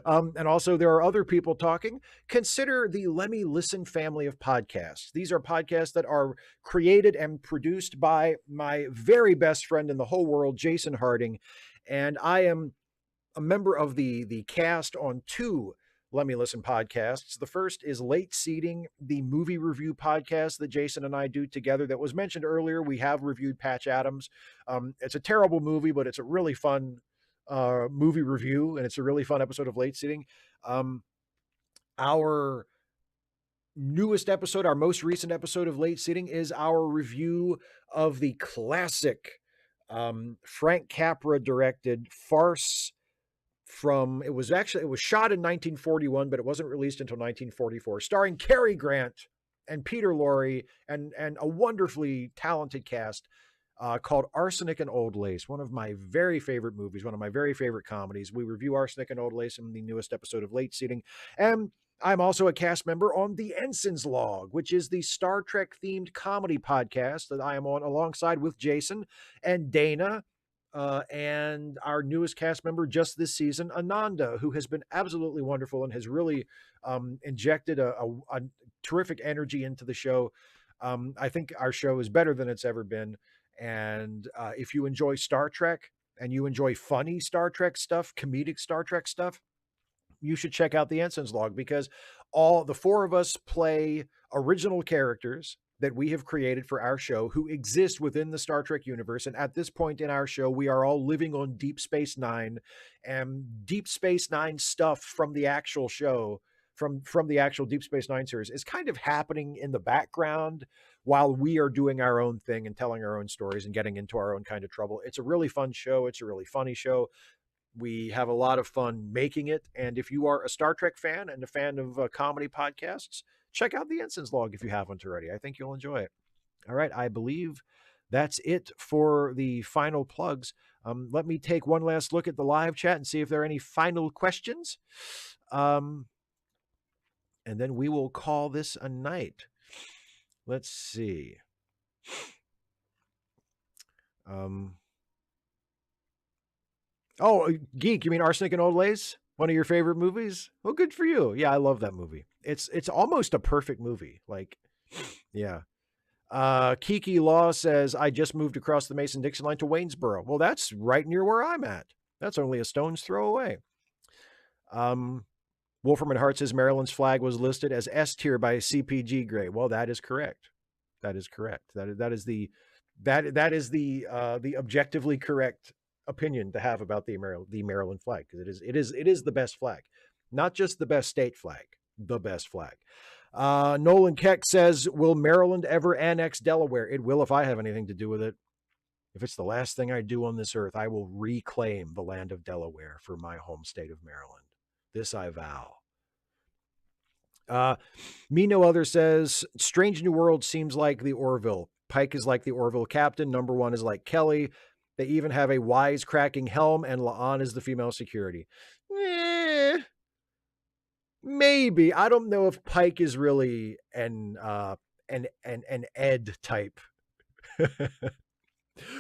A: and also there are other people talking, consider the Let Me Listen family of podcasts. These are podcasts that are created and produced by my very best friend in the whole world, Jason Harding. And I am a member of the cast on 2 Let Me Listen podcasts. The first is Late Seating, the movie review podcast that Jason and I do together that was mentioned earlier. We have reviewed Patch Adams. It's a terrible movie, but it's a really fun movie review, and it's a really fun episode of Late Seating. Our newest episode, our most recent episode of Late Seating, is our review of the classic Frank Capra directed farce from, it was shot in 1941, but it wasn't released until 1944, starring Cary Grant and Peter Lorre and a wonderfully talented cast. called Arsenic and Old Lace, one of my very favorite movies, one of my very favorite comedies. We review Arsenic and Old Lace in the newest episode of Late Seating. And I'm also a cast member on the Ensign's Log, which is the Star Trek themed comedy podcast that I am on alongside with Jason and Dana. And our newest cast member just this season, Ananda, who has been absolutely wonderful and has really injected a terrific energy into the show. I think our show is better than it's ever been. And if you enjoy Star Trek and you enjoy funny Star Trek stuff, comedic Star Trek stuff, you should check out the Ensign's Log, because all the four of us play original characters that we have created for our show who exist within the Star Trek universe. And at this point in our show, we are all living on Deep Space Nine, and Deep Space Nine stuff from the actual show, from the actual Deep Space Nine series, is kind of happening in the background while we are doing our own thing and telling our own stories and getting into our own kind of trouble. It's a really fun show. It's a really funny show. We have a lot of fun making it. And if you are a Star Trek fan and a fan of comedy podcasts, check out the Ensign's Log if you haven't already. I think you'll enjoy it. All right. I believe that's it for the final plugs. Let me take one last look at the live chat and see if there are any final questions. And then we will call this a night. Let's see. Oh, Geek, you mean Arsenic and Old Lace? One of your favorite movies? Well, good for you. Yeah, I love that movie. It's almost a perfect movie. Like, yeah. Kiki Law says, I just moved across the Mason-Dixon line to Waynesboro. Well, that's right near where I'm at. That's only a stone's throw away. Wolferman Hart says Maryland's flag was listed as S tier by CPG grade. Well, that is correct. That is correct. That is the objectively correct opinion to have about the Maryland flag, because it is the best flag, not just the best state flag, the best flag. Nolan Keck says, will Maryland ever annex Delaware? It will if I have anything to do with it. If it's the last thing I do on this earth, I will reclaim the land of Delaware for my home state of Maryland. This I vow. Me No Other says, Strange New World seems like the Orville. Pike is like the Orville captain. Number one is like Kelly. They even have a wisecracking helm, and La'an is the female security. Maybe. I don't know if Pike is really an Ed type.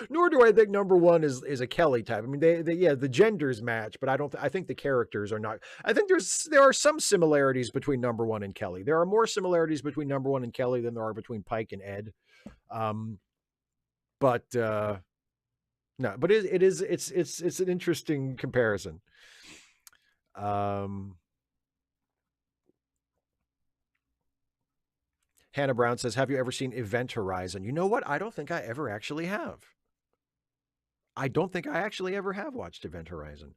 A: Nor do I think number one is a Kelly type. I mean, they the genders match, but I think the characters are not. I think there are some similarities between number one and Kelly. There are more similarities between number one and Kelly than there are between Pike and Ed. But no, but it's an interesting comparison. Hannah Brown says, have you ever seen Event Horizon? You know what? I don't think I ever actually have. I don't think I actually ever have watched Event Horizon.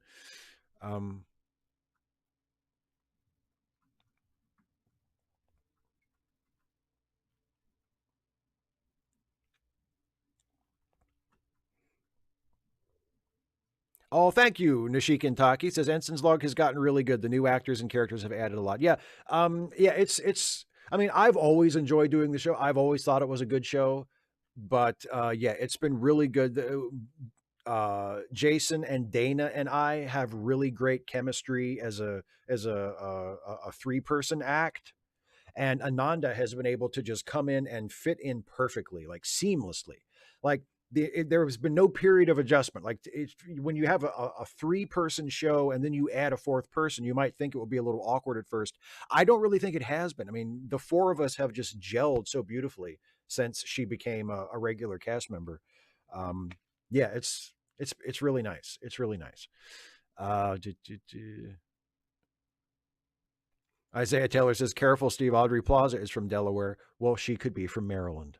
A: Oh, thank you, Nishiki Taki. Says Ensign's Log has gotten really good. The new actors and characters have added a lot. Yeah. It's I mean, I've always enjoyed doing the show. I've always thought it was a good show, but yeah, it's been really good. Jason and Dana and I have really great chemistry as a three-person act. And Ananda has been able to just come in and fit in perfectly, like seamlessly. Like there has been no period of adjustment. Like when you have a three-person show and then you add a fourth person, you might think it will be a little awkward at first. I don't really think it has been. I mean, the four of us have just gelled so beautifully since she became a regular cast member. Yeah, it's really nice. It's really nice. Isaiah Taylor says, careful, Steve. Audrey Plaza is from Delaware. Well, she could be from Maryland.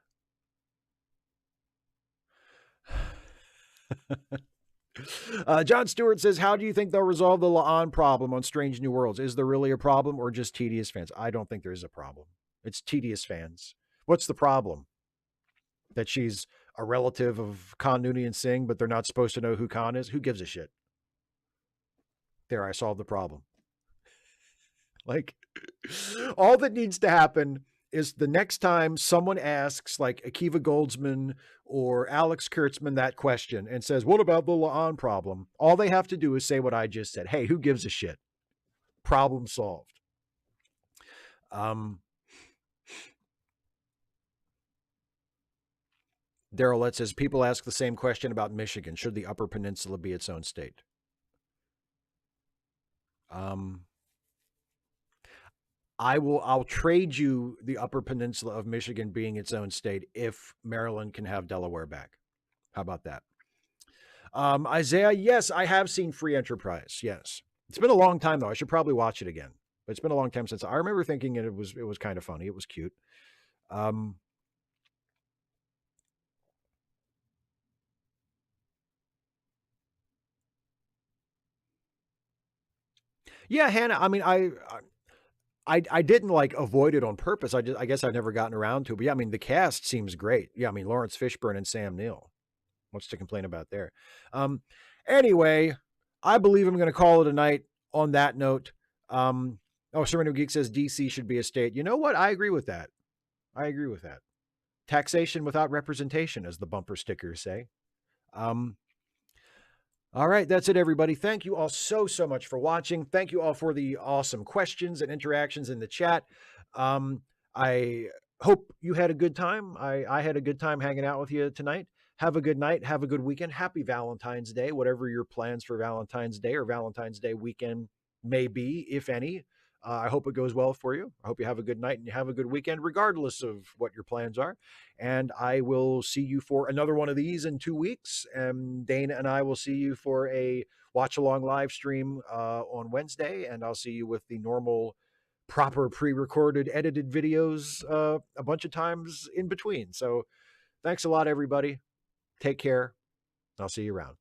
A: John Stewart says, how do you think they'll resolve the La'an problem on Strange New Worlds? Is there really a problem or just tedious fans? I don't think there is a problem. It's tedious fans. What's the problem? That she's a relative of Khan Nooney and Singh, but they're not supposed to know who Khan is? Who gives a shit? There, I solved the problem. Like, all that needs to happen is the next time someone asks like Akiva Goldsman or Alex Kurtzman that question and says, what about the La'an problem? All they have to do is say what I just said. Hey, who gives a shit? Problem solved. Daryl says, people ask the same question about Michigan. Should the Upper Peninsula be its own state? I'll trade you the Upper Peninsula of Michigan being its own state if Maryland can have Delaware back. How about that? Isaiah, yes, I have seen Free Enterprise. Yes. It's been a long time though. I should probably watch it again. But it's been a long time since I remember thinking it was kind of funny. It was cute. Yeah, Hannah, I mean, I didn't like avoid it on purpose. I guess I've never gotten around to it. But yeah, I mean, the cast seems great. Yeah, I mean, Lawrence Fishburne and Sam Neill. What's to complain about there? Anyway, I believe I'm going to call it a night on that note. Sereno Geek says DC should be a state. You know what? I agree with that. Taxation without representation, as the bumper stickers say. All right, that's it, everybody. Thank you all so much for watching. Thank you all for the awesome questions and interactions in the chat. I hope you had a good time. I had a good time hanging out with you tonight. Have a good night. Have a good weekend. Happy Valentine's Day, whatever your plans for Valentine's Day or Valentine's Day weekend may be, if any. I hope it goes well for you. I hope you have a good night and you have a good weekend, regardless of what your plans are. And I will see you for another one of these in 2 weeks. And Dana and I will see you for a watch-along live stream on Wednesday. And I'll see you with the normal, proper, pre-recorded, edited videos a bunch of times in between. So thanks a lot, everybody. Take care. I'll see you around.